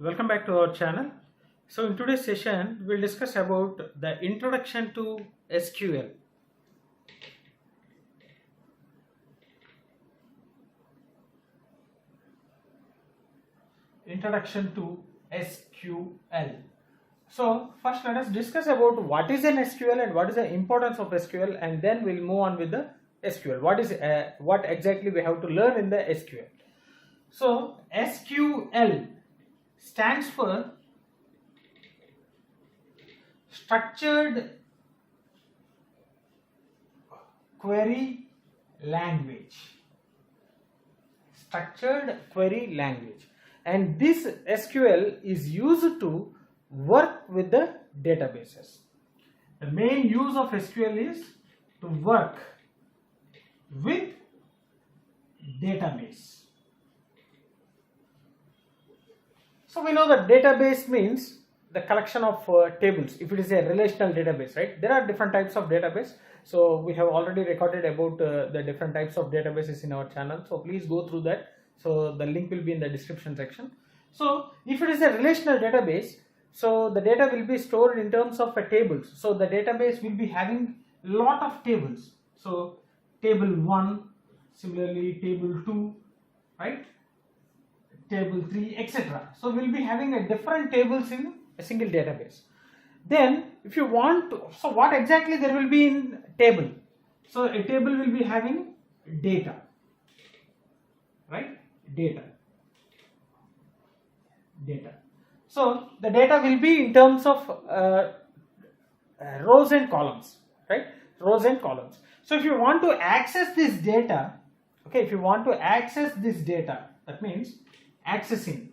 Welcome back to our channel. So in today's session we'll discuss about the introduction to SQL. Introduction to SQL. So first let us discuss about what is an SQL and what is the importance of SQL, and then we'll move on with the SQL. What exactly we have to learn in the SQL. So SQL stands for Structured Query Language. Structured Query Language. And this SQL is used to work with the databases. The main use of SQL is to work with database. So we know that database means the collection of tables. If it is a relational database, right? There are different types of database. So we have already recorded about the different types of databases in our channel. So please go through that. So the link will be in the description section. So if it is a relational database, so the data will be stored in terms of tables. So the database will be having lot of tables. So table 1, similarly table 2, right? Table 3, etc. So we'll be having a different tables in a single database. Then if you want to, so what exactly there will be in table? So a table will be having data, right? Data. So the data will be in terms of rows and columns, right? Rows and columns. So if you want to access this data, okay, if you want to access this data, that means accessing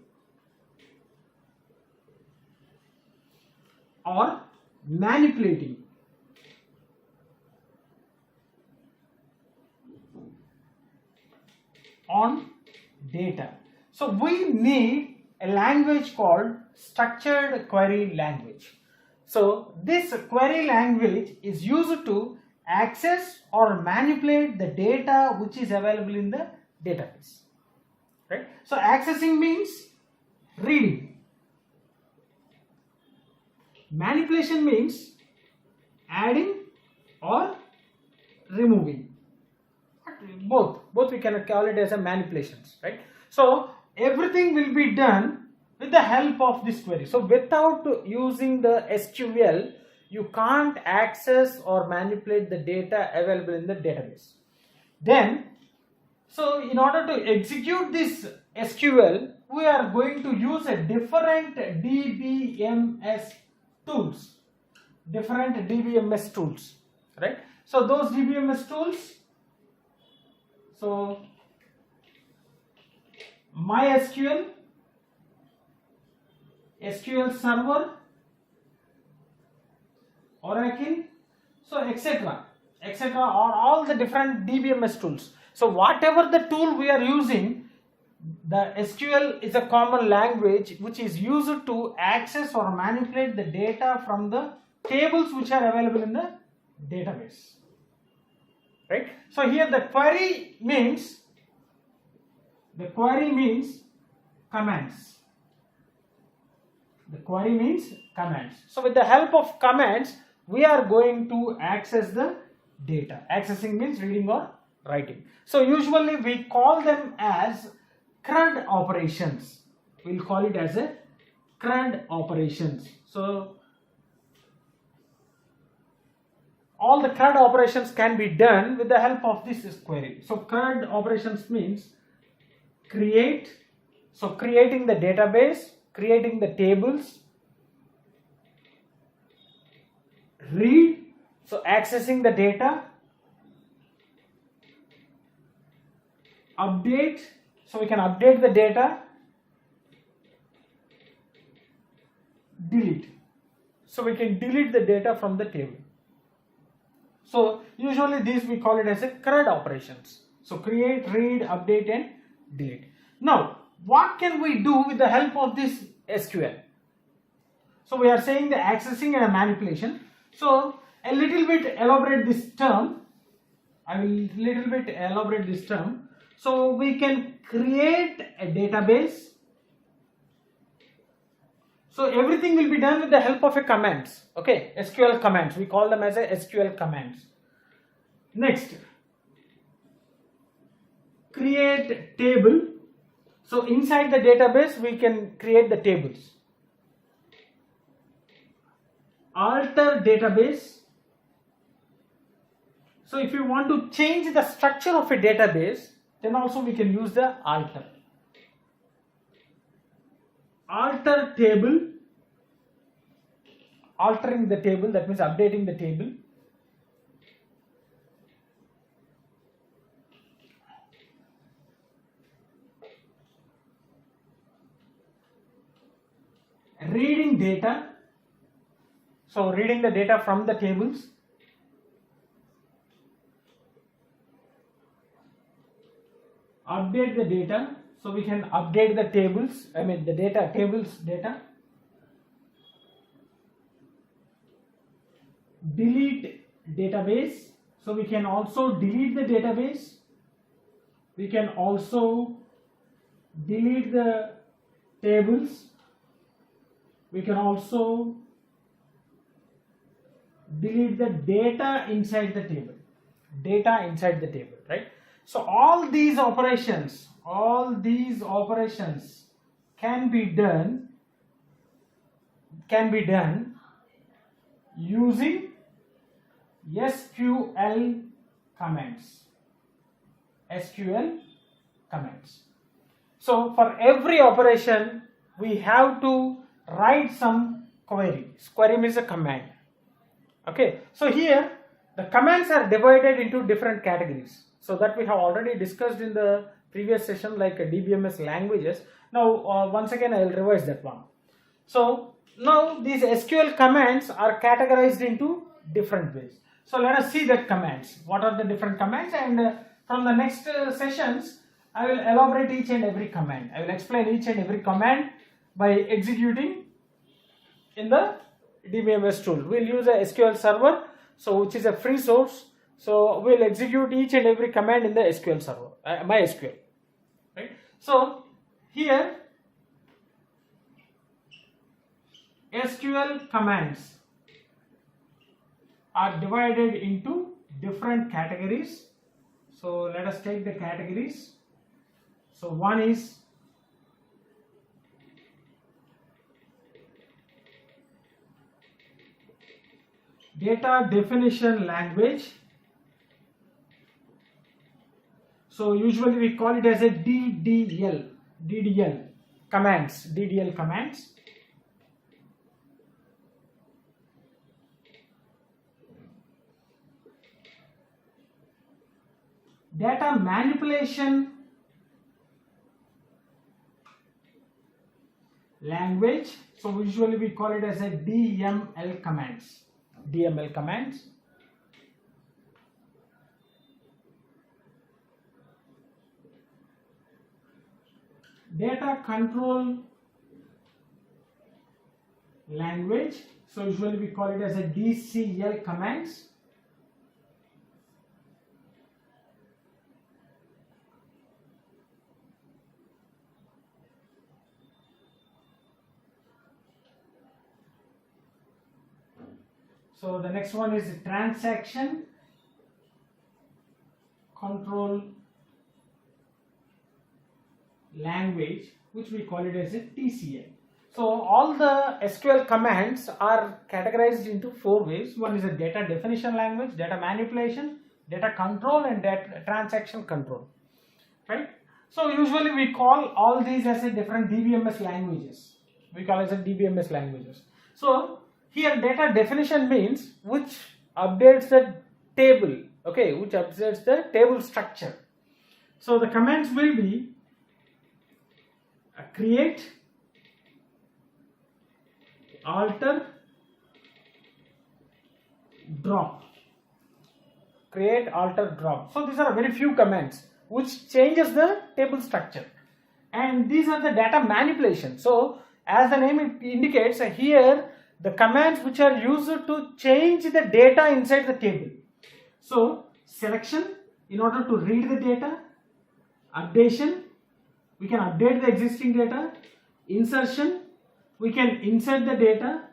or manipulating on data. So we need a language called structured query language. So this query language is used to access or manipulate the data which is available in the database. Right? So accessing means reading. Manipulation means adding or removing. Both we can call it as a manipulations, right? So everything will be done with the help of this query. So without using the SQL, you can't access or manipulate the data available in the database. Then, so in order to execute this SQL, we are going to use a different DBMS tools. Different DBMS tools, right? So those DBMS tools, so MySQL, SQL Server, Oracle, so etc. are all the different DBMS tools. So whatever the tool we are using, the SQL is a common language which is used to access or manipulate the data from the tables which are available in the database, right? So here the query means commands. The query means commands. So with the help of commands, we are going to access the data. Accessing means reading or writing. So usually we call them as CRUD operations. We'll call it as a CRUD operations. So all the CRUD operations can be done with the help of this query. So CRUD operations means create, so creating the database, creating the tables, read, so accessing the data, update, so we can update the data, delete, so we can delete the data from the table. So usually these we call it as a CRUD operations. So create, read, update and delete. Now what can we do with the help of this SQL? So we are saying the accessing and a manipulation. So a little bit elaborate this term. I will little bit elaborate this term. So we can create a database So everything will be done with the help of a commands. Okay, SQL commands. We call them as a SQL commands. Next, create table. So inside the database we can create the tables. Alter database. So if you want to change the structure of a database, then also we can use the alter. Alter table. Altering the table, that means updating the table. Reading data. So reading the data from the tables. Update the data. So we can update the tables, the data, tables data. Delete database. So we can also delete the database. We can also delete the tables. We can also delete the data inside the table. Data inside the table, right? So all these operations can be done using SQL commands. SQL commands. So for every operation we have to write some query. Query means a command. Okay, so here the commands are divided into different categories. So that we have already discussed in the previous session, like DBMS languages. Now once again I will revise that one. So now these SQL commands are categorized into different ways. So let us see that commands. What are the different commands, and from the next sessions I will elaborate each and every command. I will explain each and every command by executing in the DBMS tool. We will use a SQL server, so which is a free source. So we will execute each and every command in the SQL server, MySQL, right? So here SQL commands are divided into different categories. So let us take the categories. So one is data definition language. So usually we call it as a DDL commands. Data manipulation language. So usually we call it as a DML commands. Data control language. So usually we call it as a DCL commands. So the next one is transaction control language, which we call it as a TCL. So all the SQL commands are categorized into four ways. One is a data definition language, data manipulation, data control, and data transaction control, right? So usually we call all these as a different DBMS languages. So here data definition means which updates the table, okay, which updates the table structure. So the commands will be create, alter, drop. Create, alter, drop. So these are very few commands which changes the table structure, and these are the data manipulation. So as the name indicates, here the commands which are used to change the data inside the table. So selection, in order to read the data. Updation, we can update the existing data. Insertion, we can insert the data,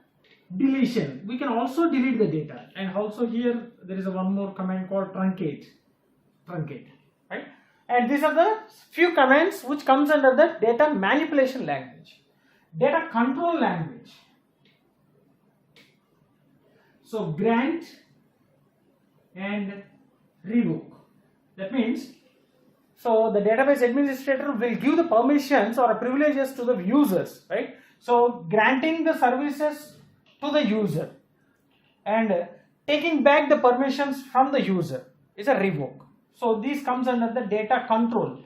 deletion, we can also delete the data, and also here there is one more command called truncate, right? And these are the few commands which comes under the data manipulation language, data control language. So grant and revoke, that means, so the database administrator will give the permissions or privileges to the users, right? So granting the services to the user and taking back the permissions from the user is a revoke. So this comes under the data control,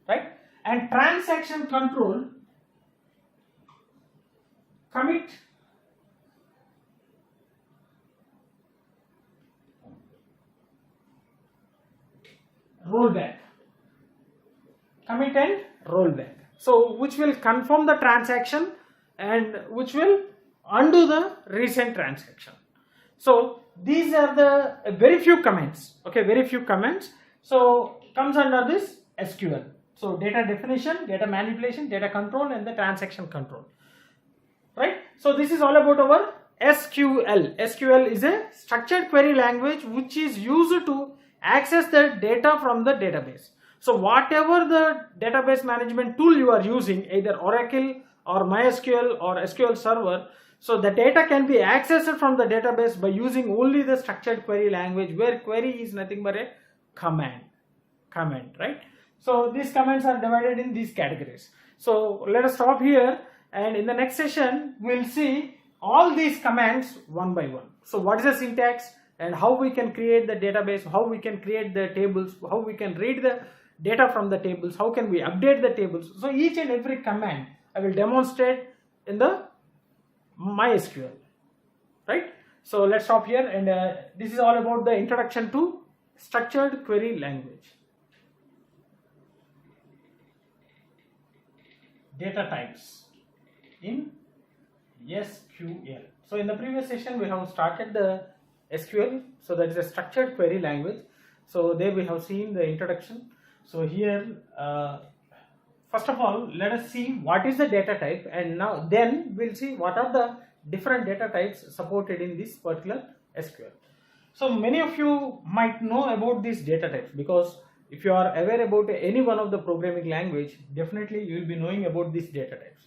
right? And transaction control, commit, rollback, commit and rollback. So which will confirm the transaction and which will undo the recent transaction. So these are the very few commands, okay, very few commands. So comes under this SQL. So data definition, data manipulation, data control, and the transaction control, right? So this is all about our SQL. SQL is a structured query language which is used to access the data from the database. So whatever the database management tool you are using, either Oracle or MySQL or SQL Server, so the data can be accessed from the database by using only the structured query language, where query is nothing but a command, right? So these commands are divided in these categories. So let us stop here, and in the next session we'll see all these commands one by one. So what is the syntax and how we can create the database, how we can create the tables, how we can read the data from the tables, how can we update the tables. So each and every command I will demonstrate in the MySQL, right? So let's stop here, and this is all about the introduction to structured query language. Data types in SQL. So in the previous session we have started the SQL, so that is a structured query language. So there we have seen the introduction. So here first of all let us see what is the data type, and now then we'll see what are the different data types supported in this particular SQL. So many of you might know about these data types, because if you are aware about any one of the programming language, definitely you will be knowing about these data types.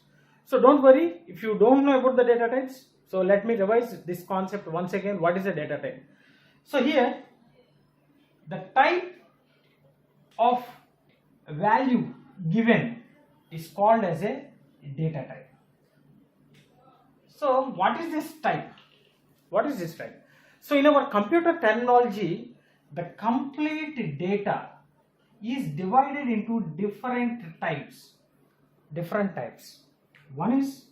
So don't worry if you don't know about the data types. So let me revise this concept once again. What is a data type? So here the type of value given is called as a data type. So what is this type? What is this type? So in our computer terminology, the complete data is divided into different types. One is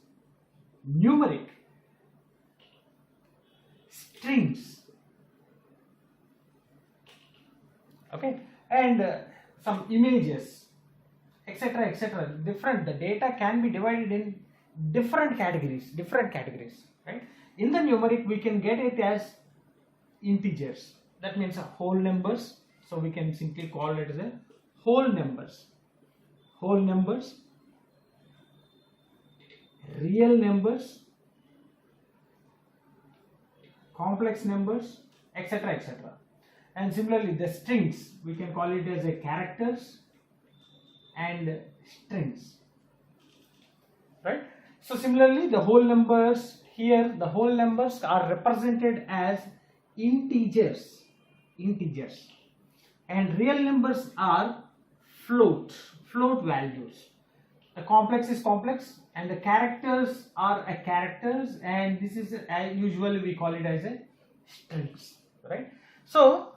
numeric, strings, okay, and some images, etc., different. The data can be divided in different categories, right? In the numeric we can get it as integers, that means whole numbers. So we can simply call it as a whole numbers, real numbers, complex numbers, etc. And similarly the strings, we can call it as a characters and strings, right? So similarly the whole numbers, here the whole numbers are represented as integers, and real numbers are float values. The complex is complex, and the characters are a characters, and this is usually we call it as a strings, right? So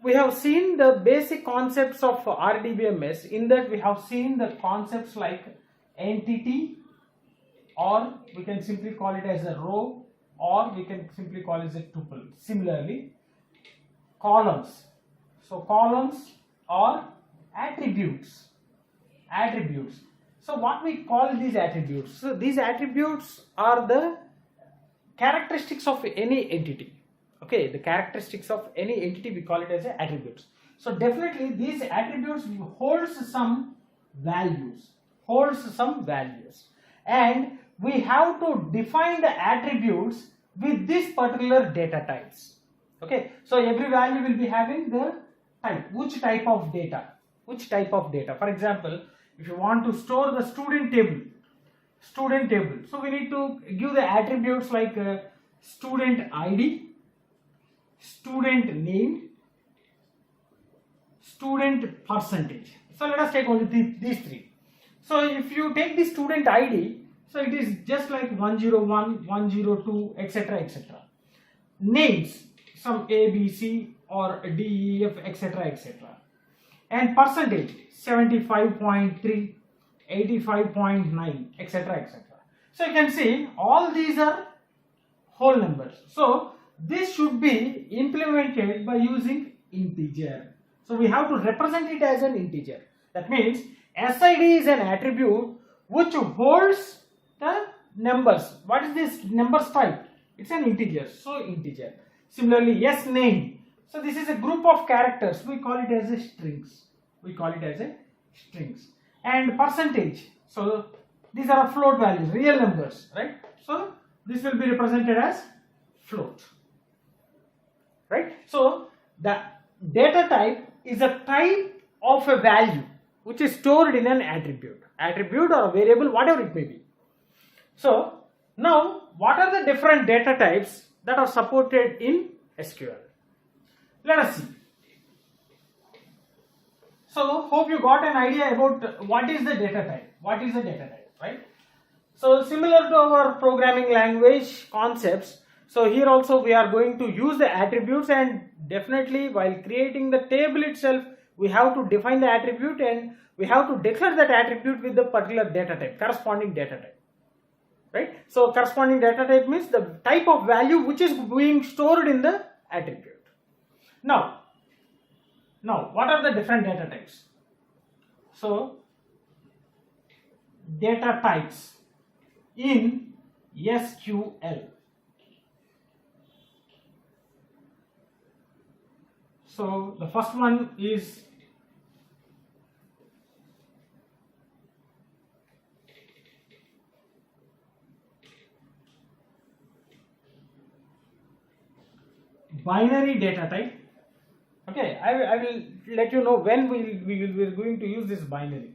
we have seen the basic concepts of RDBMS. In that we have seen the concepts like entity, or we can simply call it as a row, or we can simply call it as a tuple. Similarly columns, so columns or attributes. So what we call these attributes? So these attributes are the characteristics of any entity. Okay, the characteristics of any entity, we call it as attributes. So definitely these attributes holds some values, and we have to define the attributes with this particular data types. Okay, so every value will be having the type, which type of data. For example, if you want to store the student table, so we need to give the attributes like student ID, student name, student percentage. So let us take only these three. So if you take the student ID, so it is just like 101, 102, etc., etc. Names, some A, B, C or D, E, F, etc., etc. And percentage, 75.3, 85.9, etc., etc. So you can see all these are whole numbers. So this should be implemented by using integer. So we have to represent it as an integer. That means SID is an attribute which holds the numbers. What is this numbers type? It's an integer. So integer. Similarly, yes name. So this is a group of characters. We call it as a strings. And percentage. So these are float values, real numbers, right? So this will be represented as float, right? So the data type is a type of a value which is stored in an attribute or a variable, whatever it may be. So now what are the different data types that are supported in SQL? Let us see. So hope you got an idea about what is the data type, right? So similar to our programming language concepts, so here also we are going to use the attributes, and definitely while creating the table itself, we have to define the attribute and we have to declare that attribute with the particular data type, corresponding data type, right? So corresponding data type means the type of value which is being stored in the attribute. Now what are the different data types? So data types in SQL. So the first one is binary data type. Okay, I will let you know when we are going to use this binary.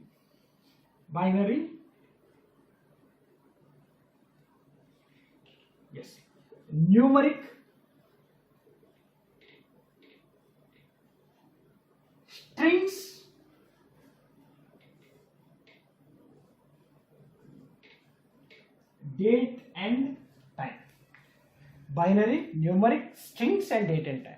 Yes, numeric, strings, date and time. Binary, numeric, strings and date and time.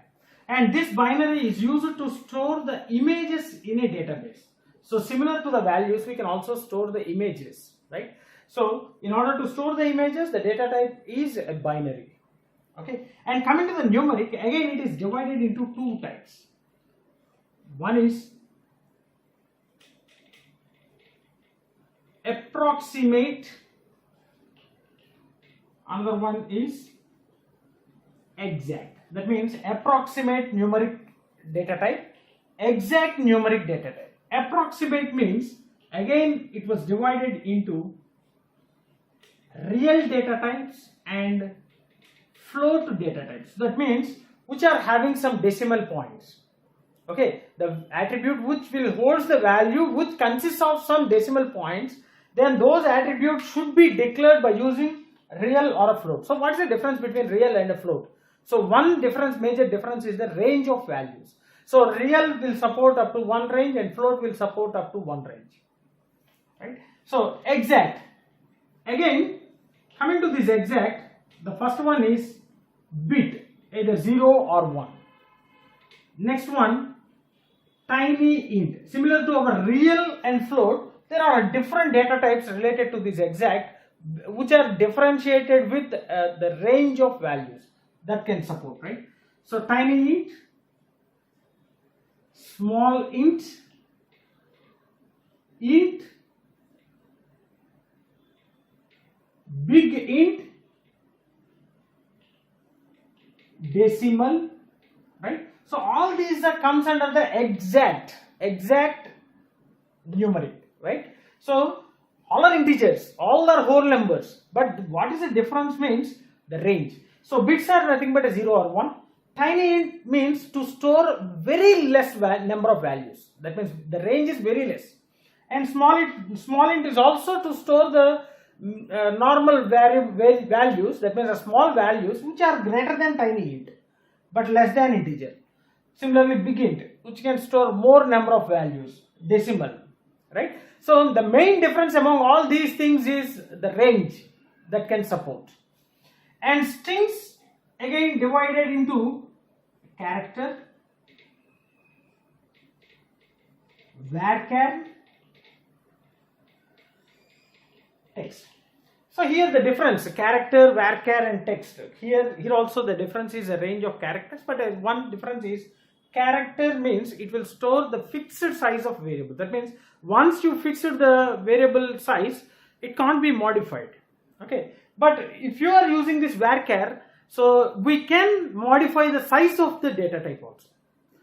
And this binary is used to store the images in a database. So similar to the values, we can also store the images, right? So in order to store the images, the data type is a binary. Okay, and coming to the numeric, again it is divided into two types. One is approximate, another one is exact. That means approximate numeric data type, exact numeric data type. Approximate means again it was divided into real data types and float data types. That means which are having some decimal points. Okay, the attribute which will hold the value which consists of some decimal points, then those attributes should be declared by using real or a float. So what is the difference between real and a float? So one major difference is the range of values. So real will support up to one range and float will support up to one range, right? So exact, again coming to this exact, the first one is bit, either 0 or 1. Next one, tiny int. Similar to our real and float, there are different data types related to this exact which are differentiated with the range of values that can support, right? So tiny int, small int, big int, decimal, right? So all these comes under the exact numeric, right? So all are integers, all are whole numbers, but what is the difference means the range. So bits are nothing but a 0 or 1. Tiny int means to store very less number of values, that means the range is very less. And small int is also to store the normal values, that means the small values which are greater than tiny int but less than integer. Similarly big int, which can store more number of values, decimal, right? So the main difference among all these things is the range that can support. And strings again divided into character, varchar, text. So here the difference, character, varchar and text. Here also the difference is a range of characters, but one difference is character means it will store the fixed size of variable. That means once you fixed the variable size, it can't be modified. Okay, but if you are using this varchar, so we can modify the size of the data type also.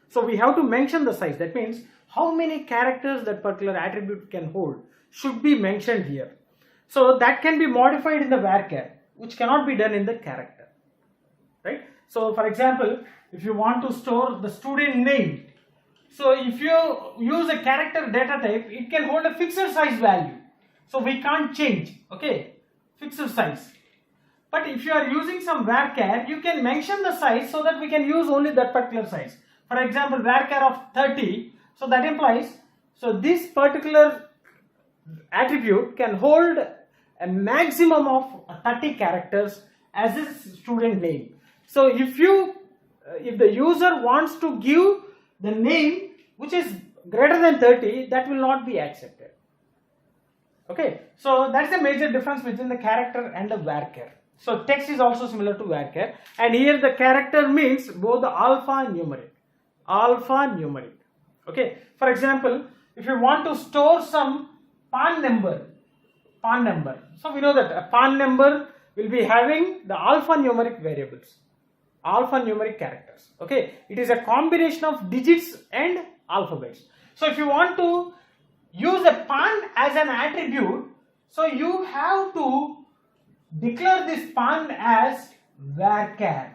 So we have to mention the size. That means how many characters that particular attribute can hold should be mentioned here. So that can be modified in the varchar, which cannot be done in the character, right? So for example, if you want to store the student name, so if you use a character data type, it can hold a fixed size value. So we can't change, okay, fixed size. But if you are using some varchar, you can mention the size so that we can use only that particular size. For example, varchar of 30, so that implies, so this particular attribute can hold a maximum of 30 characters as a student name. So if the user wants to give the name which is greater than 30, that will not be accepted. Okay, so that's the major difference between the character and the varchar. So text is also similar to varchar, and here the character means both the alpha and numeric. Alpha, numeric. Okay, for example, if you want to store some PAN number, so we know that a PAN number will be having the alphanumeric variables, alphanumeric characters. Okay, it is a combination of digits and alphabets. So if you want to use a PAN as an attribute, so you have to declare this PAN as varchar,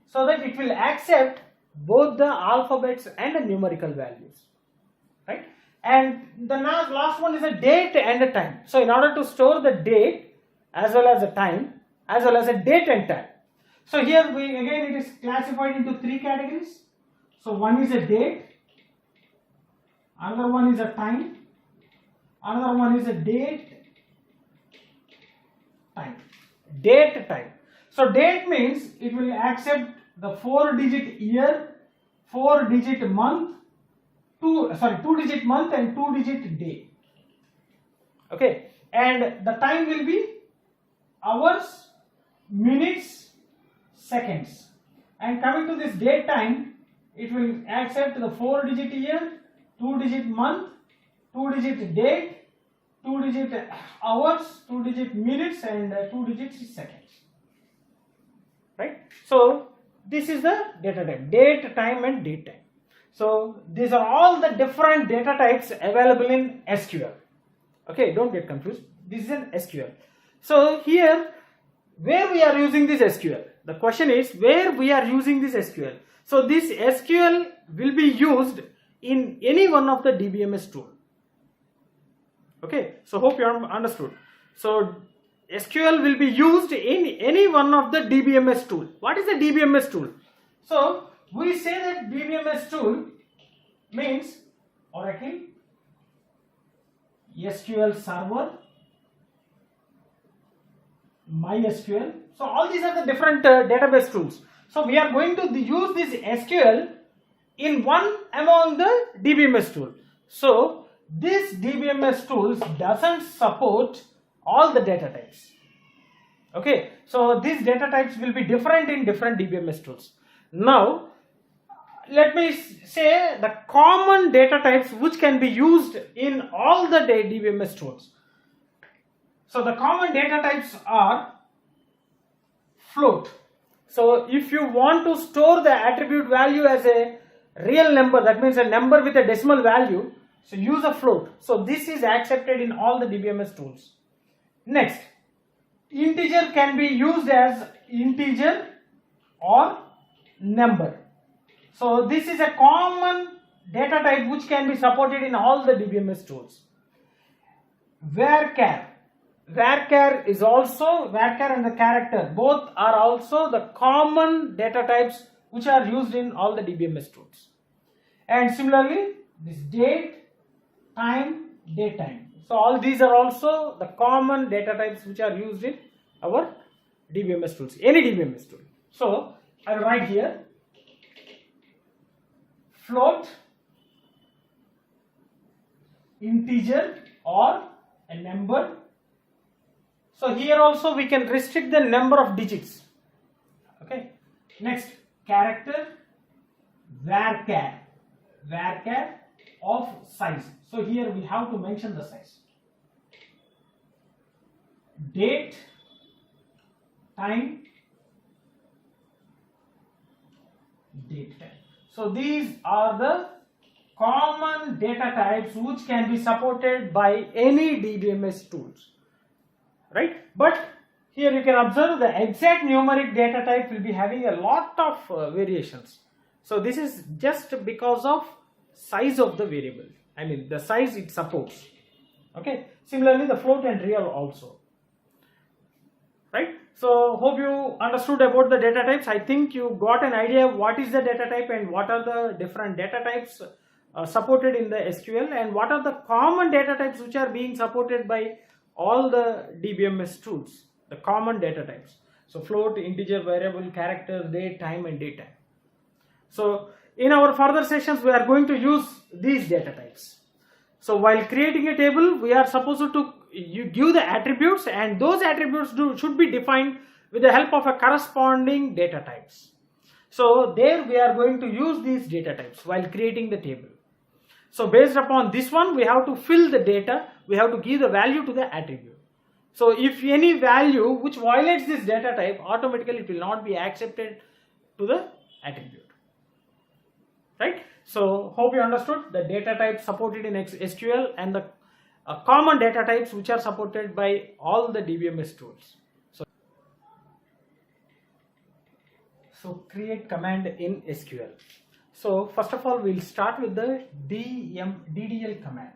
so that it will accept both the alphabets and the numerical values, right? And the last one is a date and a time. So in order to store the date as well as the time, as well as a date and time. So here again it is classified into 3 categories. So one is a date, another one is a time, another one is a date, time. Date, time. So date means it will accept the 4-digit year, 4-digit month, 2-digit month and 2-digit day. Okay, and the time will be hours, minutes, seconds. And coming to this date time, it will accept the 4-digit year, 2-digit month, 2-digit date, 2-digit hours, 2-digit minutes and 2-digit seconds. Right? So this is the data type, date, time and date time. So these are all the different data types available in SQL. Okay, don't get confused. This is an SQL. So here, where we are using this SQL? The question is where we are using this SQL. So this SQL will be used in any one of the DBMS tool. Okay, so hope you understood. So SQL will be used in any one of the DBMS tool. What is the DBMS tool? So we say that DBMS tool means Oracle, SQL Server, MySQL. So all these are the different database tools. So we are going to use this SQL in one among the DBMS tool. So this DBMS tools doesn't support all the data types. Okay, so these data types will be different in different DBMS tools. Now let me say the common data types which can be used in all the DBMS tools. So the common data types are float. So if you want to store the attribute value as a real number, that means a number with a decimal value, so use a float. So this is accepted in all the DBMS tools. Next, integer can be used as integer or number. So this is a common data type which can be supported in all the DBMS tools. Varchar is also, varchar and the character both are also the common data types which are used in all the DBMS tools. And similarly, this date, time, datetime. So all these are also the common data types which are used in our DBMS tools, any DBMS tool. So I will write here float, integer or a number. So here also we can restrict the number of digits. Okay. Next, character, varchar of size. So here we have to mention the size. Date, time, date time. So these are the common data types which can be supported by any DBMS tools, right? But here you can observe the exact numeric data type will be having a lot of variations. So this is just because of size of the variable. I mean the size it supports. Okay. Similarly, the float and real also. Right. So hope you understood about the data types. I think you got an idea of what is the data type and what are the different data types supported in the SQL, and what are the common data types which are being supported by all the DBMS tools, the common data types. So float, integer, variable, character, date, time and datetime. So in our further sessions we are going to use these data types. So while creating a table, we are supposed to give the attributes, and those attributes should be defined with the help of a corresponding data types. So there we are going to use these data types while creating the table. So based upon this one, we have to fill the data, we have to give the value to the attribute. So if any value which violates this data type, automatically it will not be accepted to the attribute. Right? So hope you understood the data types supported in SQL and the common data types which are supported by all the DBMS tools. So create command in SQL. So first of all, we'll start with the DDL command.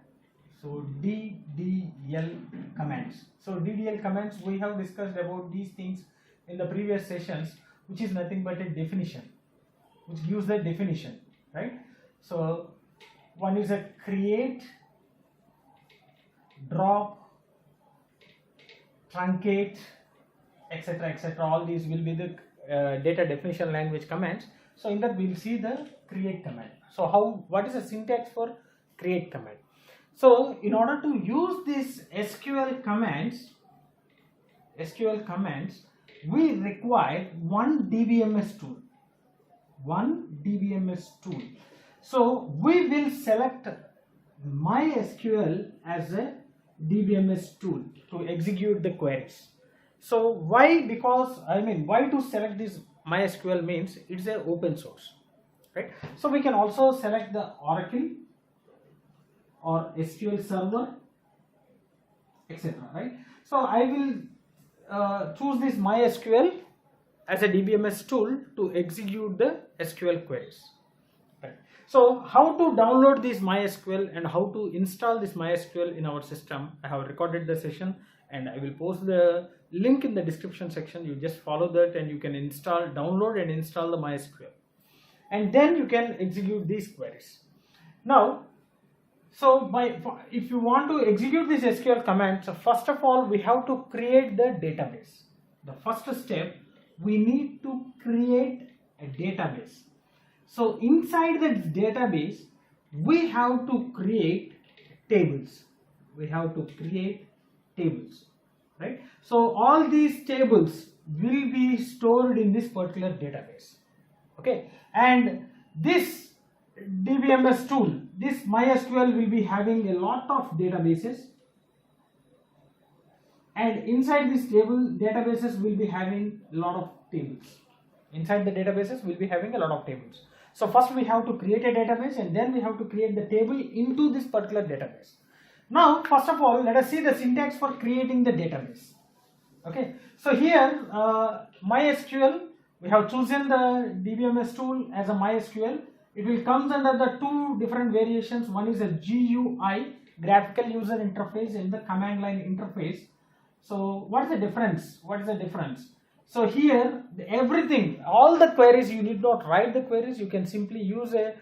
So DDL commands. So DDL commands, we have discussed about these things in the previous sessions, which is nothing but a definition, which gives the definition, right? So one is a create, drop, truncate, etc., etc. All these will be the data definition language commands. So in that we will see the create command. So what is the syntax for create command? So in order to use these SQL commands, we require one DBMS tool. So we will select MySQL as a DBMS tool to execute the queries. So why? Because why to select this MySQL means it's an open source, right? So we can also select the Oracle or SQL Server, etc., right? So I will choose this MySQL as a DBMS tool to execute the SQL queries. Right. So how to download this MySQL and how to install this MySQL in our system, I have recorded the session and I will post the link in the description section. You just follow that and you can download and install the MySQL, and then you can execute these queries. Now, so if you want to execute this SQL command, so first of all we have to create the database. The first step, we need to create a database. So inside the database we have to create tables. Right? So all these tables will be stored in this particular database. Okay, and this DBMS tool, this MySQL, will be having a lot of databases, and inside this databases will be having a lot of tables. So first we have to create a database, and then we have to create the table into this particular database. Now, first of all, let us see the syntax for creating the database. Okay, so here MySQL, we have chosen the DBMS tool as a MySQL. It will comes under the two different variations. One is a GUI, graphical user interface, and the command line interface. So what is the difference? What is the difference? So here everything, all the queries, you need not write the queries. You can simply use a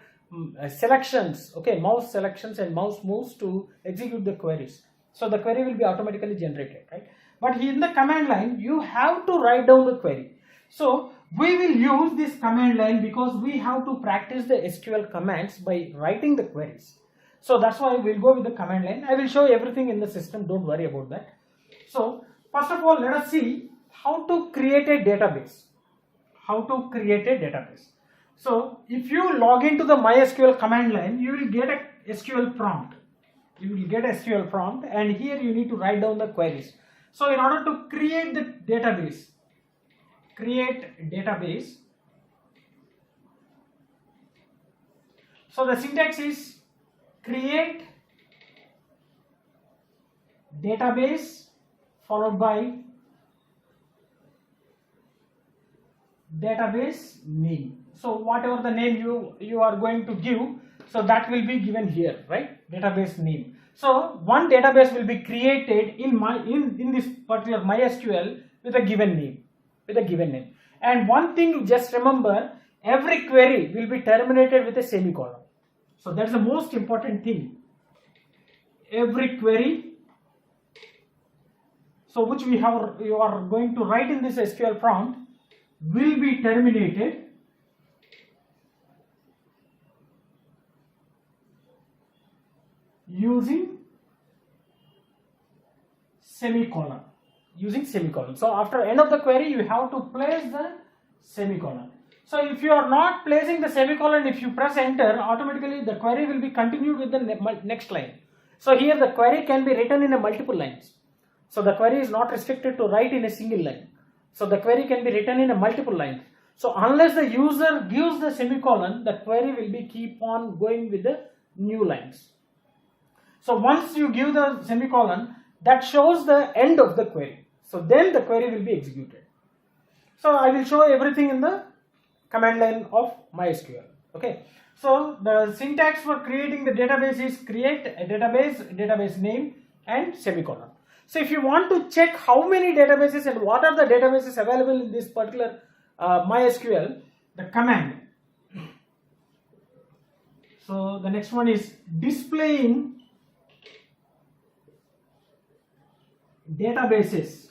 selections, okay, mouse selections and mouse moves to execute the queries. So the query will be automatically generated, right? But in the command line, you have to write down the query. So we will use this command line because we have to practice the SQL commands by writing the queries. So that's why we'll go with the command line. I will show everything in the system, don't worry about that. So first of all, let us see how to create a database. How to create a database. So if you log into the MySQL command line, you will get a SQL prompt. You will get a SQL prompt, and here you need to write down the queries. So in order to create the database, so the syntax is create database followed by database name. So whatever the name you are going to give, so that will be given here, right? Database name. So one database will be created in this particular MySQL with a given name, And one thing, just remember, every query will be terminated with a semicolon. So that's the most important thing. Every query, so which you are going to write in this SQL prompt, will be terminated using semicolon. So after end of the query, you have to place the semicolon. So if you are not placing the semicolon, if you press enter, automatically the query will be continued with the next line. So here the query can be written in a multiple lines. So the query is not restricted to write in a single line. So the query can be written in a multiple lines. So unless the user gives the semicolon, the query will be keep on going with the new lines. So once you give the semicolon, that shows the end of the query. So then the query will be executed. So I will show everything in the command line of MySQL. Okay. So the syntax for creating the database is create a database name and semicolon. So if you want to check how many databases and what are the databases available in this particular MySQL, the command. So the next one is displaying databases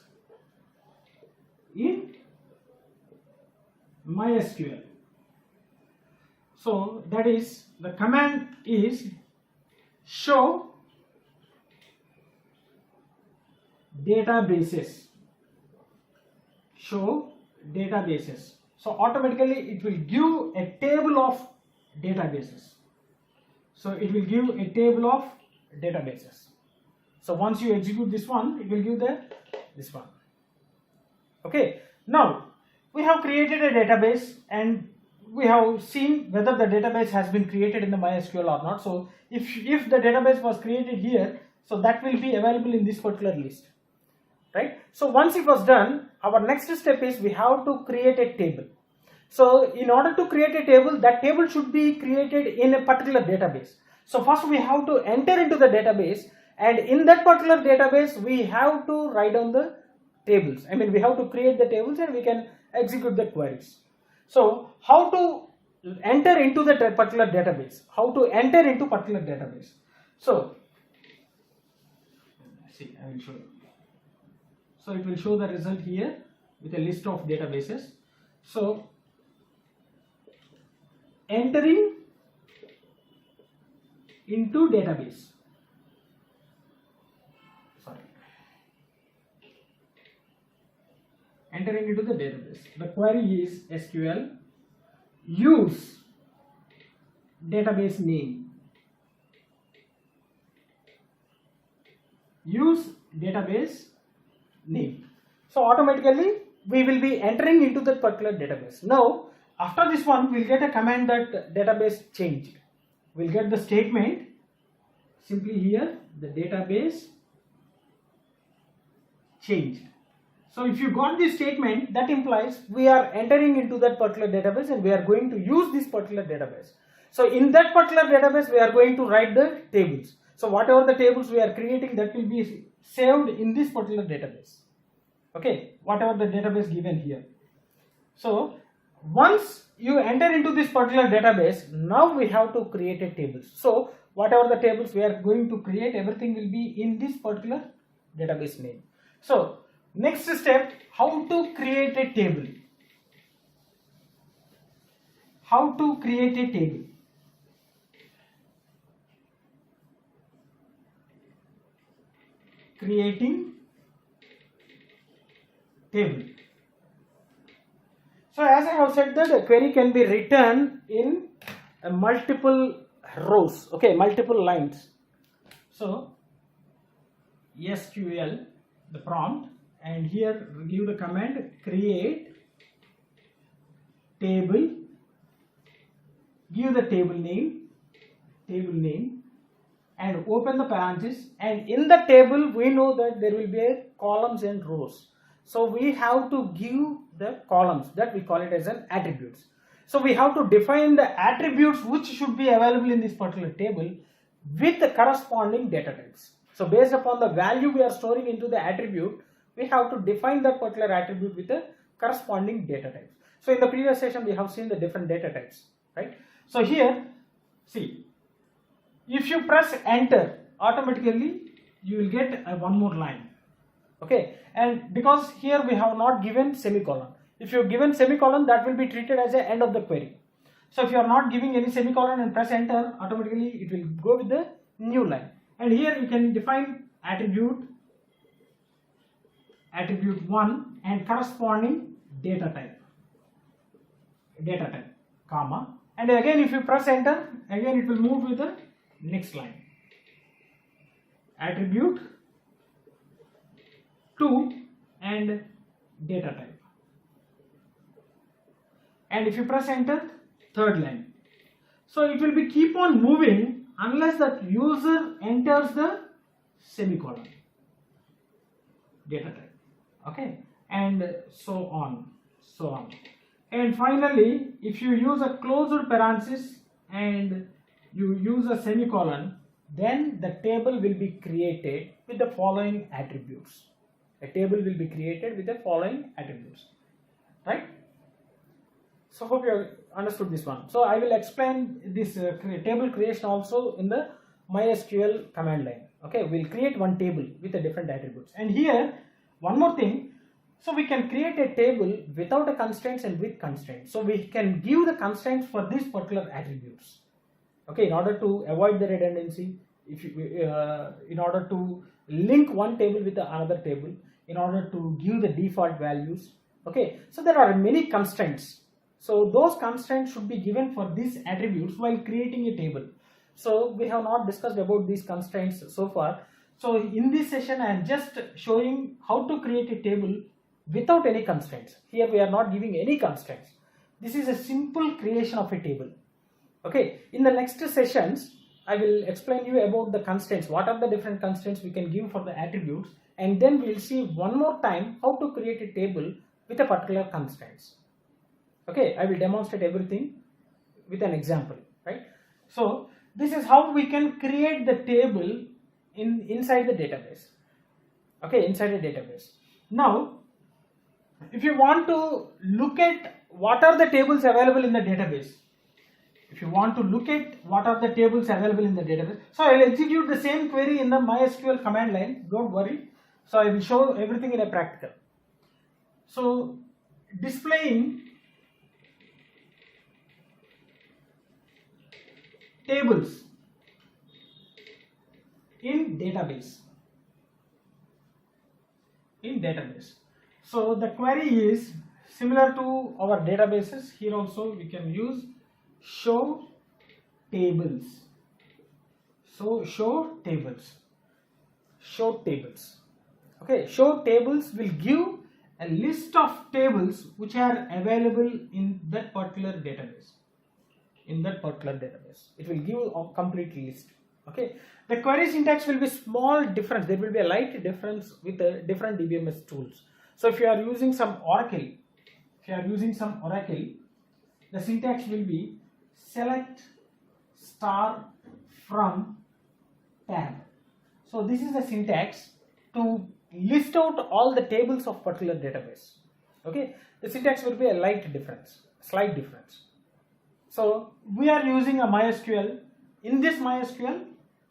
in MySQL. So that is, the command is show databases. So automatically it will give a table of databases. So once you execute this one, it will give this one. Okay. Now we have created a database and we have seen whether the database has been created in the MySQL or not. So if the database was created here, so that will be available in this particular list, right? So once it was done, our next step is we have to create a table. So in order to create a table, that table should be created in a particular database. So first we have to enter into the database, and in that particular database we have to write down the tables. I mean, we have to create the tables and we can execute the queries. So how to enter into the particular database? So see, I will show you. So it will show the result here with a list of databases. So entering into database. Entering into the database. The query is SQL use database name. So automatically we will be entering into that particular database. Now after this one, we'll get a command that database changed. We'll get the statement simply here the database changed. So if you got this statement, that implies we are entering into that particular database and we are going to use this particular database. So in that particular database we are going to write the tables. So whatever the tables we are creating, that will be saved in this particular database. Okay, whatever the database given here. So once you enter into this particular database, now we have to create a table. So whatever the tables we are going to create, everything will be in this particular database name. So next step, how to create a table. How to create a table. Creating table. So as I have said that the query can be written in multiple rows, okay, multiple lines. So SQL, the prompt, and here give the command create table, give the table name, and open the parenthesis, and in the table we know that there will be a columns and rows. So we have to give the columns, that we call it as an attributes. So we have to define the attributes which should be available in this particular table with the corresponding data types. So based upon the value we are storing into the attribute, we have to define that particular attribute with the corresponding data types. So in the previous session we have seen the different data types, right? So here, see, if you press enter, automatically you will get one more line. Okay, and because here we have not given semicolon. If you have given semicolon, that will be treated as the end of the query. So if you are not giving any semicolon and press enter, automatically it will go with the new line. And here you can define attribute 1 and corresponding data type, comma, and again if you press enter, again it will move with the next line. Attribute 2 and data type, and if you press enter, third line. So it will be keep on moving unless that user enters the semicolon, data type, okay, and so on. And finally, if you use a closed parenthesis and you use a semicolon, then the table will be created with the following attributes. A table will be created with the following attributes, right? So hope you have understood this one. So I will explain this table creation also in the MySQL command line. Okay, we'll create one table with the different attributes. And here one more thing, so we can create a table without a constraints and with constraints. So we can give the constraints for these particular attributes. Okay, in order to avoid the redundancy, if you, in order to link one table with another table, in order to give the default values. Okay, so there are many constraints. So those constraints should be given for these attributes while creating a table. So we have not discussed about these constraints so far. So in this session I am just showing how to create a table without any constraints. Here we are not giving any constraints. This is a simple creation of a table. Okay, in the next sessions I will explain you about the constraints. What are the different constraints we can give for the attributes, and then we will see one more time how to create a table with a particular constraints. Okay, I will demonstrate everything with an example, right? So this is how we can create the table inside the database. Okay, inside the database. Now, if you want to look at what are the tables available in the database, so I will execute the same query in the MySQL command line, don't worry. So I will show everything in a practical. So displaying tables in database. So the query is similar to our databases. Here also we can use show tables. So show tables. Okay, show tables will give a list of tables which are available in that particular database. It will give a complete list. Okay, the query syntax will be small difference. There will be a light difference with the different DBMS tools. So if you are using some Oracle, the syntax will be select star from tab. So this is the syntax to list out all the tables of particular database. Okay, the syntax will be a slight difference. So we are using a MySQL. In this MySQL,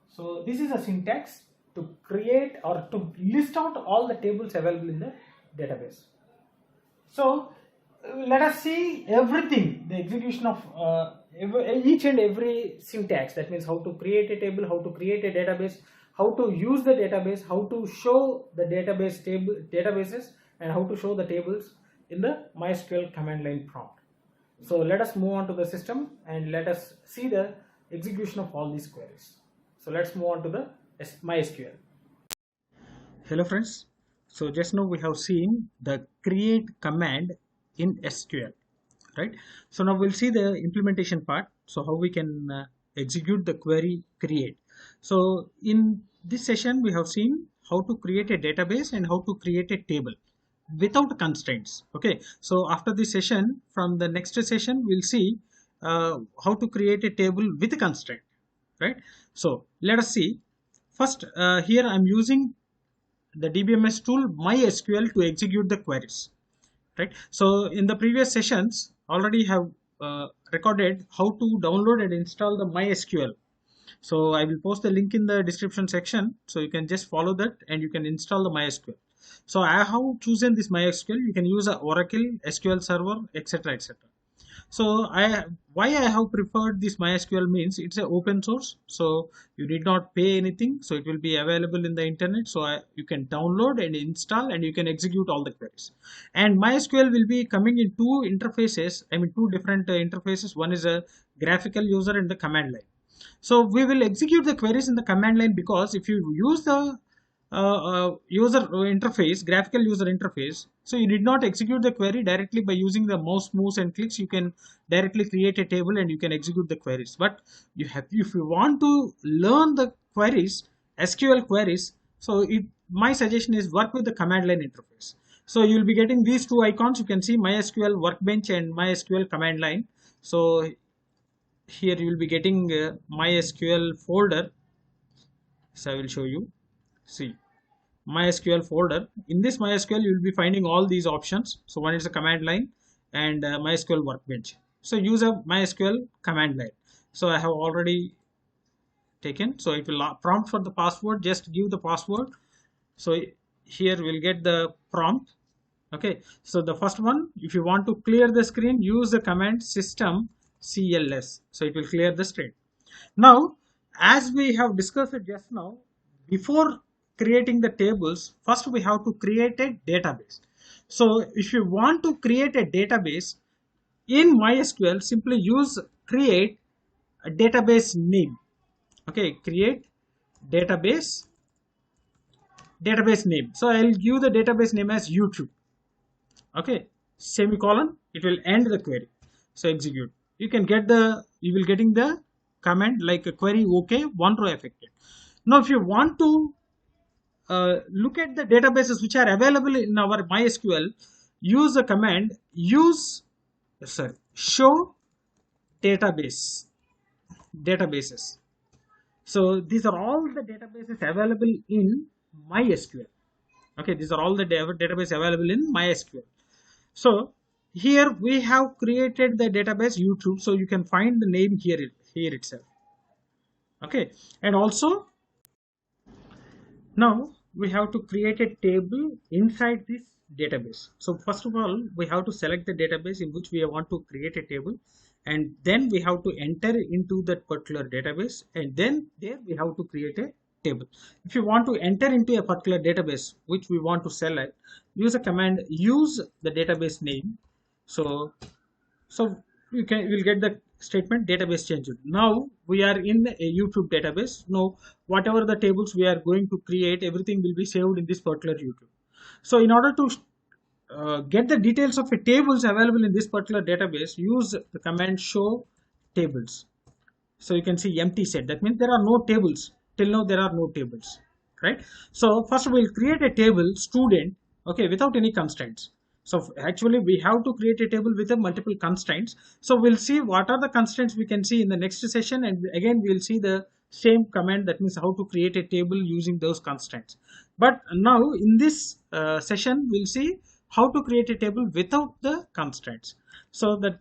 so this is a syntax to create or to list out all the tables available in the database. So let us see everything, the execution of each and every syntax. That means how to create a table, how to create a database, how to use the database, how to show the databases, and how to show the tables in the MySQL command line prompt. So let us move on to the system and let us see the execution of all these queries. So let's move on to the MySQL. Hello friends. So just now we have seen the create command in SQL, right? So now we'll see the implementation part. So how we can execute the query create. So in this session we have seen how to create a database and how to create a table without constraints. Okay, so after this session, from the next session we'll see how to create a table with a constraint, right? So let us see. First, here I'm using the DBMS tool MySQL to execute the queries, right? So in the previous sessions already have recorded how to download and install the MySQL. So I will post the link in the description section, so you can just follow that and you can install the MySQL. So I have chosen this MySQL. You can use a Oracle, SQL Server, etc., etc. So why I have preferred this MySQL means it's an open source, so you need not pay anything. So it will be available in the internet. So you can download and install and you can execute all the queries. And MySQL will be coming in two interfaces. I mean two different interfaces. One is a graphical user and the command line. So we will execute the queries in the command line, because if you use the user interface, graphical user interface, so you did not execute the query directly by using the mouse moves and clicks. You can directly create a table and you can execute the queries. But if you want to learn the queries, SQL queries, so my suggestion is work with the command line interface. So you will be getting these two icons. You can see MySQL workbench and MySQL command line. So here you will be getting MySQL folder. So I will show you. See, MySQL folder. In this MySQL you will be finding all these options. So one is the command line and MySQL workbench. So use a MySQL command line. So I have already taken. So it will prompt for the password. Just give the password. So here we'll get the prompt. Okay. So the first one, if you want to clear the screen, use the command system CLS. So it will clear the screen. Now, as we have discussed it just now, before creating the tables, first we have to create a database. So if you want to create a database in MySQL, simply use create a database name. Okay, create database name. So I'll give the database name as YouTube. Okay, semicolon, it will end the query. So execute. You will getting the command like a query OK, one row affected. Now if you want to look at the databases which are available in our MySQL, use the command show databases. So these are all the databases available in MySQL. Okay, these are all the databases available in MySQL. So here we have created the database YouTube, so you can find the name here itself. Okay, and also now we have to create a table inside this database. So first of all, we have to select the database in which we want to create a table, and then we have to enter into that particular database, and then there we have to create a table. If you want to enter into a particular database which we want to select, use a command use the database name. So you will get the statement database changed. Now we are in a YouTube database. Now whatever the tables we are going to create, everything will be saved in this particular YouTube. So in order to get the details of the tables available in this particular database, use the command show tables. So you can see empty set. That means there are no tables. Till now there are no tables, right? So first we'll create a table student, okay, without any constraints. So actually we have to create a table with a multiple constraints. So we'll see what are the constraints we can see in the next session, and again we'll see the same command, that means how to create a table using those constraints. But now in this session we'll see how to create a table without the constraints. So the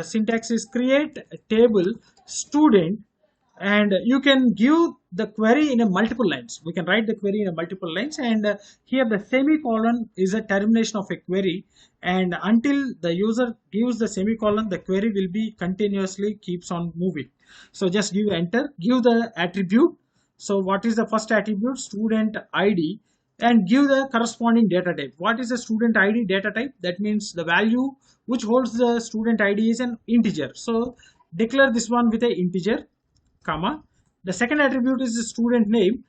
syntax is create a table student, and you can give the query in a multiple lines. We can write the query in a multiple lines, and here the semicolon is a termination of a query, and until the user gives the semicolon, the query will be continuously keeps on moving. So just give enter, give the attribute. So what is the first attribute? Student ID, and give the corresponding data type. What is the student ID data type? That means the value which holds the student ID is an integer. So declare this one with a integer, comma. The second attribute is the student name.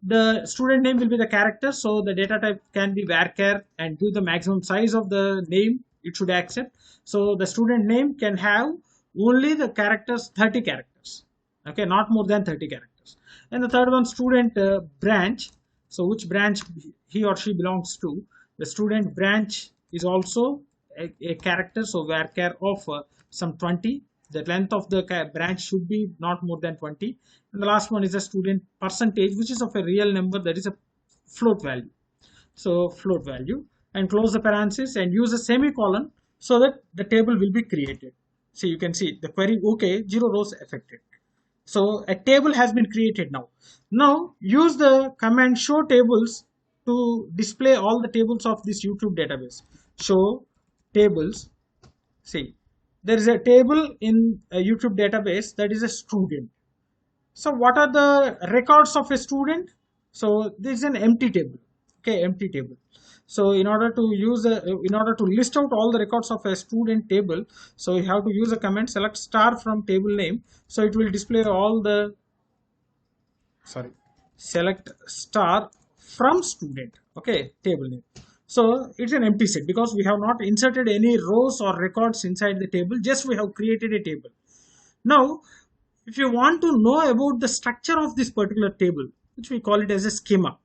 The student name will be the character, so the data type can be varchar, and give the maximum size of the name it should accept. So the student name can have only the characters, 30 characters, okay, not more than 30 characters. And the third one, student branch. So which branch he or she belongs to. The student branch is also a character, so varchar of some 20. The length of the branch should be not more than 20. And the last one is a student percentage, which is of a real number, that is a float value. So float value, and close the parenthesis and use a semicolon so that the table will be created. So you can see the query, okay, 0 rows affected. So a table has been created now. Now use the command show tables to display all the tables of this YouTube database. Show tables. See, there is a table in a YouTube database, that is a student. So what are the records of a student? So this is an empty table. Okay, empty table. So in order to list out all the records of a student table, so you have to use a command select star from table name. So it will display all the, select star from student, okay, table name. So it's an empty set because we have not inserted any rows or records inside the table, just we have created a table. Now if you want to know about the structure of this particular table, which we call it as a schema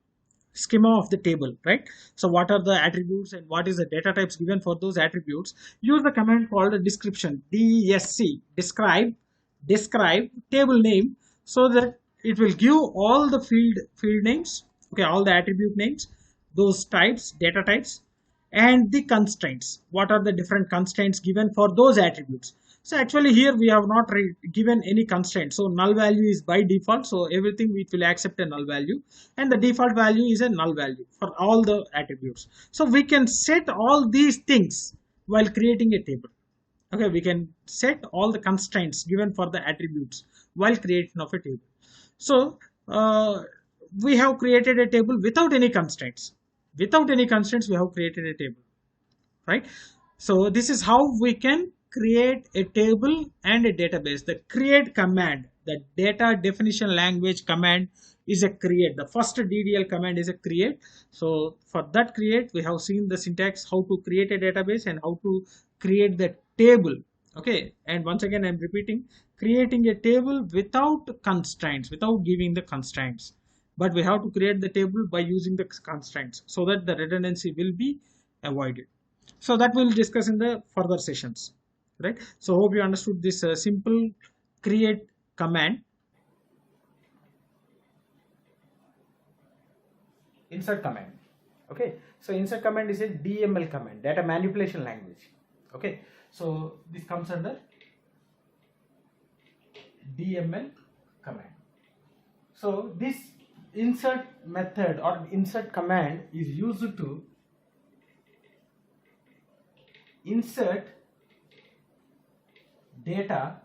of the table, right? So what are the attributes and what is the data types given for those attributes? Use the command called a description, DSC, describe table name, so that it will give all the field names, okay, all the attribute names, those types, data types, and the constraints. What are the different constraints given for those attributes? So actually here we have not given any constraint. So null value is by default. So everything it will accept a null value, and the default value is a null value for all the attributes. So we can set all these things while creating a table. Okay, we can set all the constraints given for the attributes while creating of a table. So we have created a table without any constraints. Without any constraints, we have created a table, right? So this is how we can create a table and a database. The create command, the data definition language command, is a create. The first DDL command is a create. So for that create, we have seen the syntax, how to create a database and how to create the table. Okay, and once again I'm repeating, creating a table without constraints, without giving the constraints, but we have to create the table by using the constraints so that the redundancy will be avoided. So that we'll discuss in the further sessions, right? So hope you understood this simple create command. Insert command. Okay, so insert command is a DML command, data manipulation language. Okay, so this comes under DML command. So this insert method or insert command is used to insert data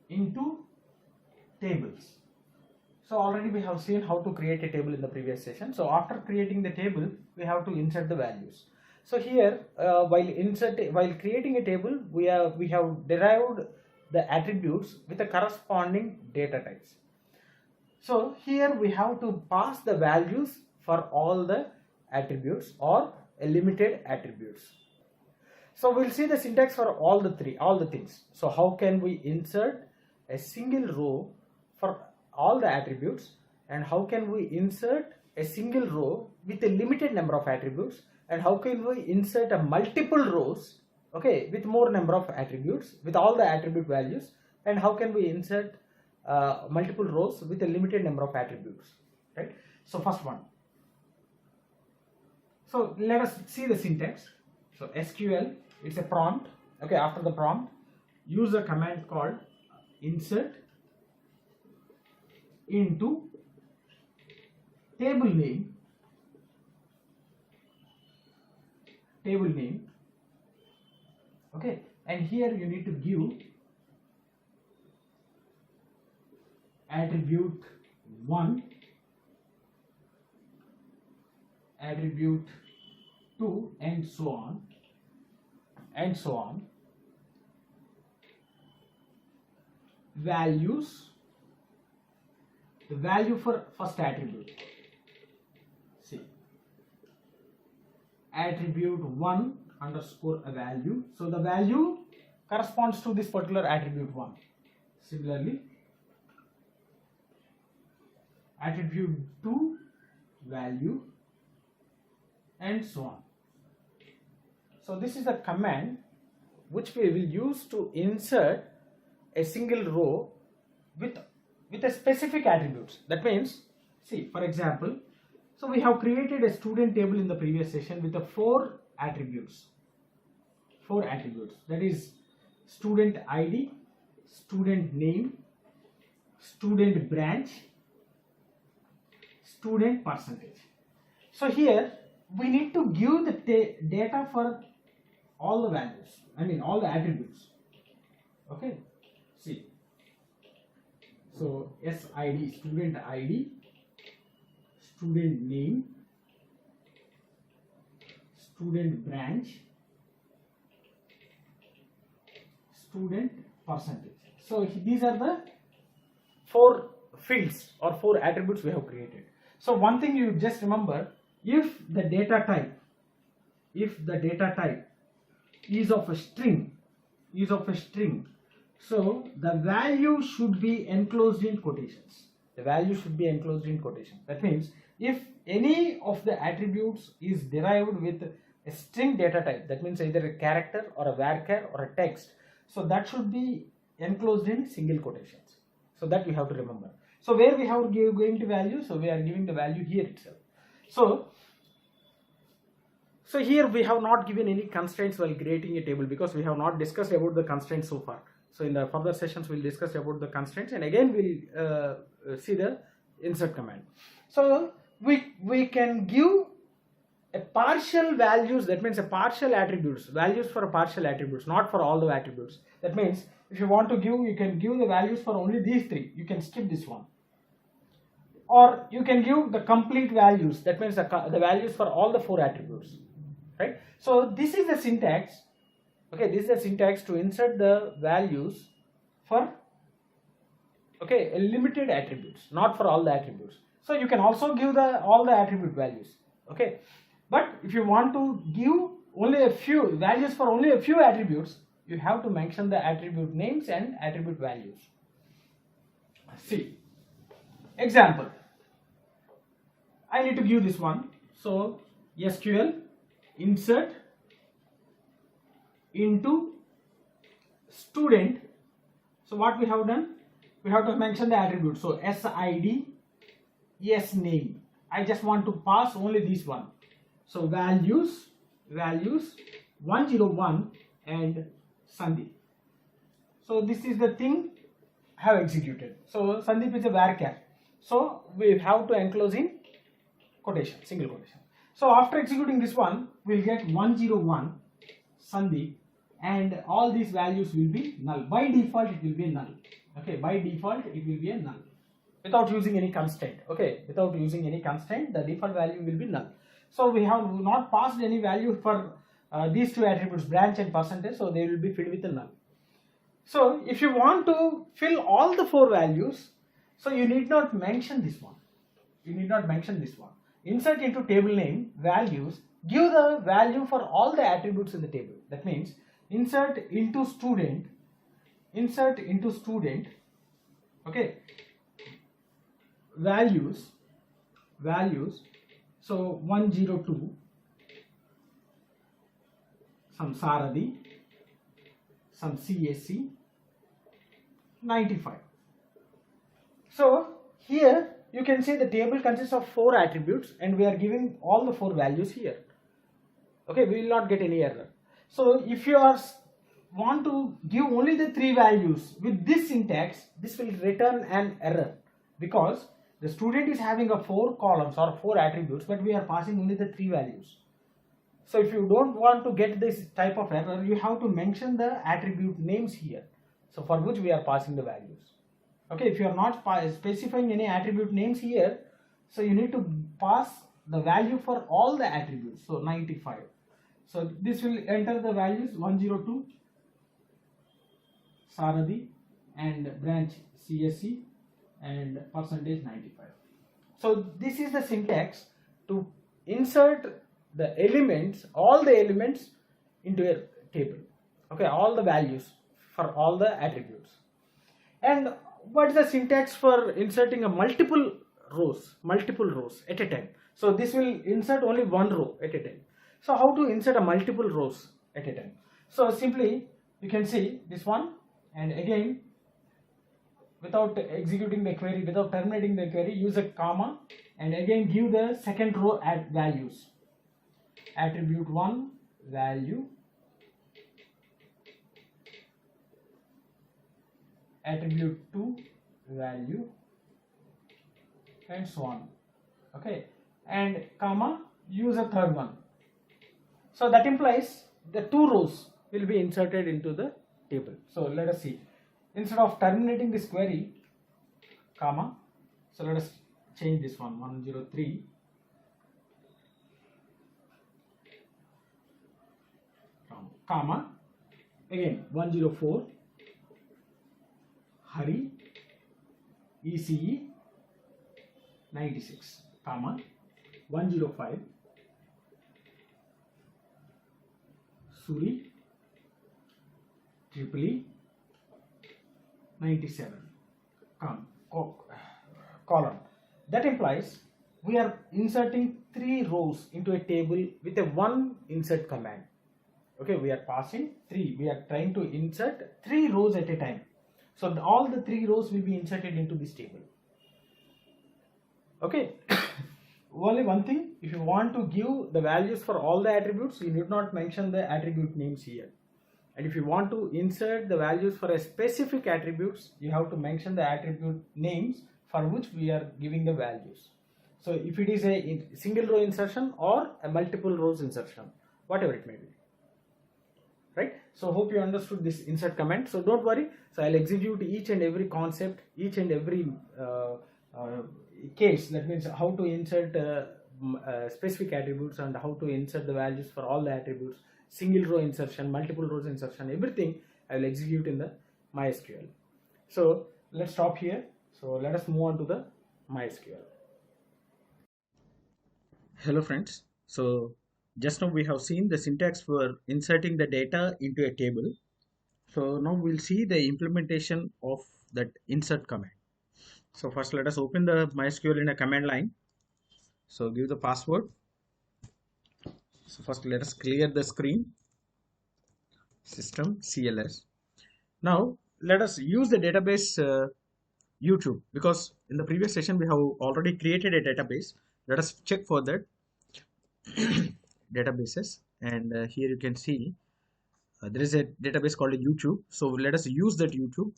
into tables. So already we have seen how to create a table in the previous session. So after creating the table, we have to insert the values. So here, while creating a table, we have derived the attributes with the corresponding data types. So here we have to pass the values for all the attributes or limited attributes. So we'll see the syntax for all the things. So how can we insert a single row for all the attributes, and how can we insert a single row with a limited number of attributes, and how can we insert a multiple rows, okay, with more number of attributes with all the attribute values, and how can we insert multiple rows with a limited number of attributes, right? So first one, so let us see the syntax. So SQL, it's a prompt, okay. After the prompt, use a command called insert into table name, okay, and here you need to give attribute 1, attribute 2, and so on and so on. Values, the value for first attribute, see, attribute 1 underscore a value, so the value corresponds to this particular attribute 1. Similarly, attribute 2 value, and so on. So this is the command which we will use to insert a single row with a specific attributes. That means, see, for example, so we have created a student table in the previous session with the 4 attributes, that is student ID, student name, student branch, student percentage. So here we need to give the data for all the values, I mean all the attributes, okay. See, so SID, student ID, student name, student branch, student percentage. So these are the 4 fields or 4 attributes we have created. So one thing you just remember, if the data type is of a string, so the value should be enclosed in quotations. That means if any of the attributes is derived with a string data type, that means either a character or a varchar or a text, so that should be enclosed in single quotations. So that you have to remember. So where we have going to value, so we are giving the value here itself. So here we have not given any constraints while creating a table, because we have not discussed about the constraints so far. So in the further sessions we'll discuss about the constraints, and again we'll see the insert command. So we can give a partial values, that means a partial attributes, values for a partial attributes, not for all the attributes. That means if you want to give, you can give the values for only these 3, you can skip this one, or you can give the complete values, that means the values for all the 4 attributes, right? So this is the syntax, okay, this is the syntax to insert the values for, okay, a limited attributes, not for all the attributes. So you can also give all the attribute values, okay, but if you want to give only a few values for only a few attributes, you have to mention the attribute names and attribute values. See, example, I need to give this one. So SQL insert into student. So what we have done, we have to mention the attribute. So SID, name. I just want to pass only this one. So values 101 and Sundeep. So this is the thing I have executed. So Sundeep is a varchar. So we have to enclose in quotation, single quotation. So after executing this one, we'll get 101 Sundeep, and all these values will be null. By default it will be null. Okay, by default it will be a null without using any constraint. Okay, without using any constraint, the default value will be null. So we have not passed any value for these 2 attributes, branch and percentage, so they will be filled with a null. So if you want to fill all the 4 values, so you need not mention this one. Insert into table name values, give the value for all the attributes in the table. That means insert into student Okay, values, so 102, some Saradhi, some CSC, 95. So here you can see the table consists of 4 attributes and we are giving all the 4 values here. Okay, we will not get any error. So if you want to give only the 3 values with this syntax, this will return an error because the student is having a 4 columns or 4 attributes, but we are passing only the 3 values. So if you don't want to get this type of error, you have to mention the attribute names here, so for which we are passing the values. Okay, if you are not specifying any attribute names here, so you need to pass the value for all the attributes. So 95. So this will enter the values 102 Saradhi and branch CSC and percentage 95. So this is the syntax to insert the elements, all the elements into a table. Okay, all the values for all the attributes. And what is the syntax for inserting a multiple rows at a time? So this will insert only one row at a time. So how to insert a multiple rows at a time? So simply you can see this one, and again without executing the query, without terminating the query, use a comma and again give the second row at values. Attribute 1 value, attribute 2 value, and so on. Okay, and comma, use a third one. So that implies the 2 rows will be inserted into the table. So let us see. Instead of terminating this query, comma, so let us change this one, 103, comma, again 104, Hari, ECE 96, comma, 105, Suri, triple E 97, column. That implies we are inserting 3 rows into a table with a one insert command. Okay, we are passing 3, we are trying to insert 3 rows at a time. So all the 3 rows will be inserted into this table. Okay, only one thing, if you want to give the values for all the attributes, you need not mention the attribute names here. And if you want to insert the values for a specific attributes, you have to mention the attribute names for which we are giving the values. So if it is a single row insertion or a multiple rows insertion, whatever it may be. Right? So hope you understood this insert command. So don't worry. So I'll execute each and every concept, each and every case. That means how to insert specific attributes and how to insert the values for all the attributes, single row insertion, multiple rows insertion, everything I will execute in the MySQL. So let's stop here. So let us move on to the MySQL. Hello friends. So just now we have seen the syntax for inserting the data into a table. So now we'll see the implementation of that insert command. So first let us open the MySQL in a command line. So give the password. So first let us clear the screen. System CLS. Now let us use the database YouTube, because in the previous session we have already created a database. Let us check for that databases, and here you can see there is a database called YouTube. So let us use that YouTube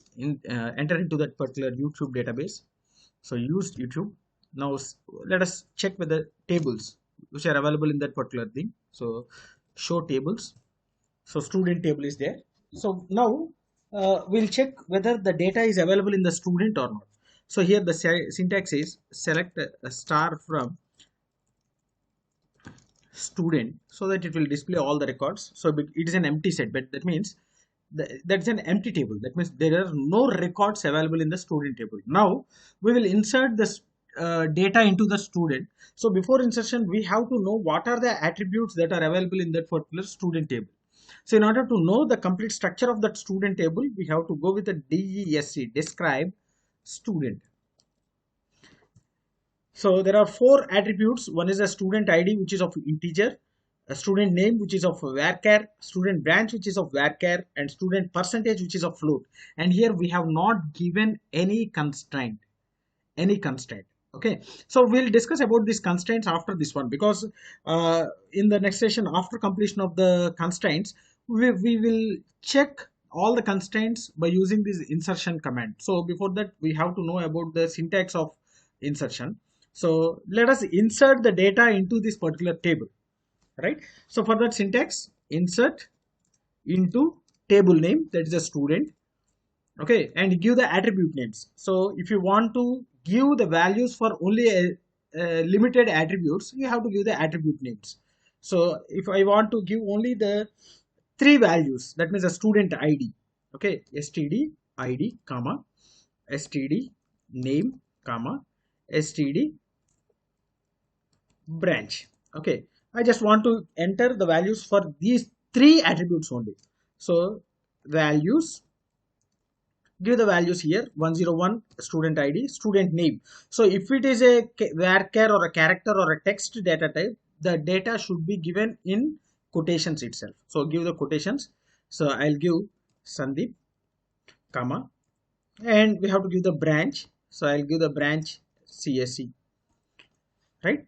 enter into that particular YouTube database. So use YouTube. Now let us check whether tables which are available in that particular thing. So show tables. So student table is there. So now we'll check whether the data is available in the student or not. So here the syntax is select a star from student, so that it will display all the records. So it is an empty set, but that means that's an empty table. That means there are no records available in the student table. Now we will insert this data into the student. So before insertion, we have to know what are the attributes that are available in that particular student table. So in order to know the complete structure of that student table, we have to go with the DESC, describe student. So there are four attributes. One is a student ID, which is of integer, a student name, which is of varchar, student branch, which is of varchar, and student percentage, which is of float. And here we have not given any constraint. Okay, so we'll discuss about these constraints after this one, because in the next session, after completion of the constraints, we will check all the constraints by using this insertion command. So before that, we have to know about the syntax of insertion. So let us insert the data into this particular table, right? So for that syntax, insert into table name, that is a student. Okay, and give the attribute names. So if you want to give the values for only a limited attributes, you have to give the attribute names. So if I want to give only the three values, that means a student ID. Okay, std id comma std name comma std branch. Okay, I just want to enter the values for these three attributes only. So values, give the values here, 101 student ID, student name. So if it is a varchar or a character or a text data type, the data should be given in quotations itself. So give the quotations. So I'll give Sundeep comma, and we have to give the branch. So I'll give the branch CSC, right?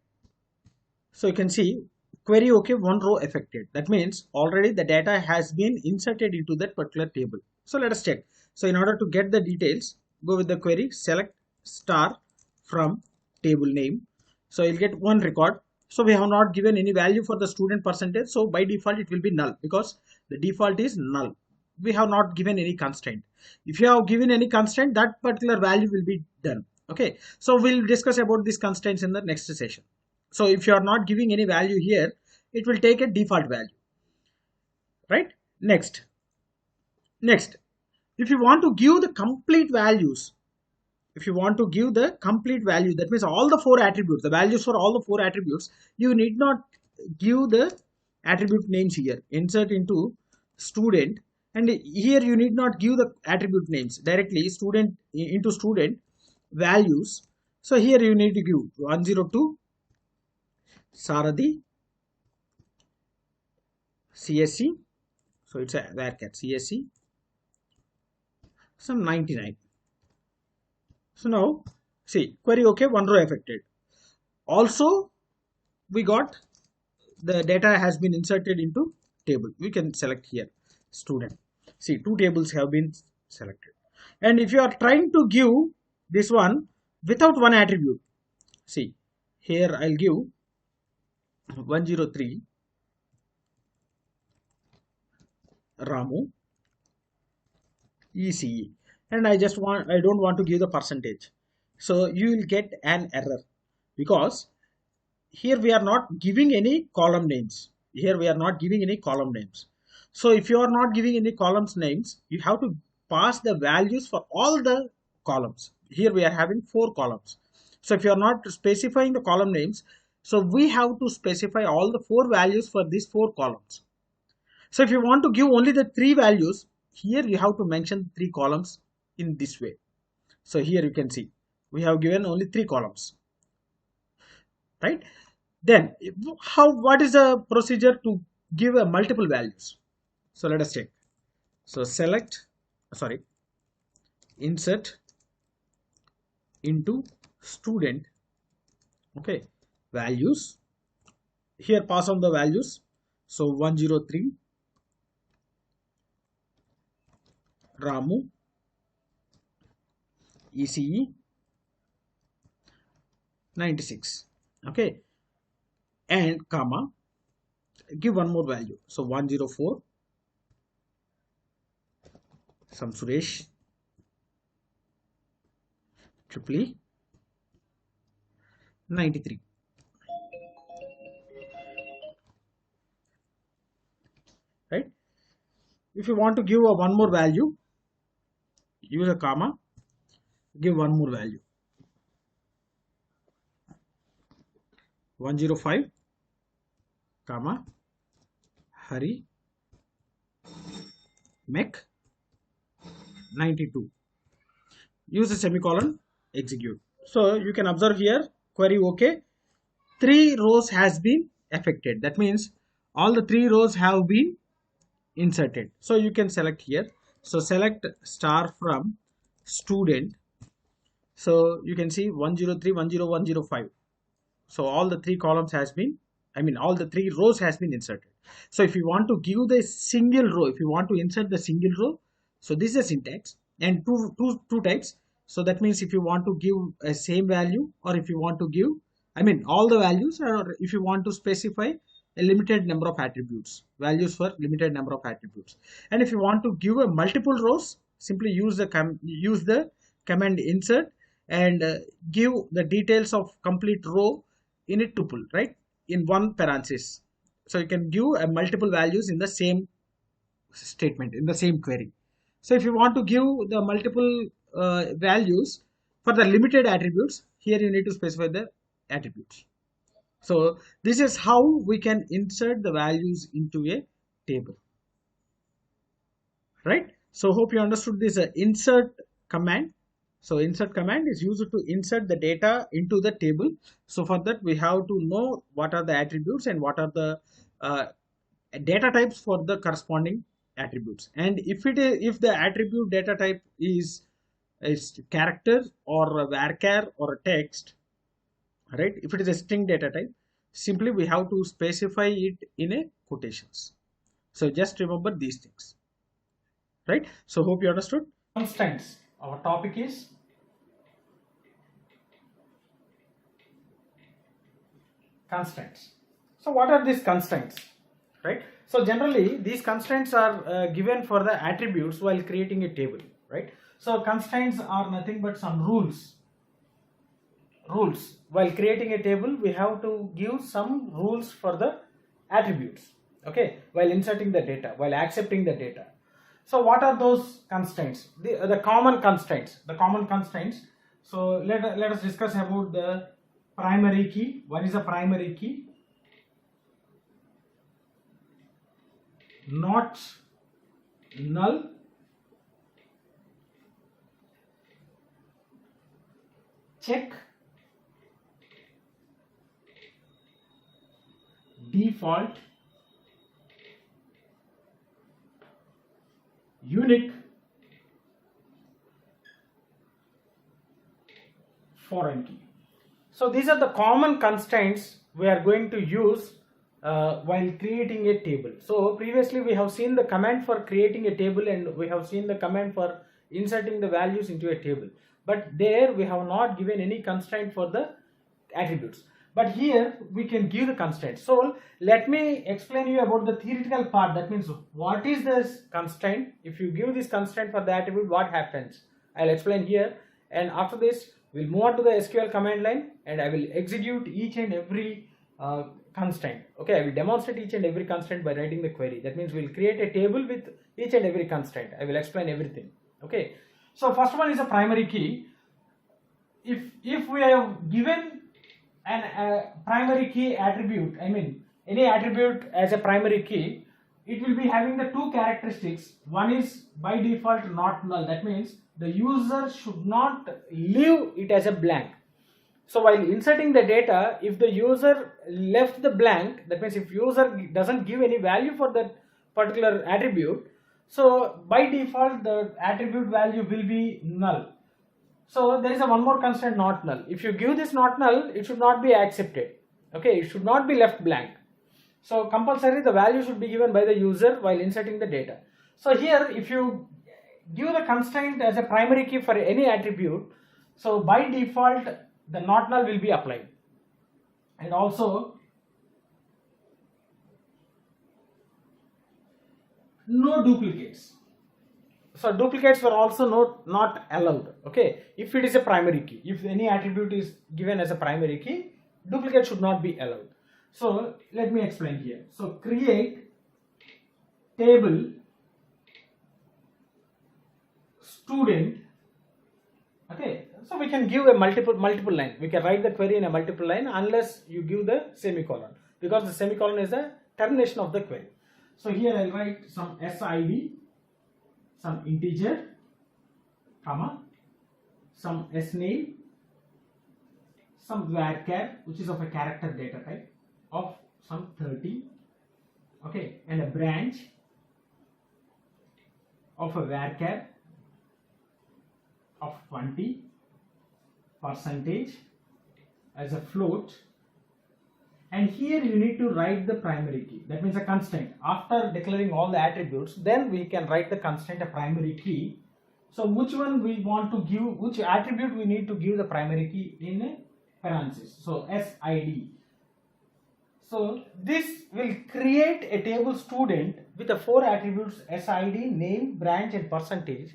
So you can see query okay, one row affected. That means already the data has been inserted into that particular table. So let us check. So in order to get the details, go with the query, select star from table name. So you'll get one record. So we have not given any value for the student percentage. So by default it will be null, because the default is null. We have not given any constraint. If you have given any constraint, that particular value will be done. Okay, so we'll discuss about these constraints in the next session. So if you are not giving any value here, it will take a default value, right? Next, if you want to give the complete values, that means all the four attributes, the values for all the four attributes, you need not give the attribute names here. Insert into student, and here you need not give the attribute names directly. Student into student values. So here you need to give 102 Saradhi CSC. So it's a varchar CSC, some 99. So now see, query okay, one row affected. Also we got the data has been inserted into table. We can select here student. See, two tables have been selected. And if you are trying to give this one without one attribute, see here I'll give 103 Ramu ECE, and I don't want to give the percentage. So you will get an error, because here we are not giving any column names. So if you are not giving any columns names, you have to pass the values for all the columns. Here we are having four columns. So if you are not specifying the column names, so we have to specify all the four values for these four columns. So if you want to give only the three values, here you have to mention three columns in this way. So here you can see we have given only three columns, right? Then what is the procedure to give a multiple values? So let us check. So insert into student, okay, values. Here pass on the values. So 103 Ramu ECE 96. Okay, and comma, give one more value. So 104 some Suresh triple 93. Right? If you want to give a one more value, use a comma, give one more value. 105 comma Hari Mech 92. use a semicolon, execute. So you can observe here, query OK, 3 rows has been affected. That means all the 3 rows have been inserted. So you can select here. So select star from student. So you can see 103, 101, 105. So all the 3 columns has been, all the 3 rows has been inserted. So if you want to give the single row, if you want to insert the single row, so this is a syntax and two types. So that means if you want to give a same value, or if you want to give, all the values, or if you want to specify a limited number of attributes, values for limited number of attributes. And if you want to give a multiple rows, simply use the command insert and give the details of complete row in a tuple, right, in one parenthesis. So you can give multiple values in the same statement, in the same query. So if you want to give the multiple values for the limited attributes, here you need to specify the attributes. So this is how we can insert the values into a table, right? So hope you understood this insert command. So insert command is used to insert the data into the table. So for that we have to know what are the attributes and what are the data types for the corresponding attributes. And if the attribute data type is character or a varchar or a text, right? If it is a string data type, simply we have to specify it in a quotations. So just remember these things, right? So hope you understood. Constraints. Our topic is constraints. So what are these constraints, right? So generally these constraints are given for the attributes while creating a table, right? So constraints are nothing but some rules. While creating a table, we have to give some rules for the attributes, okay, while inserting the data, while accepting the data. So what are those constraints? The common constraints. So let us discuss about the primary key. What is a primary key? Not null, check, default, unique, foreign key. So these are the common constraints we are going to use while creating a table. So previously we have seen the command for creating a table and we have seen the command for inserting the values into a table, but there we have not given any constraint for the attributes. But here we can give the constraint. So let me explain you about the theoretical part. That means what is this constraint? If you give this constraint for the attribute, what happens? I'll explain here, and after this we'll move on to the SQL command line and I will execute each and every constraint. Okay, I will demonstrate each and every constraint by writing the query. That means we'll create a table with each and every constraint. I will explain everything. Okay, so first one is a primary key. If we have given an primary key attribute, any attribute as a primary key, it will be having the two characteristics. One is by default not null. That means the user should not leave it as a blank. So while inserting the data, if the user left the blank, that means if user doesn't give any value for that particular attribute, so by default the attribute value will be null. So there is one more constraint, not null. If you give this not null, it should not be accepted. Okay, it should not be left blank. So compulsory the value should be given by the user while inserting the data. So here if you give the constraint as a primary key for any attribute, so by default the not null will be applied. And also no duplicates. So duplicates were also not allowed. Okay, if it is a primary key, if any attribute is given as a primary key, duplicate should not be allowed. So let me explain here. So create table student. Okay, so we can give a multiple line. We can write the query in a multiple line unless you give the semicolon, because the semicolon is the termination of the query. So here I'll write some SID, some integer, comma, some S name, some varchar which is of a character data type of some 30, okay, and a branch of a varchar of 20, percentage as a float, and here you need to write the primary key, that means a constraint. After declaring all the attributes, then we can write the constraint a primary key. So which one we want to give, which attribute we need to give the primary key in a parenthesis, so SID. So this will create a table student with the 4 attributes SID, name, branch and percentage,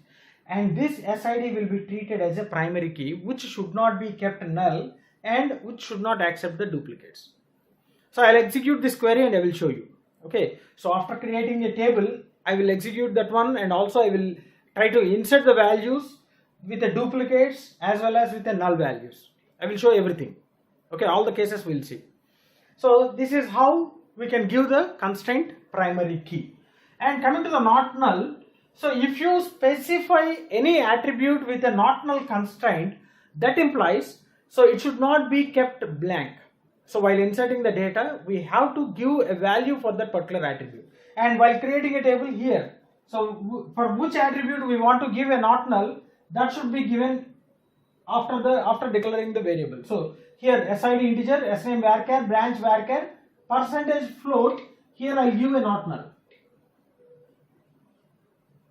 and this SID will be treated as a primary key which should not be kept null and which should not accept the duplicates. So I'll execute this query and I will show you. Okay, so after creating a table, I will execute that one, and also I will try to insert the values with the duplicates as well as with the null values. I will show everything. Okay, all the cases we'll see. So this is how we can give the constraint primary key. And coming to the not null, so if you specify any attribute with a not null constraint, that implies so it should not be kept blank. So while inserting the data, we have to give a value for that particular attribute. And while creating a table here, so for which attribute we want to give a not null, that should be given after declaring the variable. So here SID integer, SName varchar, branch varchar, percentage float, here I'll give a not null.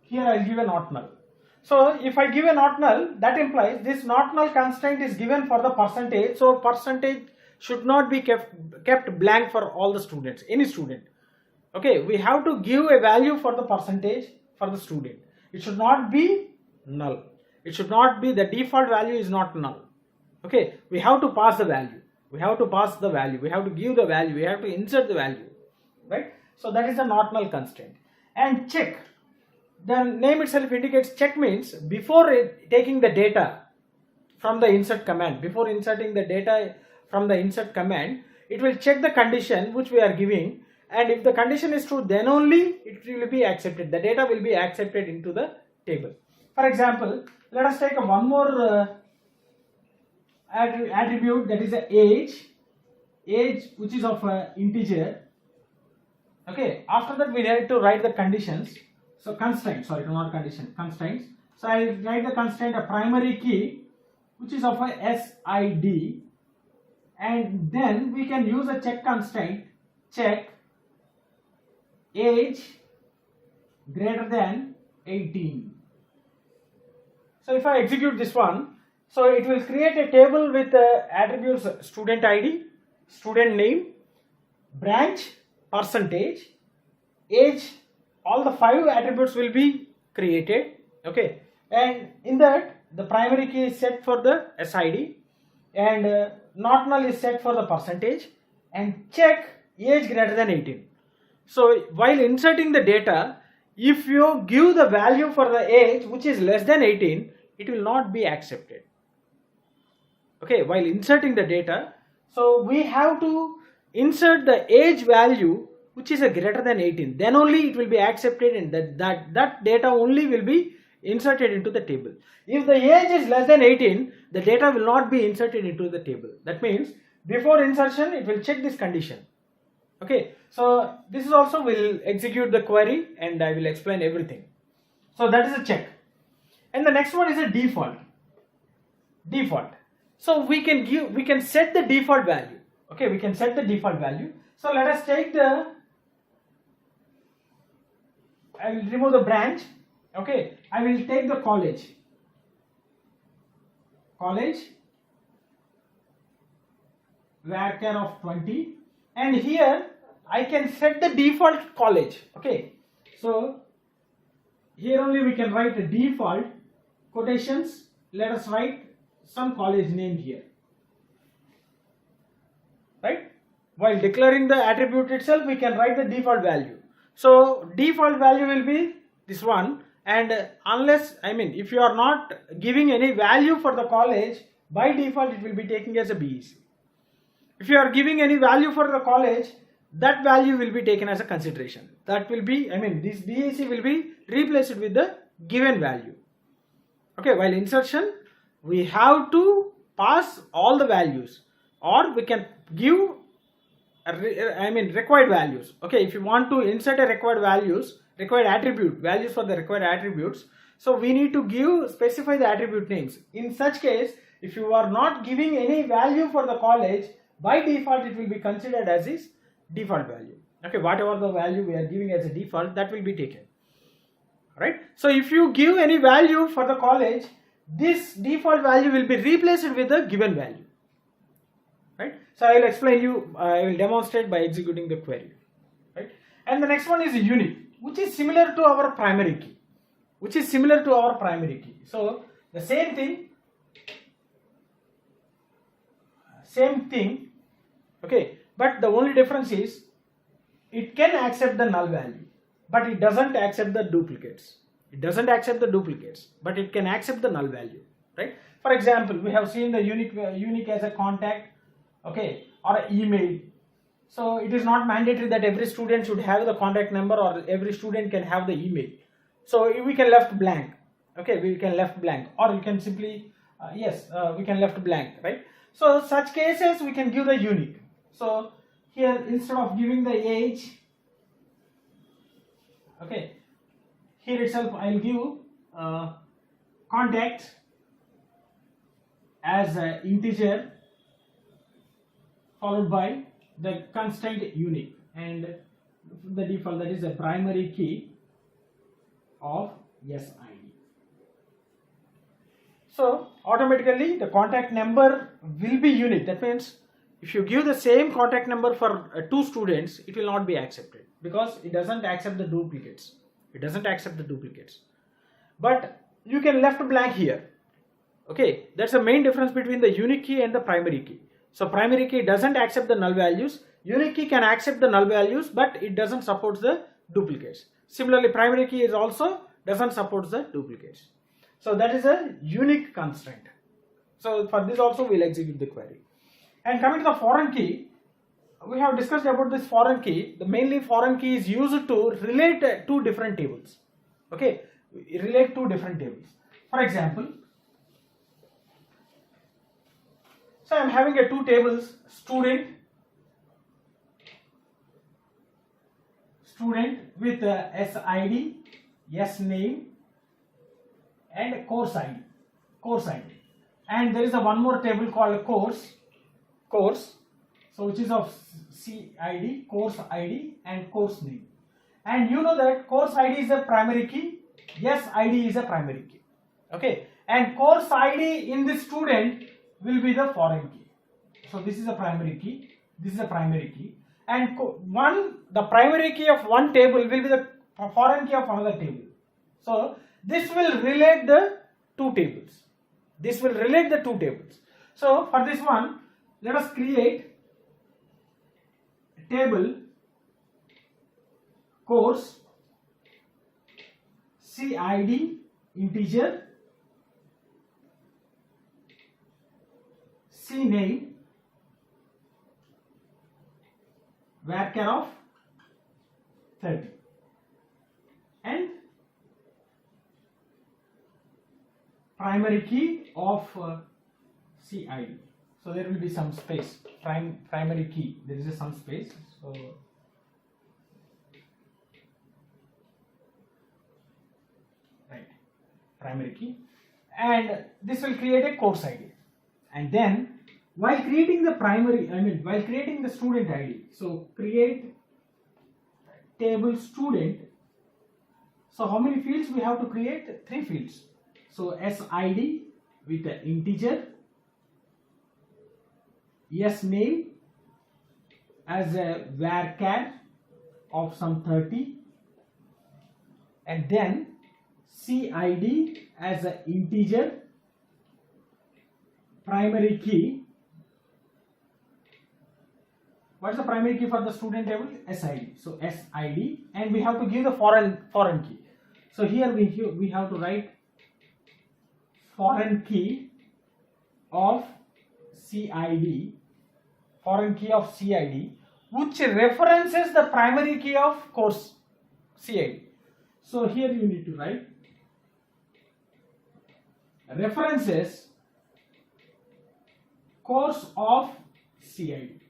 Here I'll give a not null. So if I give a not null, that implies this not null constraint is given for the percentage. So percentage should not be kept blank for all the students, any student. Okay, we have to give a value for the percentage for the student. It should not be null. It should not be, the default value is not null. Okay, we have to pass the value. We have to pass the value. We have to give the value. We have to insert the value. Right? So that is the not null constraint. And check. The name itself indicates check means before taking the data from the insert command, before inserting the data from the insert command, it will check the condition which we are giving, and if the condition is true, then only it will be accepted. The data will be accepted into the table. For example, let us take one more attribute, that is the age which is of integer. Okay, after that we need to write the conditions. So constraint, sorry, not condition, constraints. So I will write the constraint a primary key which is of a SID, and then we can use a check constraint, check age greater than 18. So if I execute this one, so it will create a table with attributes student ID, student name, branch, percentage, age, all the 5 attributes will be created. Okay, and in that the primary key is set for the SID, and not null is set for the percentage, and check age greater than 18. So while inserting the data, if you give the value for the age which is less than 18, it will not be accepted. Okay, while inserting the data, so we have to insert the age value which is a greater than 18, then only it will be accepted, and that data only will be inserted into the table. If the age is less than 18, the data will not be inserted into the table. That means before insertion it will check this condition. Okay, so this is also will execute the query, and I will explain everything. So that is a check. And the next one is a default. So we can set the default value. Okay, we can set the default value. So let us take I will remove the branch. Okay, I will take the college, varchar of 20, and here I can set the default college. Okay, so here only we can write a default quotations. Let us write some college name here. Right? While declaring the attribute itself, we can write the default value. So default value will be this one, and unless, if you are not giving any value for the college, by default it will be taken as a BEC. If you are giving any value for the college, that value will be taken as a consideration. That will be, this BEC will be replaced with the given value. Okay, while insertion, we have to pass all the values, or we can give required values. Okay, if you want to insert a required values for the required attributes, so we need to specify the attribute names. In such case, if you are not giving any value for the college, by default it will be considered as its default value. Okay, whatever the value we are giving as a default, that will be taken. Right? So if you give any value for the college, this default value will be replaced with the given value. Right? So I will explain you, I will demonstrate by executing the query. Right? And the next one is unique, which is similar to our primary key. So the same thing, okay, but the only difference is it can accept the null value, but it doesn't accept the duplicates. But it can accept the null value, right? For example, we have seen the unique as a contact, okay, or an email. So it is not mandatory that every student should have the contact number or every student can have the email. So we can left blank, okay, we can left blank, or you can simply, we can left blank, right? So such cases we can give the unique. So here, instead of giving the age, okay, here itself I will give contact as an integer followed by the constraint unique, and the default, that is a primary key of SID. So automatically the contact number will be unique. That means if you give the same contact number for two students, it will not be accepted because it doesn't accept the duplicates. But you can left blank here. Okay, that's the main difference between the unique key and the primary key. So primary key doesn't accept the null values. Unique key can accept the null values, but it doesn't support the duplicates. Similarly, primary key is also doesn't support the duplicates. So that is a unique constraint. So for this also we'll execute the query. And coming to the foreign key, we have discussed about this foreign key. The mainly foreign key is used to relate two different tables. Okay, relate two different tables. For example, so I am having two tables, student with SID, yes name, and course ID. And there is one more table called course, so which is of CID, course ID, and course name. And you know that course ID is a primary key, yes ID is a primary key. Okay, and course ID in this student will be the foreign key. So this is a primary key, and the primary key of one table will be the foreign key of another table. So this will relate the two tables. So for this one, let us create a table course CID integer, CName, varchar of 30, and primary key of CID. So there will be some space. Primary key, there is some space. So right, primary key, and this will create a course ID. And then while creating the student ID, so create table student. So how many fields we have to create? 3 fields. So SID with the integer, yes name as a varchar of some 30, and then CID as an integer, primary key. What is the primary key for the student table? SID. So SID, and we have to give the foreign key. So here we have to write foreign key of CID, which references the primary key of course CID. So here you need to write references course of CID.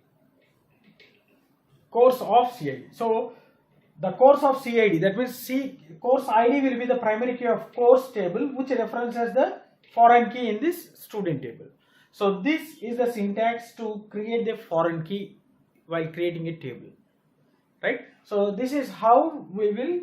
Course of CID. So the course of CID, that means course ID will be the primary key of course table, which references the foreign key in this student table. So this is the syntax to create the foreign key while creating a table, right? So this is how we will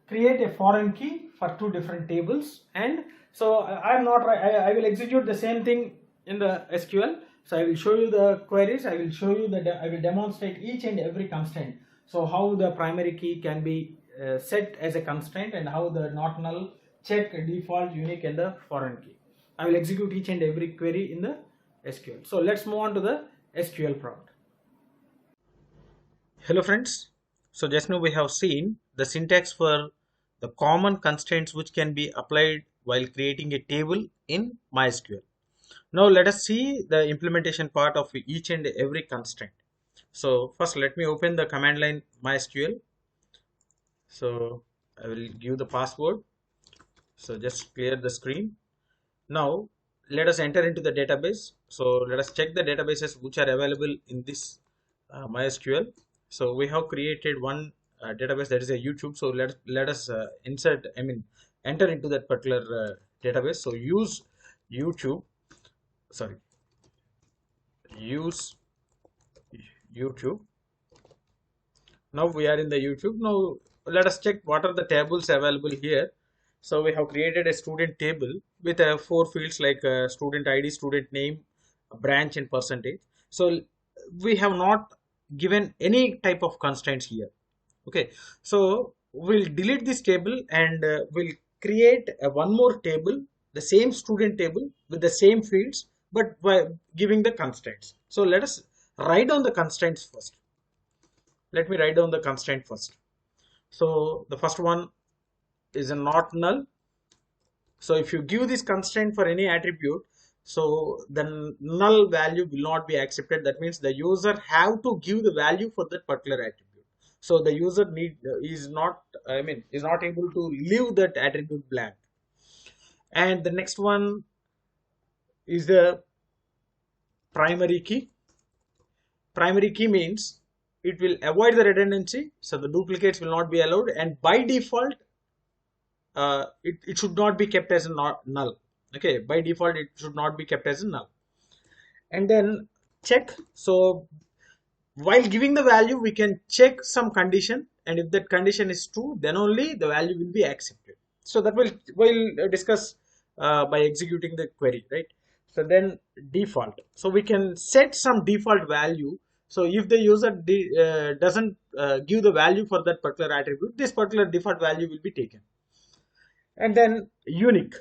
create a foreign key for two different tables. And so I will execute the same thing in the SQL. So I will show you the queries, I will show you I will demonstrate each and every constraint. So how the primary key can be set as a constraint, and how the not null, check, default, unique, and the foreign key. I will execute each and every query in the SQL. So let's move on to the SQL prompt. Hello friends. So just now we have seen the syntax for the common constraints which can be applied while creating a table in MySQL. Now let us see the implementation part of each and every constraint. So first let me open the command line MySQL. So I will give the password. So just clear the screen. Now let us enter into the database. So let us check the databases which are available in this MySQL. So we have created one database, that is a YouTube. So let us enter into that particular database. So use YouTube. Use YouTube. Now we are in the YouTube. Now let us check what are the tables available here. So we have created a student table with 4 fields like student ID, student name, branch, and percentage. So we have not given any type of constraints here. Okay, so we'll delete this table and we'll create one more table, the same student table with the same fields, but by giving the constraints. So let us write down the constraints first. Let me write down the constraint first. So the first one is a not null. So if you give this constraint for any attribute, so the null value will not be accepted. That means the user have to give the value for that particular attribute. So the user is not able to leave that attribute blank. And the next one is the primary key. Primary key means it will avoid the redundancy, so the duplicates will not be allowed, and by default it should not be kept as a null. Okay, by default it should not be kept as a null. And then check. So while giving the value, we can check some condition, and if that condition is true, then only the value will be accepted. So that we'll discuss by executing the query, right? So then default. So we can set some default value. So if the user doesn't give the value for that particular attribute, this particular default value will be taken. And then unique.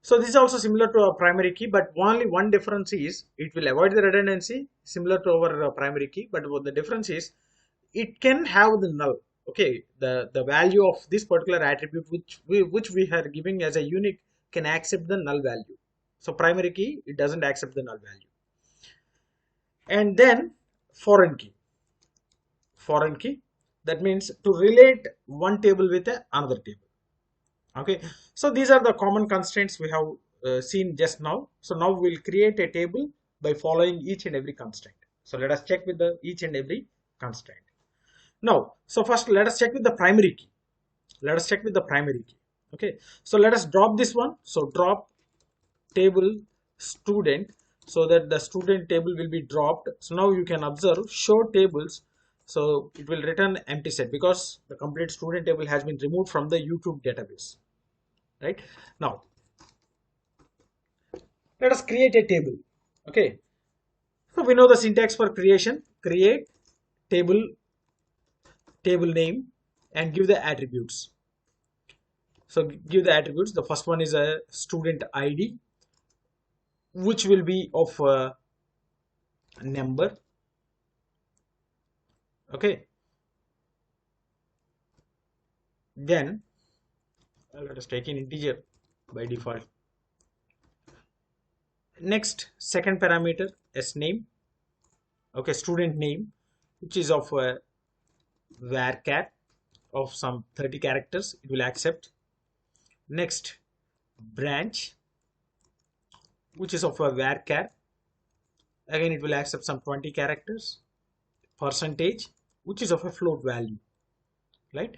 So this is also similar to our primary key, but only one difference is it will avoid the redundancy, similar to our primary key, but what the difference is it can have the null. Okay, the value of this particular attribute which we are giving as a unique can accept the null value. So primary key, it doesn't accept the null value. And then foreign key. That means to relate one table with another table. Okay, so these are the common constraints we have seen just now. So now we'll create a table by following each and every constraint. So let us check with each and every constraint. Now, so first let us check with the primary key. Okay, so let us drop this one. So drop table student, so that the student table will be dropped. So now you can observe show tables. So it will return empty set because the complete student table has been removed from the YouTube database. Right now, let us create a table. Okay, so we know the syntax for creation: create table name and give the attributes. So give the attributes. The first one is a student ID, which will be of number. Okay, then let us take an integer by default. Next, second parameter is name. Okay, student name, which is of varchar of some 30 characters, it will accept. Next, branch. which is of a varchar. Again, it will accept some 20 characters. Percentage, which is of a float value, right?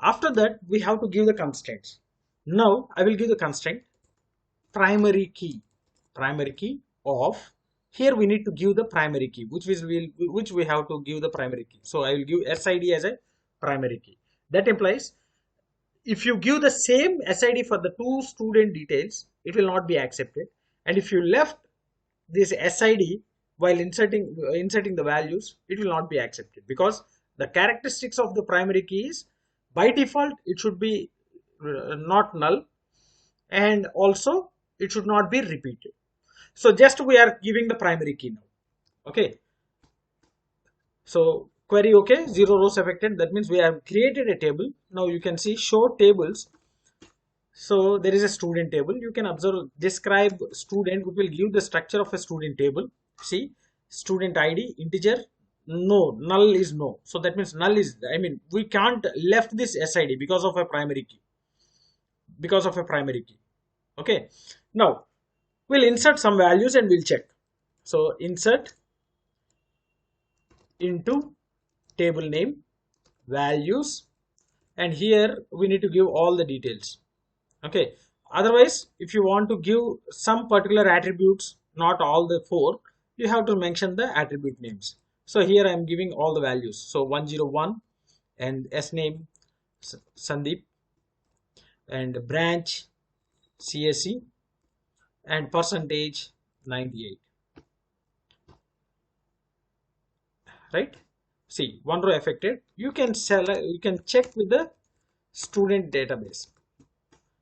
After that, we have to give the constraints. Now, I will give the constraint primary key. Primary key of, here we need to give the primary key, which we have to give the primary key. So I will give SID as a primary key. That implies if you give the same SID for the two student details, it will not be accepted. And if you left this SID while inserting the values, it will not be accepted, because the characteristics of the primary key is by default it should be not null, and also it should not be repeated. So just we are giving the primary key now. Okay. So query okay, 0 rows affected. That means we have created a table. Now you can see show tables. So there is a student table. You can observe describe student, which will give the structure of a student table. See, student ID integer, no, null is no. So that means null is, I mean, we can't left this SID because of a primary key. Because of a primary key. Okay. Now we'll insert some values and we'll check. So insert into table name values, and here we need to give all the details. Okay. Otherwise, if you want to give some particular attributes, not all the 4, you have to mention the attribute names. So here I am giving all the values. So 101 and S name Sundeep, and branch CSE, and percentage 98. Right? See, one row affected. You can check with the student database.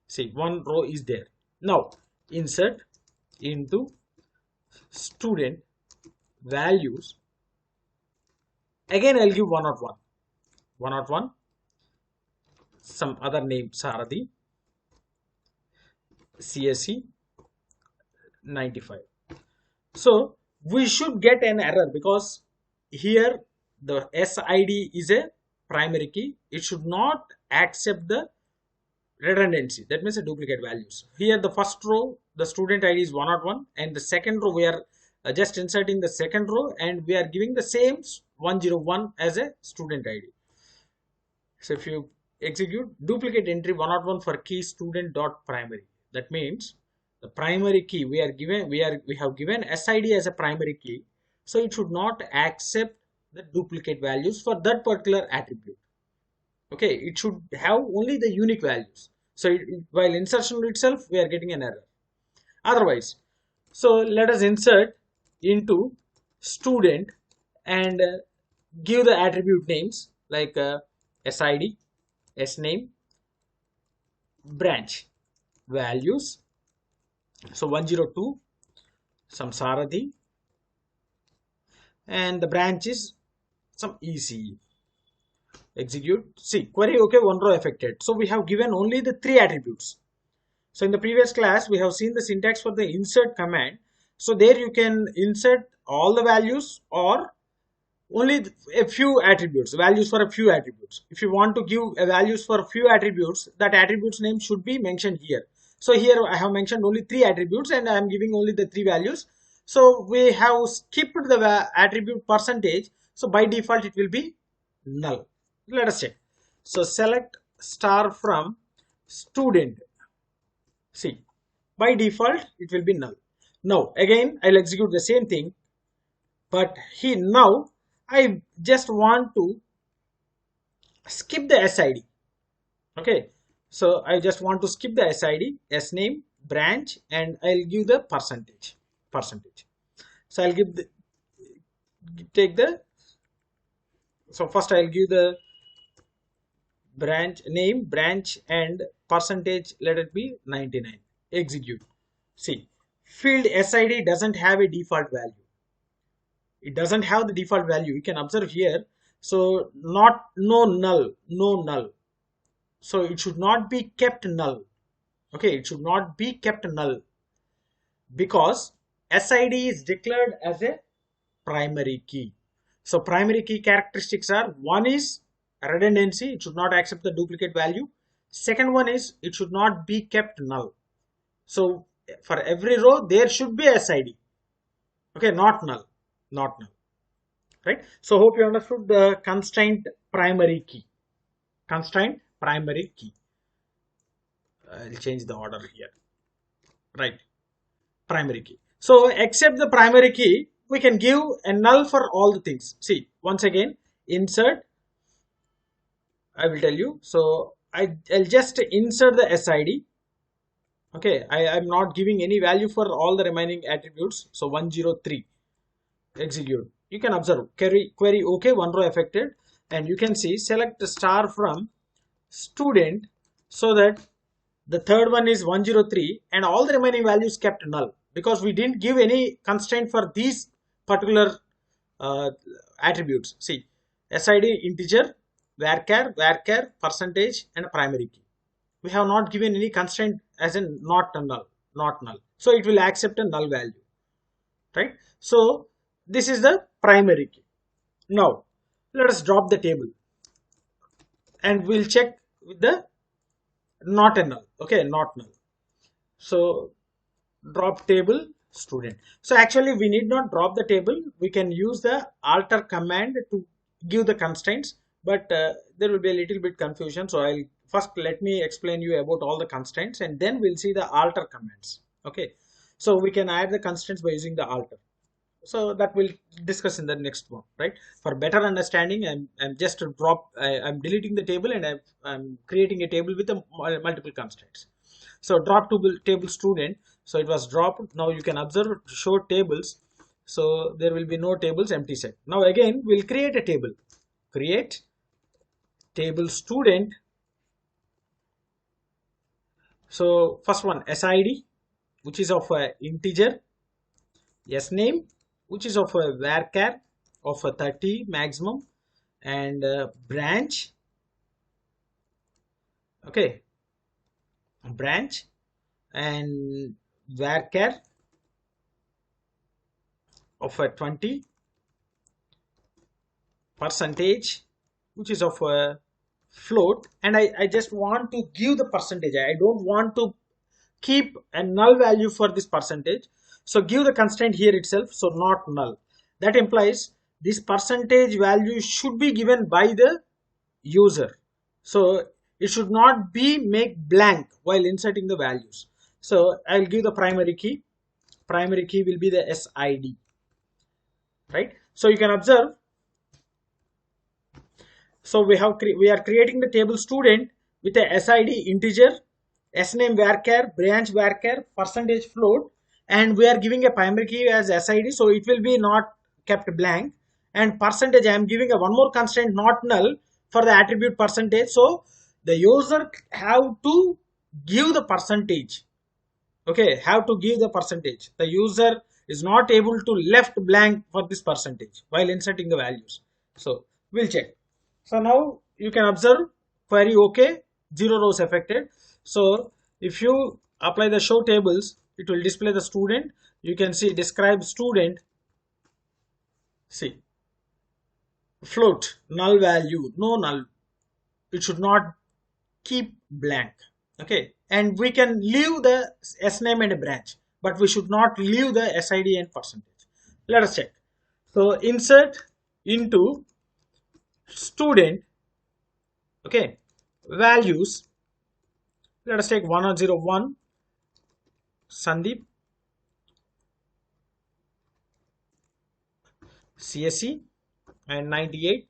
See, one row is there. Now insert into student values. Again, I'll give 101. 101. Some other name Saradhi. CSE 95. So we should get an error, because here the SID is a primary key. It should not accept the redundancy. That means the duplicate values. Here the first row, the student ID is 101, and the second row we are just inserting the second row, and we are giving the same 101 as a student ID. So if you execute duplicate entry 101 for key student dot primary, that means the primary key we have given SID as a primary key, so it should not accept the duplicate values for that particular attribute. Okay, it should have only the unique values. So while insertion itself, we are getting an error. Otherwise, so let us insert into student and give the attribute names like SID, SName, branch values. So 102, some Saradhi, and the branch is some ECE. Execute. See, query okay, one row affected. So we have given only the 3 attributes. So in the previous class, we have seen the syntax for the insert command. So there you can insert all the values or only a few attributes, values for a few attributes. If you want to give a values for a few attributes, that attribute's name should be mentioned here. So here I have mentioned only 3 attributes and I am giving only the 3 values. So we have skipped the attribute percentage. So by default, it will be null. Let us check. So select star from student. See, by default, it will be null. Now, again, I'll execute the same thing. But here now, I just want to skip the SID. Okay. So I just want to skip the SID, SName, branch, and I'll give the percentage. So I'll so first I'll give the branch name, branch, and percentage, let it be 99. Execute. See, field SID doesn't have a default value. It doesn't have the default value. You can observe here. So no null. So it should not be kept null. Okay, it should not be kept null because SID is declared as a primary key. So primary key characteristics are, one is redundancy, it should not accept the duplicate value. Second one is it should not be kept null. So for every row there should be a SID. Okay, not null, not null, right? So hope you understood the constraint primary key. Constraint primary key. I'll change the order here, right? Primary key. So except the primary key, we can give a null for all the things. See, once again, insert, I will tell you. So I'll just insert the SID. Okay, I'm not giving any value for all the remaining attributes. So 103, execute. You can observe query OK, one row affected, and you can see select the star from student, so that the third one is 103 and all the remaining values kept null, because we didn't give any constraint for these particular attributes. See, SID integer, varchar, percentage, and primary key. We have not given any constraint as in not null, not null. So it will accept a null value, right? So this is the primary key. Now let us drop the table and we'll check with the not a null. Okay, not null. So drop table student. So actually we need not drop the table. We can use the alter command to give the constraints, but there will be a little bit confusion. So I'll first let me explain you about all the constraints and then we'll see the alter commands. Okay, so we can add the constraints by using the alter. So that we'll discuss in the next one, right? For better understanding, I'm just I'm deleting the table and I'm creating a table with the multiple constraints. So drop table student. So it was dropped. Now you can observe show tables. So there will be no tables, empty set. Now again we'll create a table. Create table student. So first one SID, which is of a integer, SName, which is of a varchar of a 30 maximum, and branch. Okay, branch and varchar of a 20, percentage, which is of a float, and I just want to give the percentage. I don't want to keep a null value for this percentage. So give the constraint here itself, so not null. That implies this percentage value should be given by the user. So it should not be make blank while inserting the values. So I'll give the primary key. Primary key will be the SID, right? So you can observe. So we are creating the table student with a SID integer, SName varchar, branch varchar, percentage float, and we are giving a primary key as SID, so it will be not kept blank. And percentage, I am giving a one more constraint, not null, for the attribute percentage. So the user have to give the percentage. Okay, have to give the percentage. The user is not able to left blank for this percentage while inserting the values. So we'll check. So now you can observe query OK, 0 rows affected. So if you apply the show tables, it will display the student. You can see describe student. See, float, null value, no null. It should not keep blank. Okay, and we can leave the SName and a branch, but we should not leave the SID and percentage. Let us check. So insert into student. Okay, values. Let us take 101 Sundeep, CSE, and 98.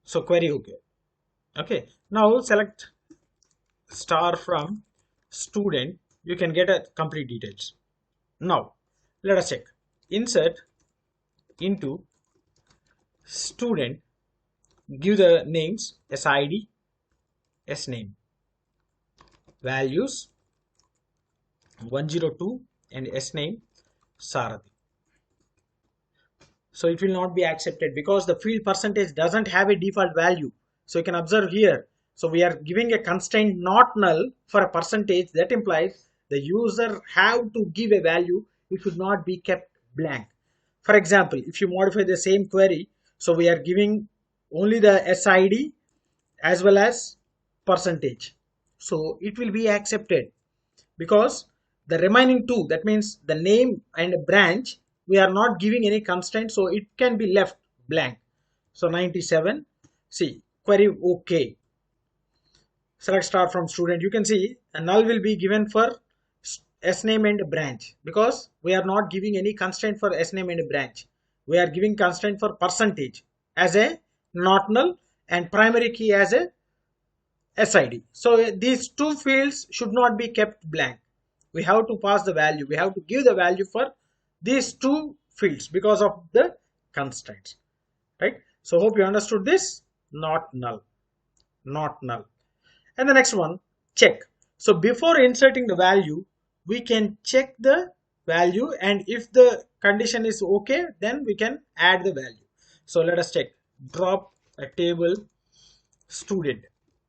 So query OK. Okay, now select star from student. You can get a complete details. Now let us check. Insert into student. Give the names SID, SName, values 102, and SName Saradhi. So it will not be accepted because the field percentage doesn't have a default value. So you can observe here. So we are giving a constraint not null for a percentage. That implies the user have to give a value. It should not be kept blank. For example, if you modify the same query, so we are giving only the SID as well as percentage. So it will be accepted because the remaining two, that means the name and branch, we are not giving any constraint, so it can be left blank. So 97, see, query OK. Select star from student. You can see a null will be given for S name and branch because we are not giving any constraint for S name and branch. We are giving constraint for percentage as a not null and primary key as a SID. So these two fields should not be kept blank. We have to pass the value. We have to give the value for these two fields because of the constraints, right? So hope you understood this. Not null, not null. And the next one, check. So before inserting the value, we can check the value, and if the condition is okay, then we can add the value. So let us check. Drop a table student.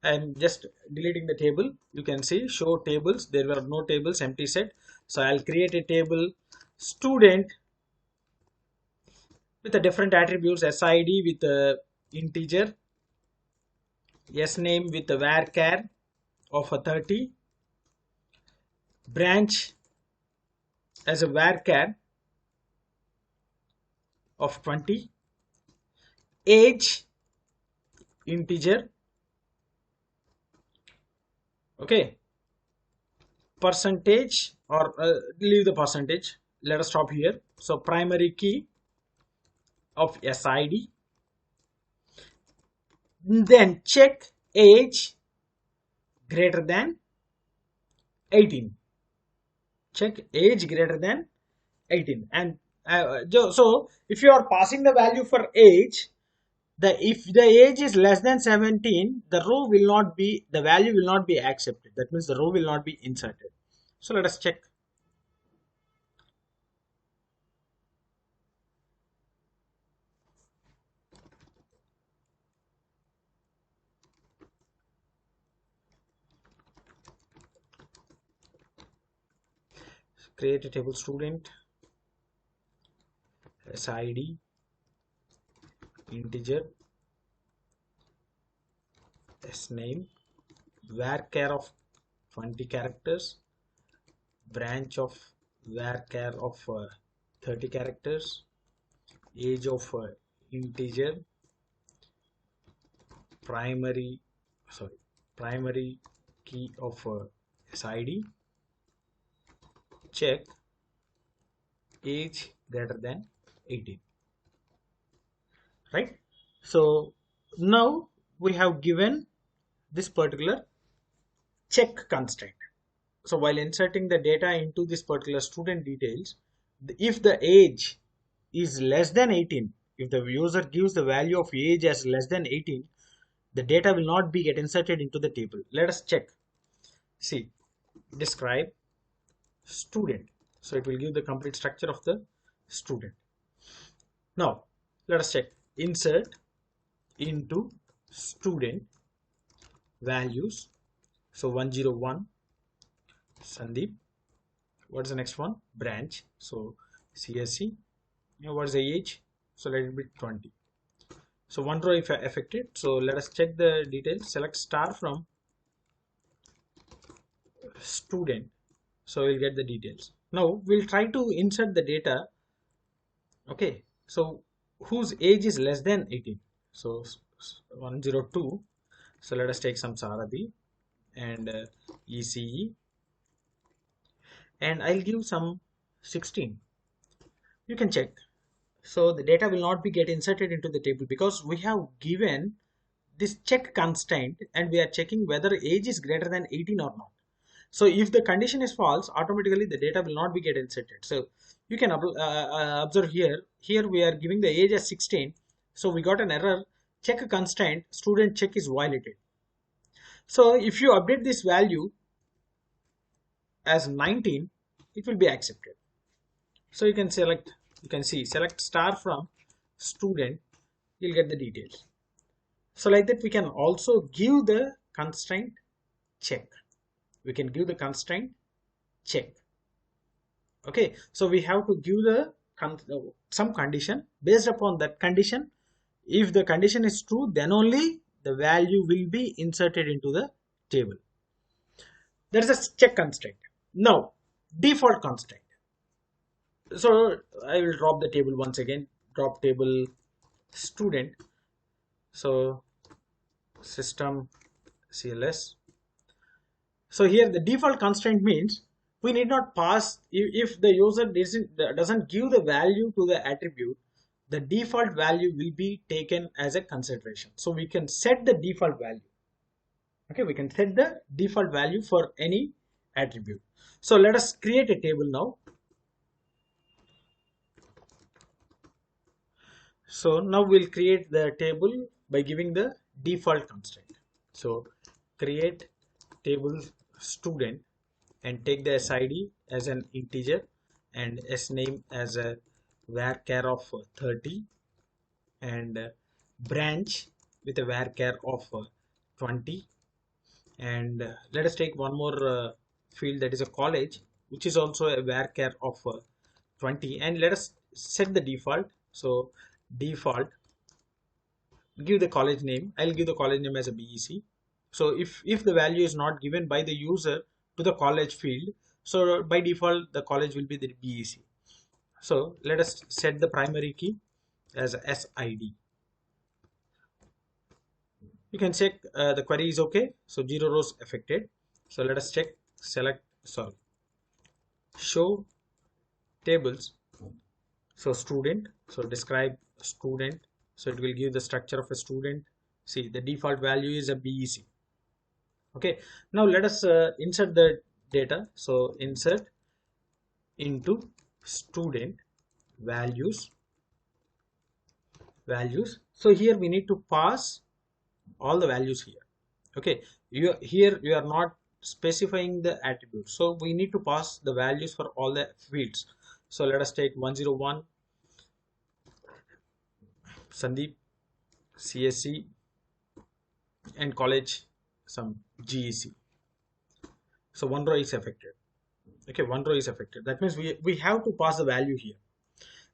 I'm just deleting the table. You can see show tables. There were no tables, empty set. So I'll create a table student with a different attributes, SID with a integer, S name with a varchar of a 30, branch as a varchar of 20, age integer, okay, percentage, or leave the percentage, let us stop here. So primary key of SID, then check age greater than 18, check age greater than 18. And so if you are passing the value for age, if the age is less than 17, the row will not be, the value will not be accepted. That means the row will not be inserted. So let us check. Create a table student, SID, integer, S name, varchar of 20 characters, branch of varchar of 30 characters, age of integer, primary key of SID, check age greater than 18, right? So now we have given this particular check constraint. So while inserting the data into this particular student details, if the age is less than 18, if the user gives the value of age as less than 18, the data will not be get inserted into the table. Let us check. See, describe student. So it will give the complete structure of the student. Now let us check. Insert into student values. So 101 Sundeep. What is the next one? Branch. So CSC. What is the age? So let it be 20. So one row if affected. So let us check the details. Select star from student. So we'll get the details. Now we'll try to insert the data. Okay. So whose age is less than 18? So 102. So let us take some Saradhi and ECE, and I'll give some 16. You can check. So the data will not be get inserted into the table because we have given this check constraint and we are checking whether age is greater than 18 or not. So if the condition is false, automatically the data will not be get inserted. So you can observe here we are giving the age as 16. So we got an error, check constraint, student check is violated. So if you update this value as 19, it will be accepted. So you can select, you can see select star from student, you'll get the details. So like that we can also give the constraint check. We can give the constraint check. Okay, so we have to give the some condition. Based upon that condition, if the condition is true, then only the value will be inserted into the table. There is a check constraint. Now, default constraint. So I will drop the table once again. Drop table student. So system CLS. So here the default constraint means we need not pass if the user doesn't give the value to the attribute, the default value will be taken as a consideration. So we can set the default value. Okay, we can set the default value for any attribute. So let us create a table now. So now we'll create the table by giving the default constraint. So create table student and take the SID as an integer and SName as a varchar of 30 and branch with a varchar of 20, and let us take one more field, that is a college, which is also a varchar of 20, and let us set the default. So default, give the college name. I'll give the college name as a BEC. So if the value is not given by the user to the college field, so by default the college will be the BEC. So let us set the primary key as a SID. You can check the query is okay. So 0 rows affected. So let us check, show tables. So student, so describe student. So it will give the structure of a student. See, the default value is a BEC. Okay, now let us insert the data. So insert into student values. So here we need to pass all the values here. Okay, here you are not specifying the attribute, so we need to pass the values for all the fields. So let us take 101 Sundeep CSC and college some GEC. So one row is affected. Okay, one row is affected. That means we have to pass the value here.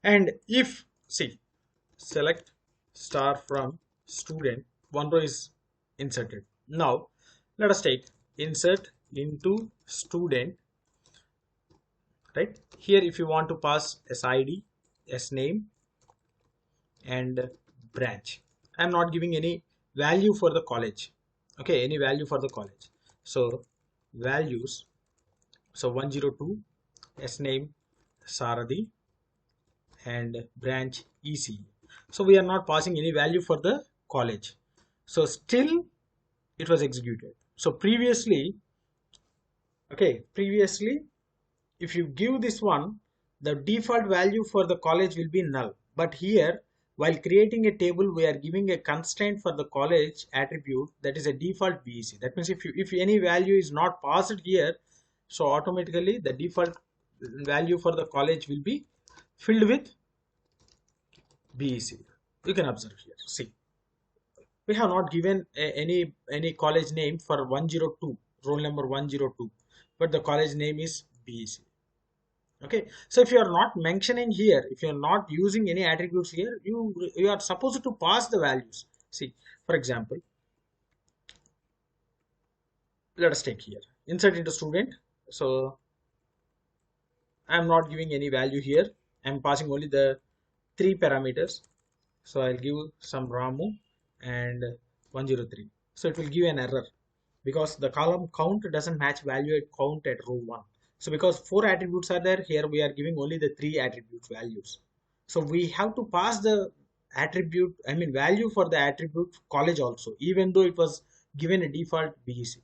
And if select star from student, one row is inserted. Now let us take insert into student. Right here, if you want to pass SID, SName and branch, I'm not giving any value for the college. Okay, any value for the college. So values, so 102 SName Saradhi and branch EC. So we are not passing any value for the college. So still it was executed. So previously, if you give this one, the default value for the college will be null. But here, while creating a table, we are giving a constraint for the college attribute, that is a default BEC. That means if any value is not passed here, so automatically the default value for the college will be filled with BEC. You can observe here. See, we have not given any college name for 102, roll number 102, but the college name is BEC. Okay, so if you are not mentioning here, if you are not using any attributes here, you are supposed to pass the values. See, for example, let us take here insert into student. So I am not giving any value here. I am passing only the 3 parameters. So I'll give some Ramu and 103. So it will give an error because the column count doesn't match value at count at row 1. So because 4 attributes are there, here we are giving only the 3 attribute values. So we have to pass the value for the attribute college also, even though it was given a default BEC.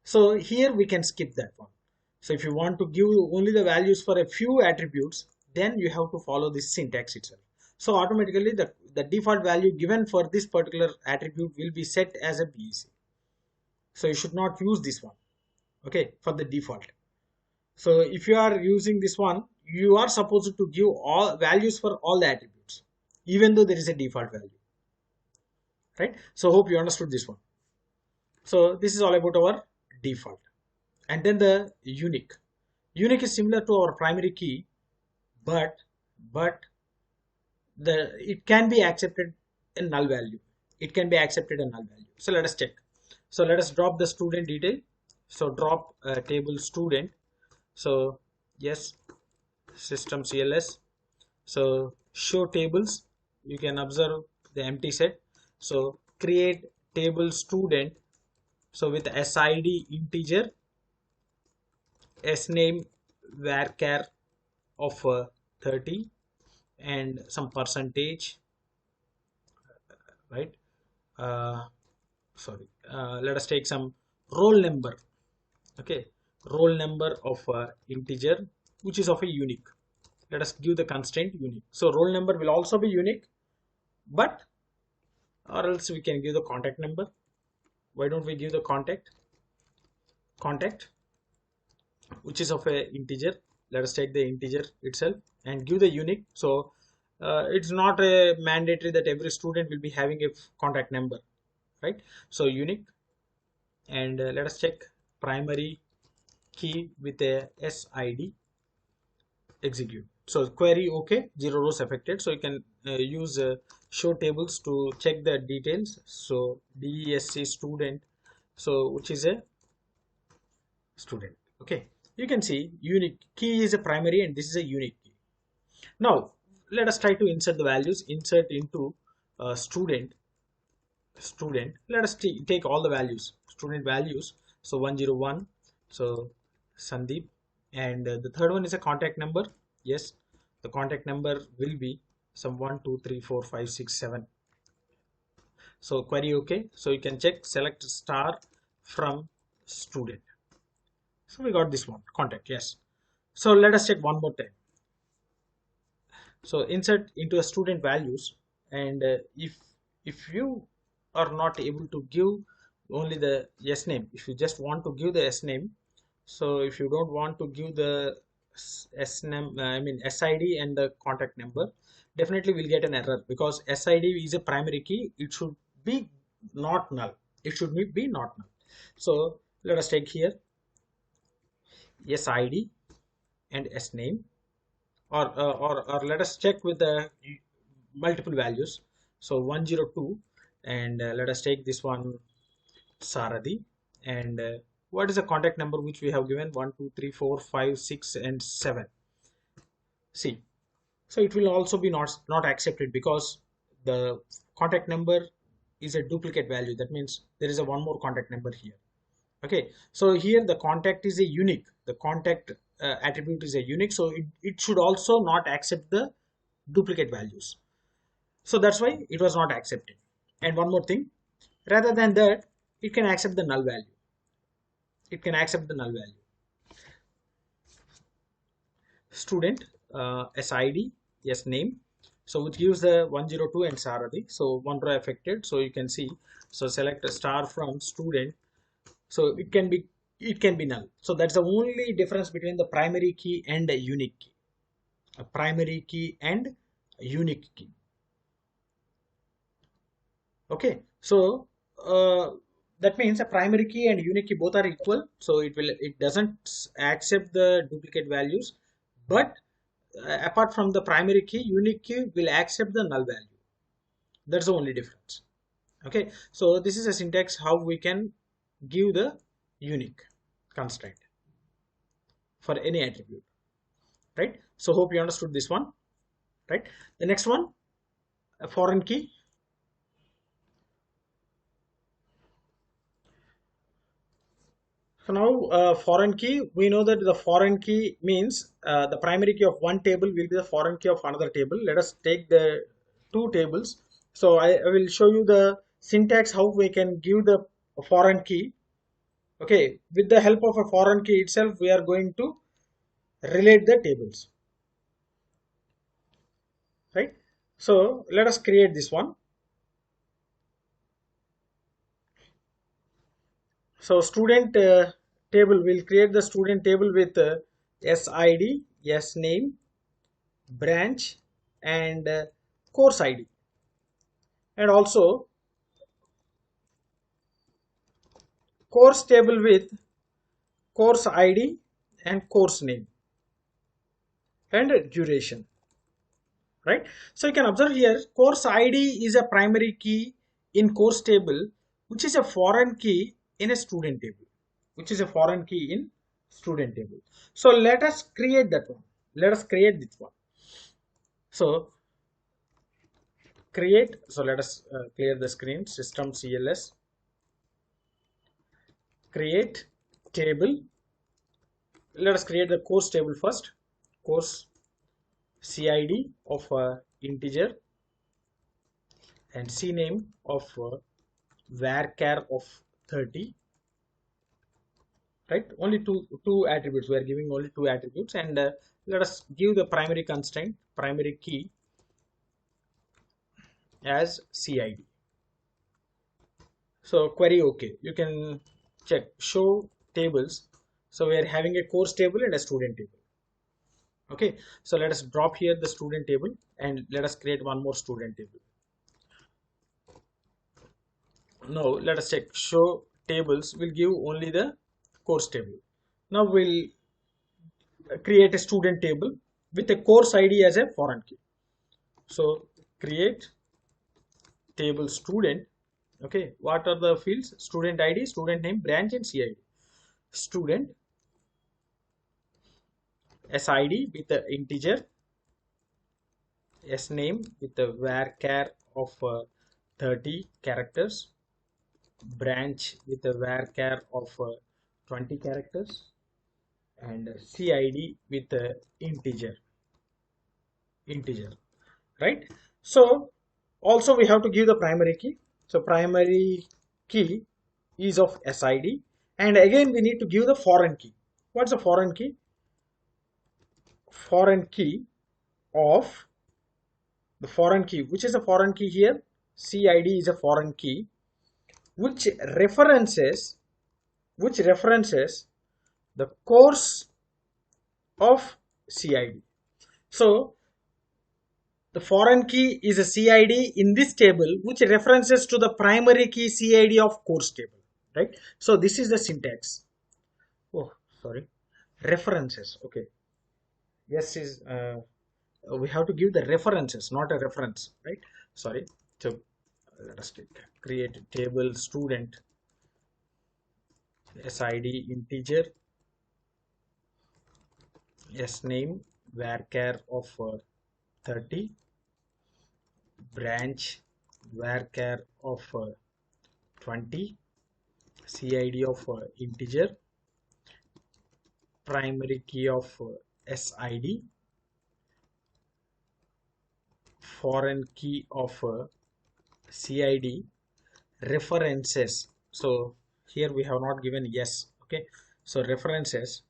So here we can skip that one. So if you want to give only the values for a few attributes, then you have to follow this syntax itself. So automatically the default value given for this particular attribute will be set as a BEC. So you should not use this one, okay, for the default. So if you are using this one, you are supposed to give all values for all the attributes, even though there is a default value, right? So hope you understood this one. So this is all about our default. And then the unique. Unique is similar to our primary key, but it can be accepted a null value. It can be accepted a null value. So let us check. So let us drop the student detail. So drop table student. So yes, system CLS. So show tables. You can observe the empty set. So create table student. So with SID integer, sname varchar of 30 and some percentage, right? Uh, Sorry. Let us take some roll number. Okay, roll number of integer, which is of a unique. Let us give the constraint unique. So roll number will also be unique, but or else we can give the contact number. Why don't we give the contact which is of a integer? Let us take the integer itself and give the unique. So it's not a mandatory that every student will be having a contact number, right? So unique, and let us check primary key with a SID execute. So query okay, 0 rows affected. So you can use show tables to check the details. So DESC student, so which is a student. Okay, you can see unique key is a primary and this is a unique key. Now let us try to insert the values. Insert into student. Let us take all the values, student values. So 101. So Sundeep, and the third one is a contact number. Yes, the contact number will be some 1 2 3 4 5 6 7. So query okay. So you can check select star from student. So we got this one contact. Yes. So let us check one more time. So insert into a student values, and if you are not able to give only the yes name, if you just want to give the S name, so if you don't want to give the S name, I mean SID and the contact number, definitely we'll get an error because SID is a primary key. It should be not null. It should be not null. So let us take here SID and S name, or let us check with the multiple values. So 102, and let us take this one Saradhi, and what is the contact number which we have given? 1 2 3 4 5 6 and 7. See, so it will also be not accepted because the contact number is a duplicate value. That means there is a one more contact number here. Okay, so here the contact is a unique, the contact attribute is a unique, so it should also not accept the duplicate values. So that's why it was not accepted. And one more thing, rather than that, it can accept the null value. It can accept the null value. Student SID, yes name, so which gives the 102 and Saradhi. So one row affected. So you can see. So select a star from student. So it can be null. So that's the only difference between the primary key and a unique key. A primary key and a unique key. Okay, so that means a primary key and unique key both are equal. So it doesn't accept the duplicate values, but apart from the primary key, unique key will accept the null value. That's the only difference. Okay, so this is a syntax how we can give the unique constraint for any attribute, right? So hope you understood this one, right? The next one, a foreign key. So now foreign key, we know that the foreign key means the primary key of one table will be the foreign key of another table. Let us take the two tables. So I will show you the syntax how we can give the foreign key. Okay, with the help of a foreign key itself, we are going to relate the tables, right? So let us create this one. So student table, will create the student table with SID, yes name, branch, and course ID, and also course table with course ID and course name and duration, right? So you can observe here course ID is a primary key in course table, which is a foreign key in a student table, which is a foreign key in student table. So let us create that one. Let us create this one. So create. So let us clear the screen. System CLS. Create table. Let us create the course table first. Course CID of integer and CNAME of varchar of 30. Right, only two attributes. We are giving only two attributes, and let us give the primary constraint, primary key, as CID. So query OK. You can check show tables. So we are having a course table and a student table. Okay, so let us drop here the student table and let us create one more student table. Now let us check show tables will give only the course table. Now we'll create a student table with a course ID as a foreign key. So create table student. Okay, what are the fields? Student ID, student name, branch, and CID. Student SID with the integer, SNAME with the varchar of 30 characters, branch with the varchar of 20 characters, and CID with the integer, right? So also we have to give the primary key. So primary key is of SID, and again we need to give the foreign key. What's the foreign key? Foreign key of the foreign key. Which is a foreign key here? CID is a foreign key which references the course of CID. So the foreign key is a CID in this table which references to the primary key CID of course table, right? So this is the syntax. Oh, sorry, references. Okay, yes, is we have to give the references, not a reference, right? Sorry. So let us create a table student SID integer, SNAME varchar of 30, branch varchar of 20, CID of integer, primary key of SID, foreign key of CID, references. So here we have not given yes. Okay, so references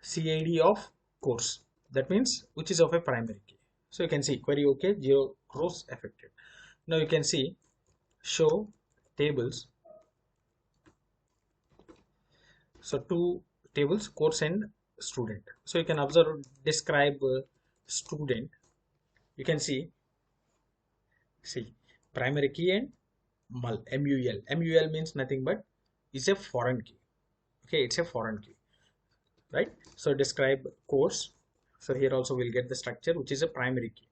CID of course, that means which is of a primary key. So you can see query OK, 0 rows affected. Now you can see show tables. So two tables, course and student. So you can observe describe student. You can see primary key and mul. MUL means nothing but is a foreign key. Okay, it's a foreign key, right? So describe course. So here also we'll get the structure which is a primary key,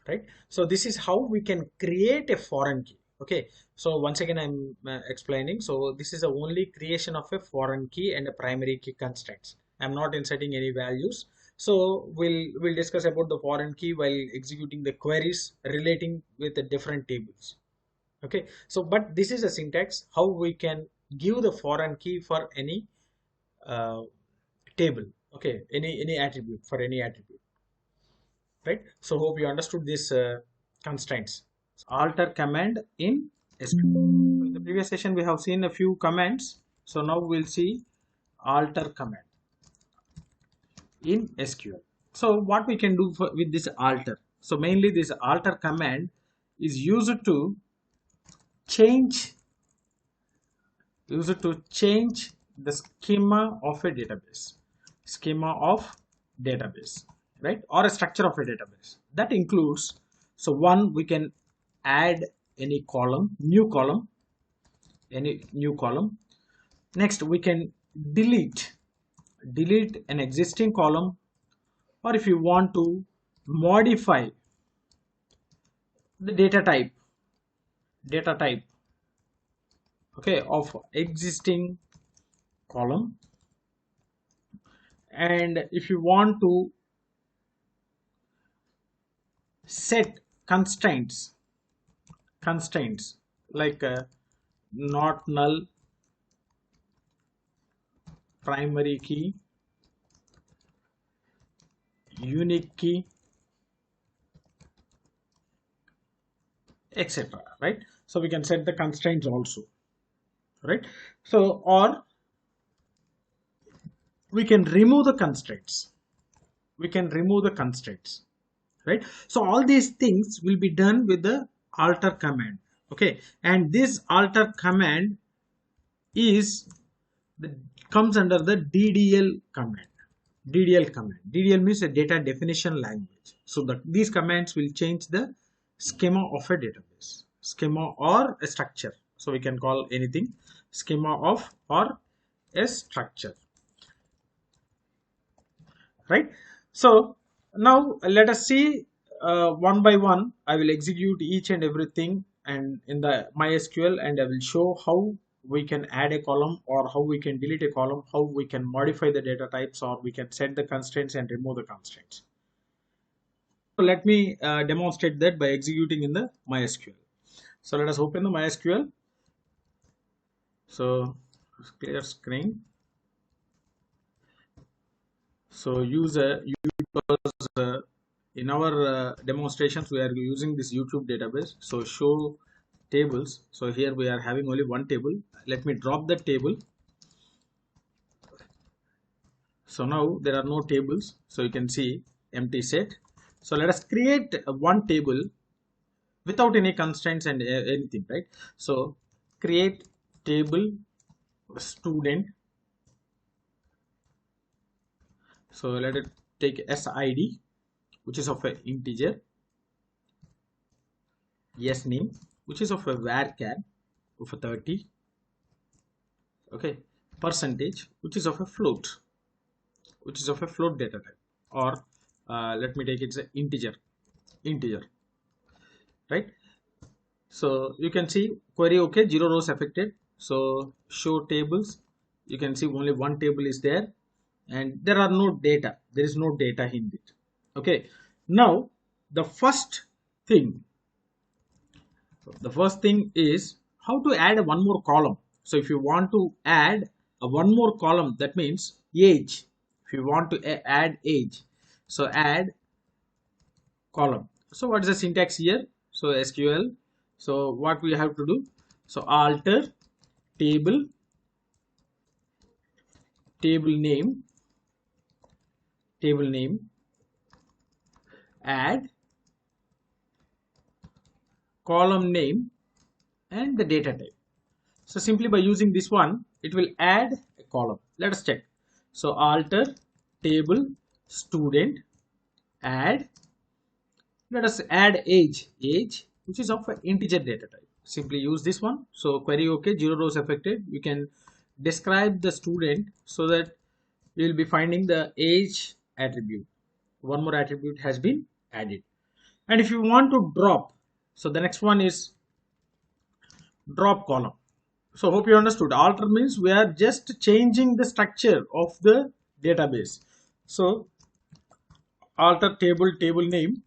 right? So this is how we can create a foreign key. Okay, so once again I'm explaining. So this is the only creation of a foreign key and a primary key constraints. I'm not inserting any values. So we'll discuss about the foreign key while executing the queries relating with the different tables. Okay, so but this is a syntax how we can give the foreign key for any table. Okay, any attribute, for any attribute, right? So hope you understood this constraints. Alter command in SQL. In the previous session we have seen a few commands, so now we'll see alter command in SQL. So what we can do with this alter? So mainly this alter command is used to change the schema of a database, right, or a structure of a database. That includes, so one, we can add any new column. Next we can delete an existing column, or if you want to modify the data type data type, okay, of existing column. And if you want to set constraints like not null, primary key, unique key, etc., right? So we can set the constraints also, right? So, or we can remove the constraints, right? So all these things will be done with the alter command, okay? And this alter command is the comes under the DDL command. DDL means a data definition language. So that these commands will change the schema of a database, schema or a structure. So we can call anything schema of or a structure, right? So now let us see one by one. I will execute each and everything and in the MySQL, and I will show how we can add a column or how we can delete a column, how we can modify the data types, or we can set the constraints and remove the constraints. So let me demonstrate that by executing in the MySQL. So let us open the MySQL. So clear screen. So in our demonstrations we are using this YouTube database. So show tables. So here we are having only one table. Let me drop the table. So now there are no tables. So you can see empty set. So let us create one table without any constraints and anything, right? So create table student. So let it take SID, which is of an integer, yes name, which is of a varchar of a 30, okay, percentage, which is of a float, data type, or let me take it as an integer, right? So you can see query okay, 0 rows affected. So show tables, you can see only one table is there and there are no data, there is no data in it, okay. Now the first thing is how to add one more column. So if you want to add one more column, that means age. If you want to add age, so add column. So what is the syntax here? So SQL. So what we have to do? So alter table name, add column name and the data type. So simply by using this one, it will add a column. Let us check. So alter table student, add, let us add age, which is of an integer data type. Simply use this one. So query okay, 0 rows affected. You can describe the student so that you will be finding the age attribute. One more attribute has been added. And if you want to drop, so the next one is drop column. So hope you understood. Alter means we are just changing the structure of the database. So alter table name,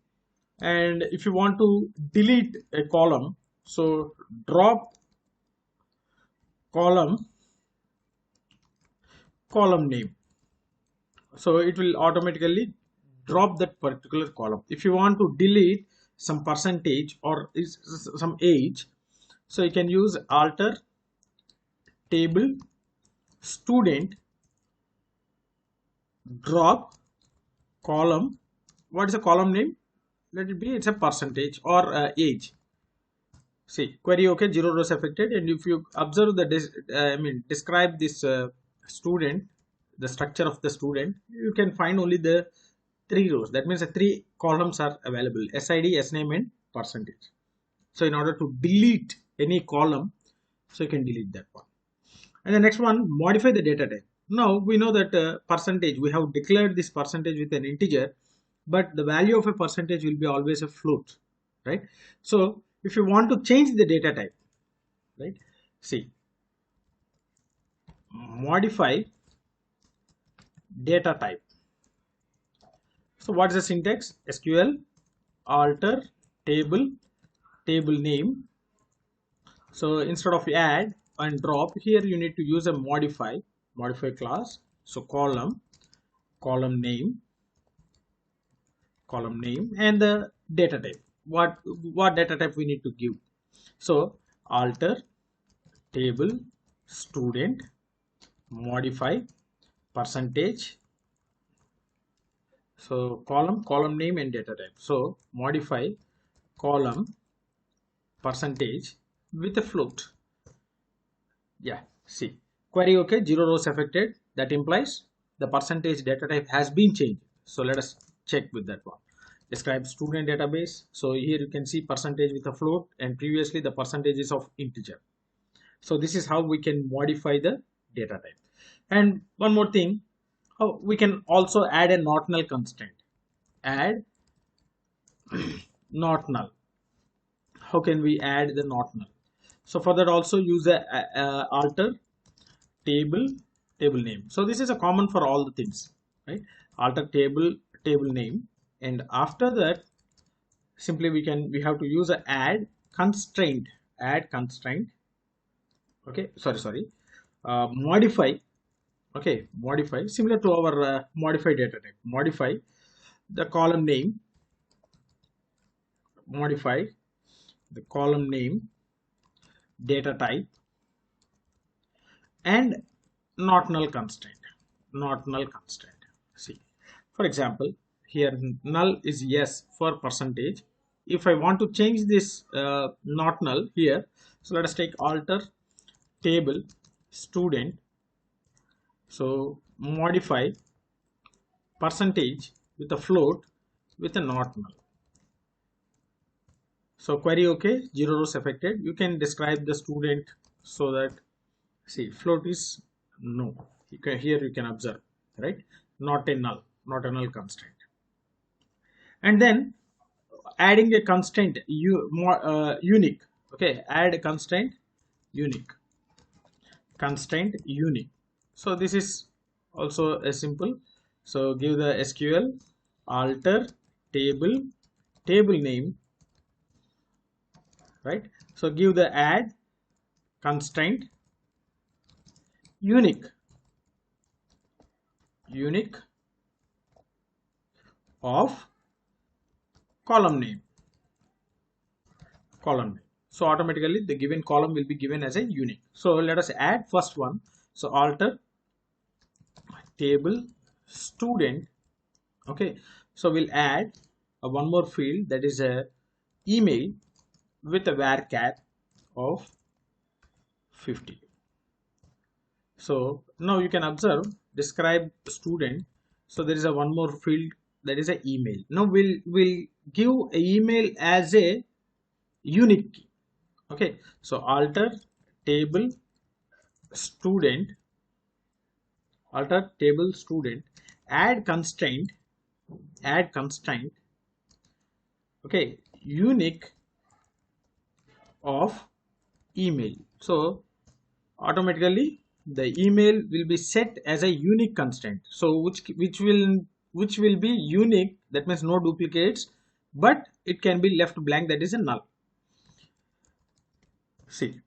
and if you want to delete a column, so drop column name. So it will automatically drop that particular column. If you want to delete some percentage or some age, so you can use alter table student, drop column. What is the column name? Let it be, it's a percentage or age. See, query okay, 0 rows affected. And if you observe the describe this student, the structure of the student, you can find only the 3 rows. That means the 3 columns are available: SID, SNAME and percentage. So in order to delete any column, so you can delete that one. And the next one, modify the data type. Now we know that percentage, we have declared this percentage with an integer, but the value of a percentage will be always a float, right? So if you want to change the data type, right? See, modify data type. So what is the syntax? SQL alter table, table name. So instead of add and drop, here you need to use a modify class. So column name, and the data type. What data type we need to give? So alter table student, modify percentage. So column name and data type. So modify column percentage with a float. Yeah, see, query okay, 0 rows affected. That implies the percentage data type has been changed. So let us check with that one. Describe student database. So here you can see percentage with a float, and previously the percentage is of integer. So this is how we can modify the data type. And one more thing, how we can also add a not null constraint. Add not null. How can we add the not null? So for that also use a alter table name. So this is a common for all the things, right? Alter table name, and after that simply we have to use a add constraint. Okay, sorry, modify. Okay, modify, similar to our modify data type. Modify the column name, modify the column name, data type, and not null constraint. See, for example, here null is yes for percentage. If I want to change this not null here, so let us take alter table student. So modify percentage with a float with a not null. So query okay, 0 rows affected. You can describe the student so that, see, float is no. Here you can observe, right? Not a null constraint. And then adding a constraint unique. Okay, add a constraint unique. So this is also a simple. So give the SQL alter table name, right? So give the add constraint unique of column name. So automatically the given column will be given as a unique. So let us add first one. So alter table student. Okay, so we'll add one more field, that is a email with a varchar of 50. So now you can observe describe student. So there is a one more field, that is a email. Now we'll give a email as a unique key. Okay, so alter table student, add constraint, okay, unique of email. So automatically the email will be set as a unique constraint. So which will be unique, that means no duplicates, but it can be left blank, that is a null. See,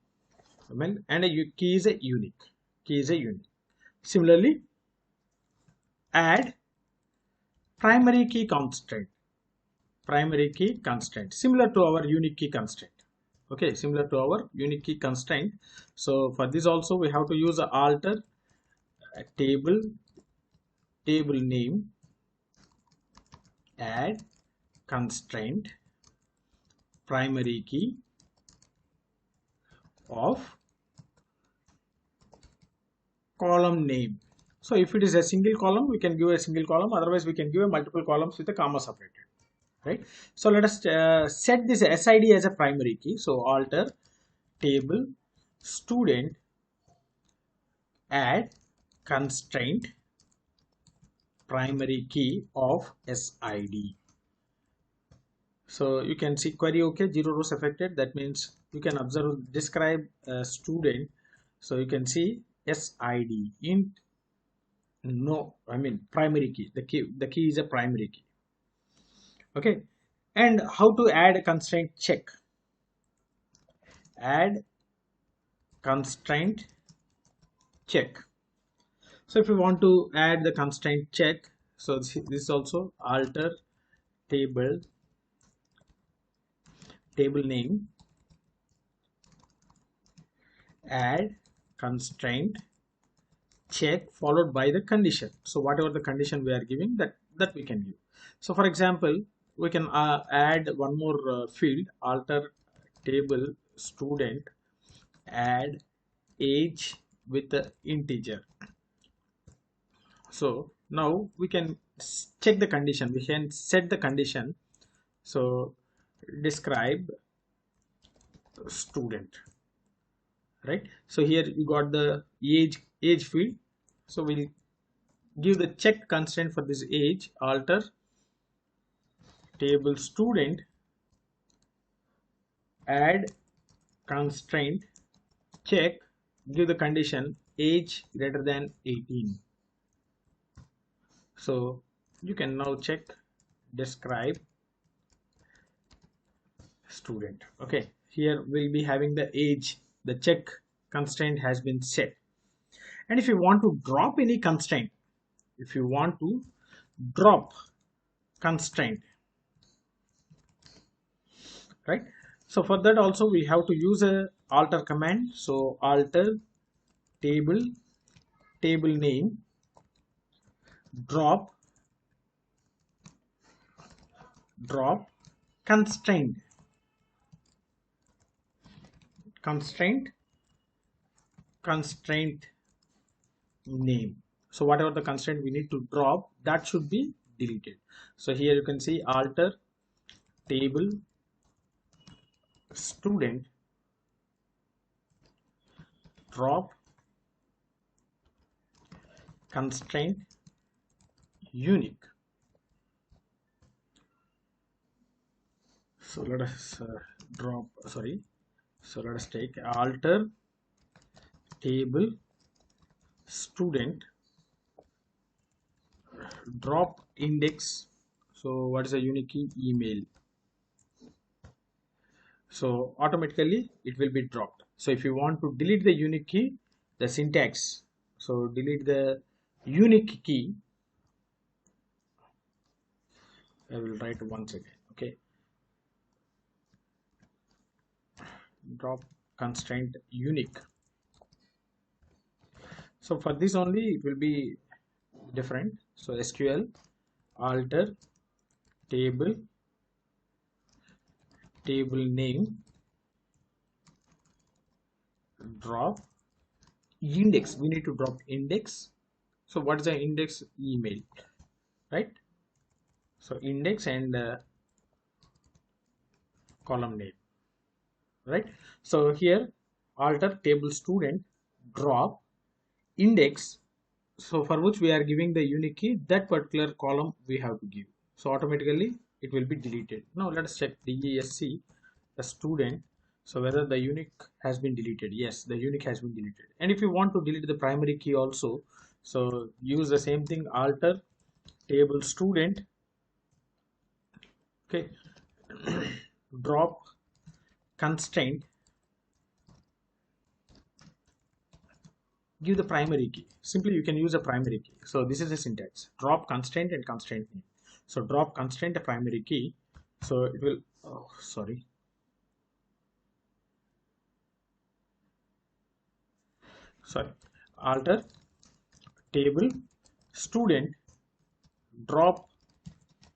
and a key is a unique. Similarly, add primary key constraint, similar to our unique key constraint. Okay, similar to our unique key constraint. So for this also we have to use a alter table name, add constraint primary key of column name. So if it is a single column, we can give a single column, otherwise we can give a multiple columns with a comma separated, right? So let us set this SID as a primary key. So alter table student, add constraint primary key of SID. So you can see query okay, 0 rows affected. That means you can observe describe a student. So you can see SID int no, I mean primary key. The key is a primary key. Okay. And how to add a constraint check? Add constraint check. So if you want to add the constraint check, so this is also alter table name, add constraint check followed by the condition. So whatever the condition we are giving, that we can give. So for example, we can add one more field, alter table student, add age with the integer. So now we can check the condition, we can set the condition. So describe student, right? So here you got the age field. So we'll give the check constraint for this age, alter table student, add constraint check, give the condition age greater than 18. So you can now check describe student. Okay, here we'll be having the age, the check constraint has been set. And if you want to drop any constraint, if you want to drop constraint, right? So for that also we have to use a alter command. So alter table name, drop constraint name. So whatever the constraint we need to drop, that should be deleted. So here you can see alter table student, drop constraint unique. So let us so let us take alter table student, drop index. So what is a unique key? Email. So automatically it will be dropped. So if you want to delete the unique key, the syntax, so delete the unique key, I will write once again. Okay, drop constraint unique. So for this only it will be different. So SQL alter table name, drop index. We need to drop index. So what is the index? Email, right? So index and column name, right? So here alter table student, drop index. So for which we are giving the unique key, that particular column we have to give. So automatically it will be deleted. Now let us check DESC the student. So whether the unique has been deleted. Yes, the unique has been deleted. And if you want to delete the primary key also, so use the same thing, alter table student, okay, drop constraint, give the primary key. Simply you can use a primary key. So this is the syntax, drop constraint and constraint name. So drop constraint a primary key. So it will, oh sorry, alter table student, drop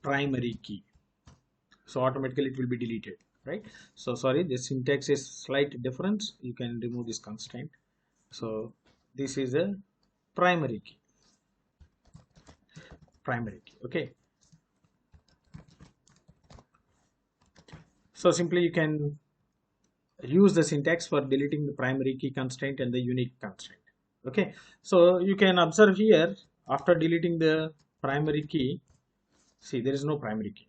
primary key. So automatically it will be deleted, right? So sorry, the syntax is slight difference. You can remove this constraint. So this is a primary key, okay. So simply you can use the syntax for deleting the primary key constraint and the unique constraint, okay. So you can observe here, after deleting the primary key, see there is no primary key.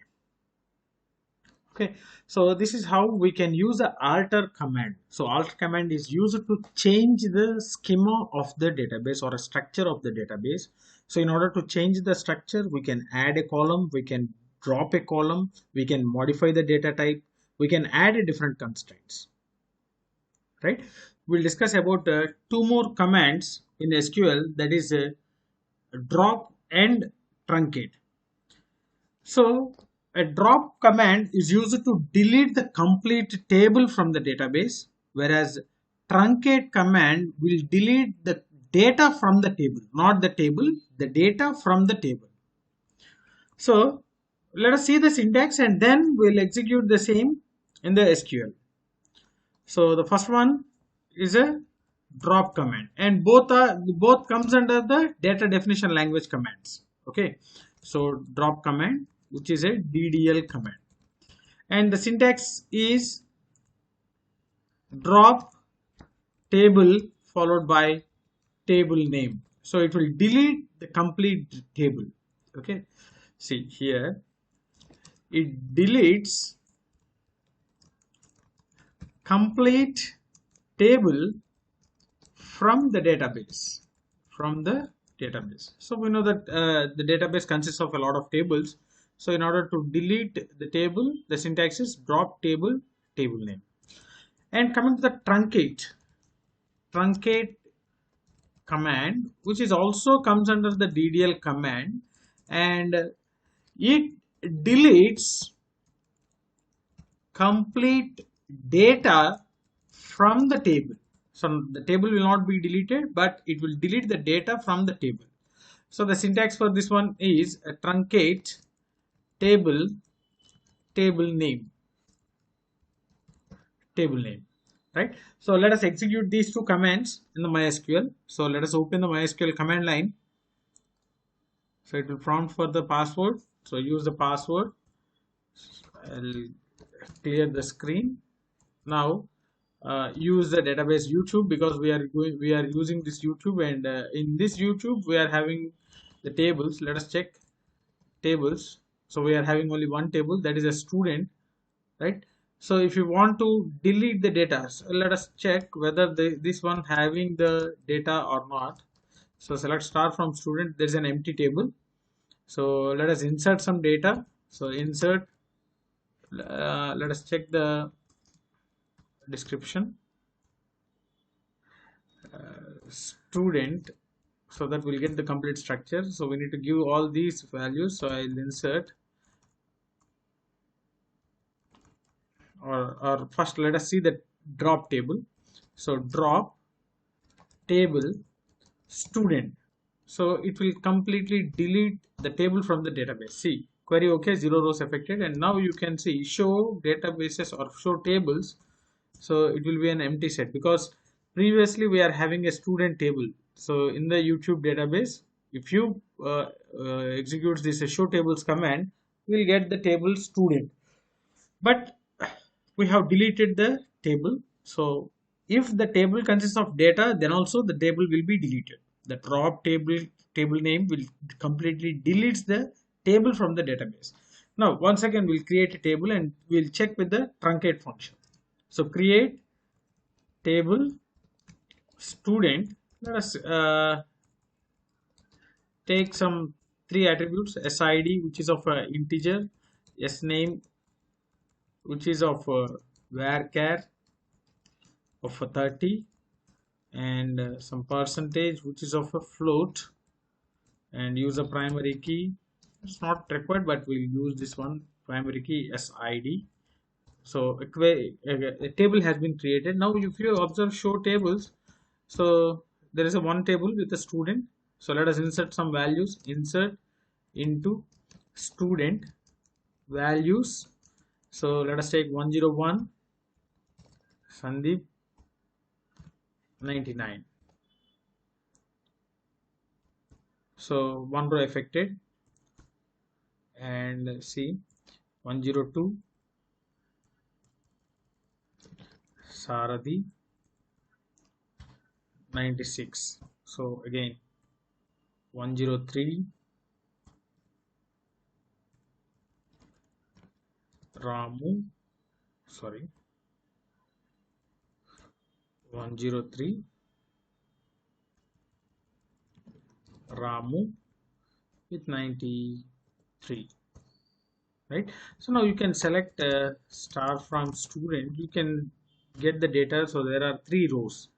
Okay, so this is how we can use the alter command. So alter command is used to change the schema of the database or a structure of the database. So in order to change the structure, we can add a column, we can drop a column, we can modify the data type, we can add a different constraints, right? We'll discuss about two more commands in SQL, that is drop and truncate. So a drop command is used to delete the complete table from the database, whereas truncate command will delete the data from the table, not the table, the data from the table. So let us see the syntax and then we'll execute the same in the SQL. So the first one is a drop command, and both comes under the data definition language commands. Okay, so drop command, which is a DDL command, and the syntax is drop table followed by table name. So it will delete the complete table. Okay, see here, it deletes complete table from the database. So we know that the database consists of a lot of tables. So in order to delete the table, the syntax is drop table name. And coming to the truncate command, which is also comes under the DDL command, and it deletes complete data from the table. So the table will not be deleted, but it will delete the data from the table. So the syntax for this one is a truncate table name, right? So let us execute these two commands in the MySQL. So let us open the MySQL command line. So it will prompt for the password. So use the password. I'll clear the screen. Now use the database YouTube, because we are using this YouTube, and in this YouTube we are having the tables. Let us check tables. So we are having only one table, that is a student, right? So if you want to delete the data, so let us check whether this one having the data or not. So select start from student, there is an empty table. So let us insert some data. So insert, let us check the description, student, so that we'll get the complete structure. So we need to give all these values. So I'll insert, or first let us see the drop table. So drop table student, so it will completely delete the table from the database. See, query okay, 0 rows affected, and now you can see show databases or show tables. So it will be an empty set, because previously we are having a student table. So in the YouTube database, if you execute this show tables command, you will get the table student, but we have deleted the table. So if the table consists of data, then also the table will be deleted. The drop table name will completely deletes the table from the database. Now once again we'll create a table and we'll check with the truncate function. So create table student. Let us take some three attributes: SID, which is of integer, SName, which is of varchar of 30, and some percentage, which is of a float, and use a primary key. It's not required, but we'll use this one, primary key SID. So a table has been created. Now if you observe show tables, so there is a one table with a student. So let us insert some values. Insert into student values. So let us take 101 Sundeep 99. So one row affected, and see 102 Saradhi 96. So again 103 Ramu, sorry, 103, Ramu with 93, right? So now you can select star from student. You can get the data. So there are 3 rows.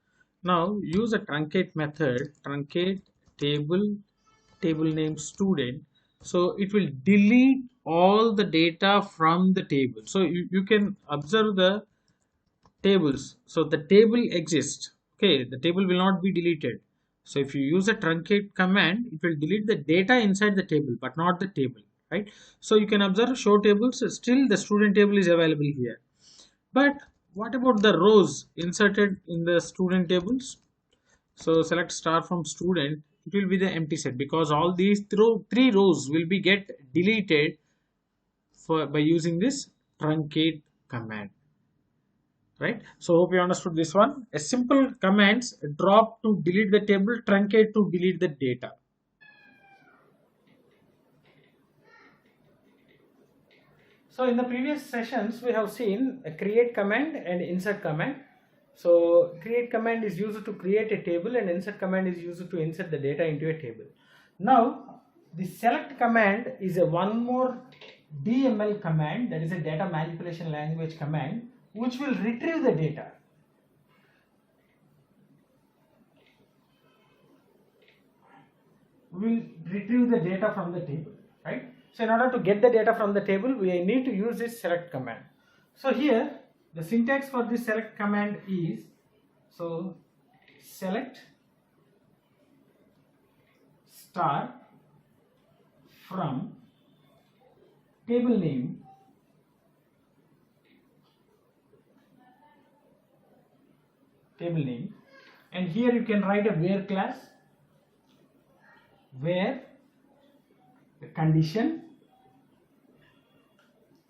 Now use a truncate method, truncate table name student. So it will delete all the data from the table. So you can observe the tables. So the table exists. Okay, the table will not be deleted. So if you use a truncate command, it will delete the data inside the table, but not the table, right? So you can observe show tables. Still, the student table is available here. But what about the rows inserted in the student tables? So select star from student. It will be the empty set because all these 3 rows will be get deleted by using this truncate command. Right, so hope you understood this one. A simple commands drop to delete the table, truncate to delete the data. So in the previous sessions we have seen a create command and insert command. So create command is used to create a table and insert command is used to insert the data into a table. Now the select command is a one more DML command, that is a data manipulation language command, which will retrieve the data. We will retrieve the data from the table, right? So in order to get the data from the table, we need to use this select command. So here the syntax for this select command is, so select star from table name and here you can write a where class, where the condition.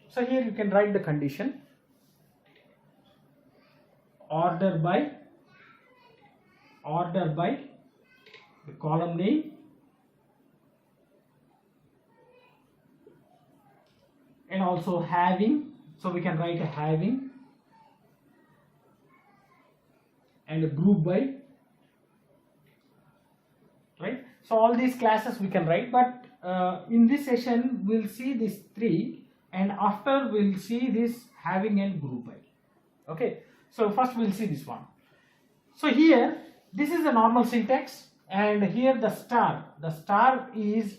So here you can write the condition, order by the column name, and also having, so we can write a having, and a group by, right? So all these classes we can write, but in this session we'll see these 3 and after we'll see this having and group by. Okay, so first we'll see this one. So here this is the normal syntax, and here the star is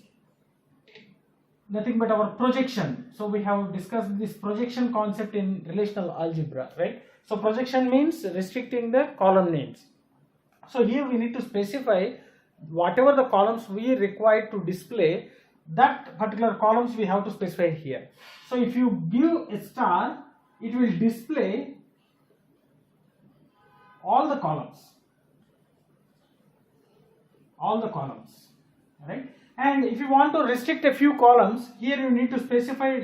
nothing but our projection. So we have discussed this projection concept in relational algebra, right? So projection means restricting the column names. So here we need to specify whatever the columns we require to display, that particular columns we have to specify here. So if you give a star, it will display all the columns, right? And if you want to restrict a few columns, here you need to specify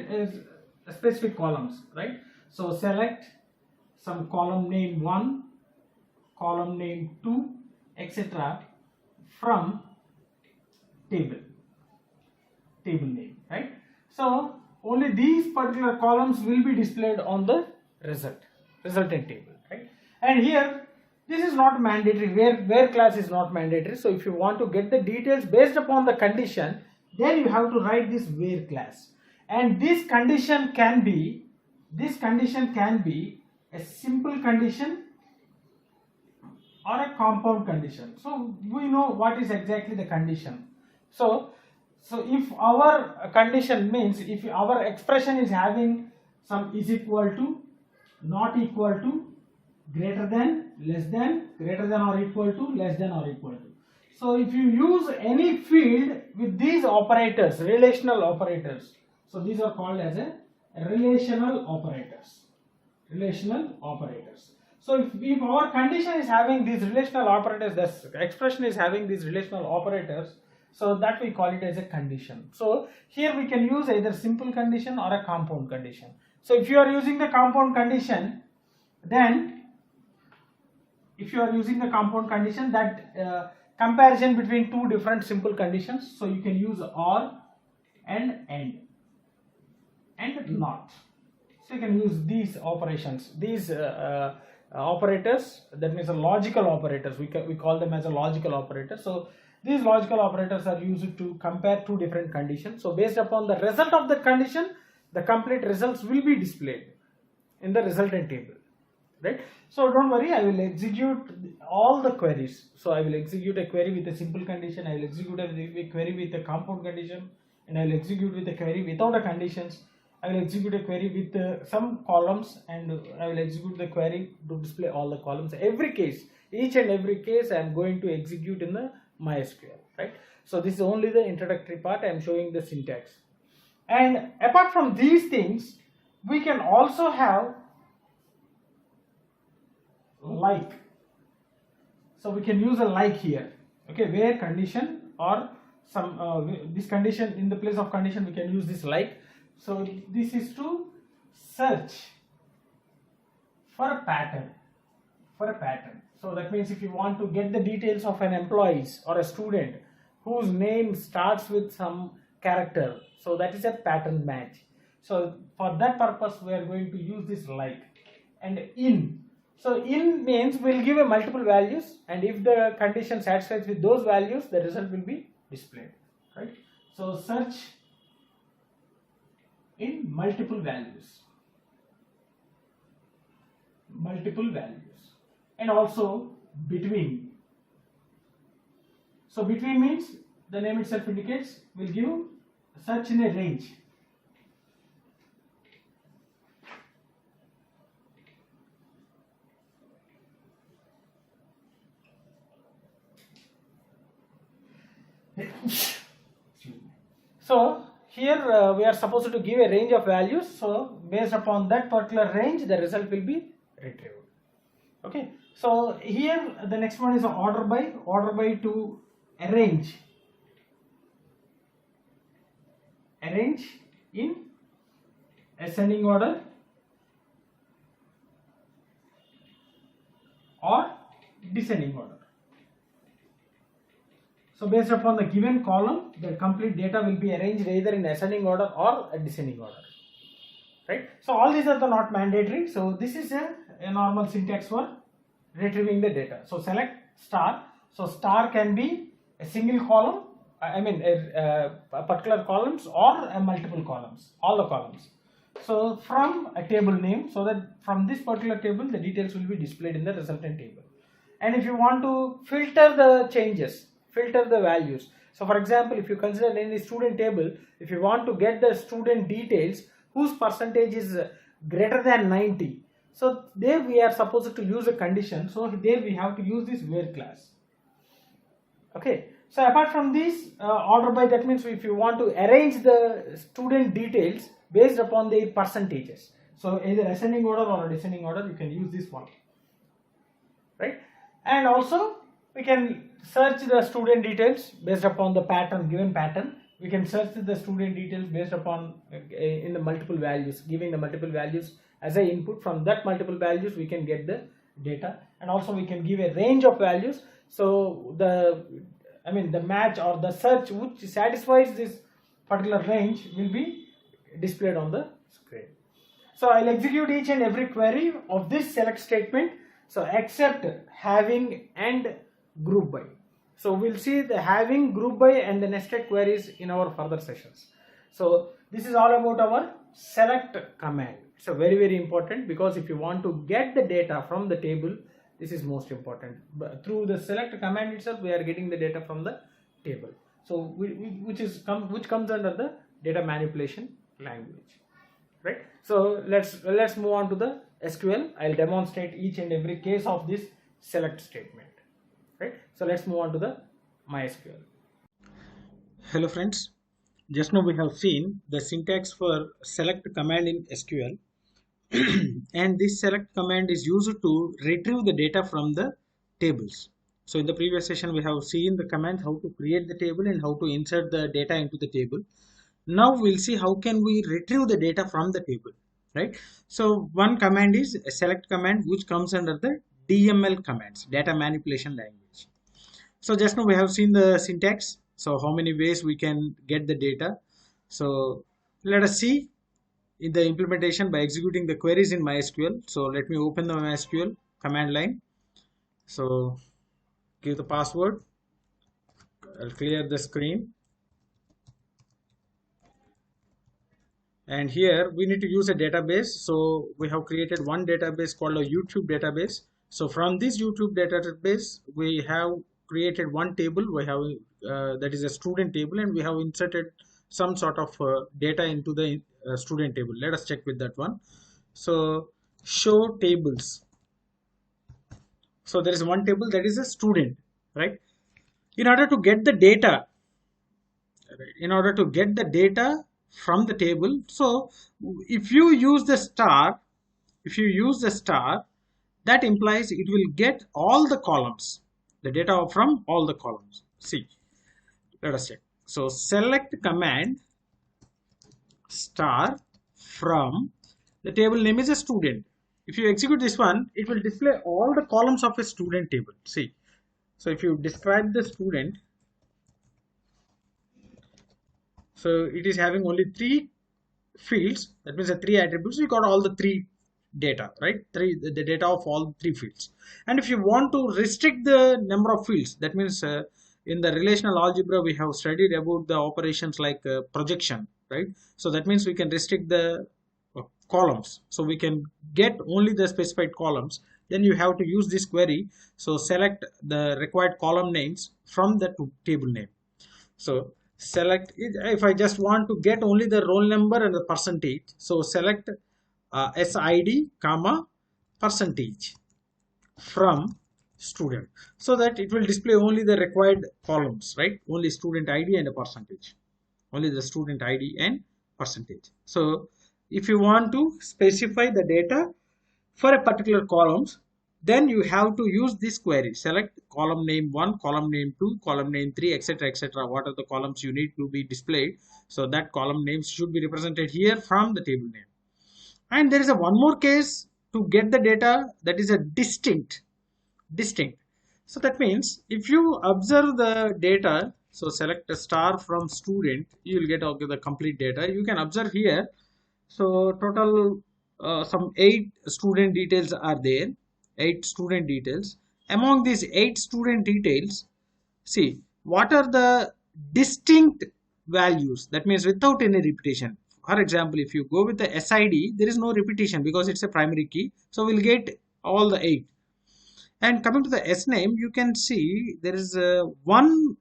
specific columns, right? So select some column name 1, column name 2, etc. from table name, right? So only these particular columns will be displayed on the resultant table, right? And here this is not mandatory, where class is not mandatory. So if you want to get the details based upon the condition, then you have to write this where class, and this condition can be a simple condition or a compound condition. So we know what is exactly the condition. So if our condition means, if our expression is having some is equal to, not equal to, greater than, less than, greater than or equal to, less than or equal to. So if you use any field with these operators, relational operators, so these are called as a relational operators. So if our condition is having these relational operators, this expression is having these relational operators, so that we call it as a condition. So here we can use either simple condition or a compound condition. So if you are using the compound condition, then that comparison between 2 different simple conditions, so you can use or and not. So you can use these operations, these operators, that means a logical operators. We call them as a logical operator. So these logical operators are used to compare two different conditions. So based upon the result of that condition, the complete results will be displayed in the resultant table, right? So don't worry, I will execute all the queries. So I will execute a query with a simple condition, I will execute a query with a compound condition, and I will execute with a query without a conditions. I will execute a query with some columns, and I will execute the query to display all the columns. Every case, each and every case I am going to execute in the MySQL, right? So this is only the introductory part. I am showing the syntax. And apart from these things, we can also have like. So we can use a like here, okay, where condition or some this condition, in the place of condition we can use this like. So this is to search for a pattern, so that means if you want to get the details of an employee or a student whose name starts with some character, so that is a pattern match. So for that purpose we are going to use this like. And in, so in means we'll give a multiple values, and if the condition satisfies with those values, the result will be displayed, right? So search in multiple values, and also between. So between means, the name itself indicates, will give search in a range. So here we are supposed to give a range of values. So based upon that particular range, the result will be retrieved. Okay. So here the next one is order by to arrange in ascending order or descending order. So based upon the given column, the complete data will be arranged either in ascending order or a descending order, right? So all these are not mandatory. So this is a normal syntax for retrieving the data. So select star. So star can be a single column, a particular columns, or a multiple columns, all the columns. So from a table name, so that from this particular table the details will be displayed in the resultant table. And if you want to filter the changes, filter the values. So for example, if you consider any student table, if you want to get the student details whose percentage is greater than 90, so there we are supposed to use a condition. So there we have to use this where class. Okay. So apart from this order by, that means if you want to arrange the student details based upon their percentages. So either ascending order or descending order, you can use this one, right? And also we can search the student details based upon the pattern, given pattern. We can search the student details based upon in the multiple values, giving the multiple values as an input. From that multiple values we can get the data, and also we can give a range of values. So the match or the search which satisfies this particular range will be displayed on the screen. So I'll execute each and every query of this select statement. So except having and group by. So we'll see the having, group by, and the nested queries in our further sessions. So this is all about our select command. It's a very important, because if you want to get the data from the table, this is most important. But through the select command itself, we are getting the data from the table. So which comes under the data manipulation language, right? So let's move on to the SQL. I'll demonstrate each and every case of this select statement, right? So let's move on to the MySQL. Hello friends, just now we have seen the syntax for select command in SQL. And this select command is used to retrieve the data from the tables. So in the previous session we have seen the command how to create the table and how to insert the data into the table. Now we'll see how can we retrieve the data from the table, right? So one command is a select command, which comes under the DML commands, data manipulation language. So just now we have seen the syntax. So how many ways we can get the data. So let us see in the implementation by executing the queries in MySQL. So let me open the MySQL command line. So give the password. I'll clear the screen. And here we need to use a database. So we have created one database called a YouTube database. So from this YouTube database, we have created one table. We have that is a student table, and we have inserted some sort of data into the student table. Let us check with that one. So show tables. So there is one table that is a student, right? In order to get the data, from the table, so if you use the star, that implies it will get all the columns, the data from all the columns. See, let us check. So select command star from the table name is a student. If you execute this one, it will display all the columns of a student table. See, so if you describe the student, so it is having only 3 fields. That means the 3 attributes. We got all the 3 data, right? The data of all 3 fields. And if you want to restrict the number of fields, that means in the relational algebra we have studied about the operations like projection, right? So that means we can restrict the columns. So we can get only the specified columns. Then you have to use this query. So select the required column names from the table name. So select it. If I just want to get only the roll number and the percentage, so select SID comma percentage from student, so that it will display only the required columns, right? Only student ID and a percentage, only the student ID and percentage. So if you want to specify the data for a particular columns, then you have to use this query. Select column name 1, column name 2, column name 3, etc., etc. What are the columns you need to be displayed? So that column names should be represented here from the table name. And there is a one more case to get the data, that is a distinct. So that means if you observe the data, so select a star from student, you will get the complete data. You can observe here. So total some 8 student details are there. 8 student details. Among these 8 student details, see what are the distinct values, that means without any repetition. For example, if you go with the SID, there is no repetition because it's a primary key, so we'll get all the 8. And coming to the S name, you can see there is one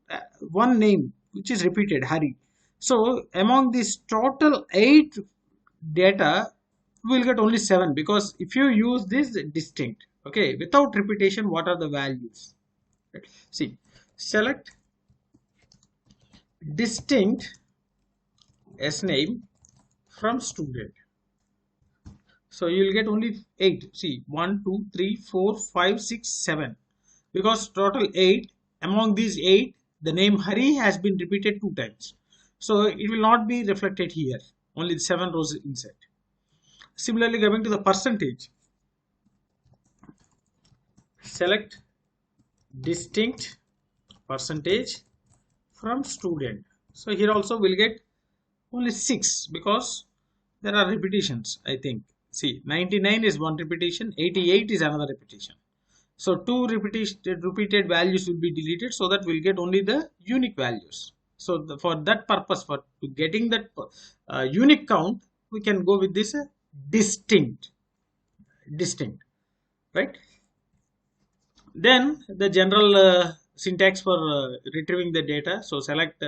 name which is repeated, Hari. So among these total 8 data, we'll get only 7, because if you use this distinct, okay, without repetition, what are the values? Right. See, select distinct S name from student. So you will get only 8. See, 1, 2, 3, 4, 5, 6, 7. Because total 8. Among these 8, the name Hari has been repeated 2 times. So it will not be reflected here. Only 7 rows inside. Similarly, coming to the percentage, select distinct percentage from student. So here also we'll get only 6 because there are repetitions, I think. See, 99 is one repetition, 88 is another repetition. So 2 repeated values will be deleted, so that we'll get only the unique values. So for that purpose, for getting that unique count, we can go with this distinct, right? Then the general syntax for retrieving the data. So select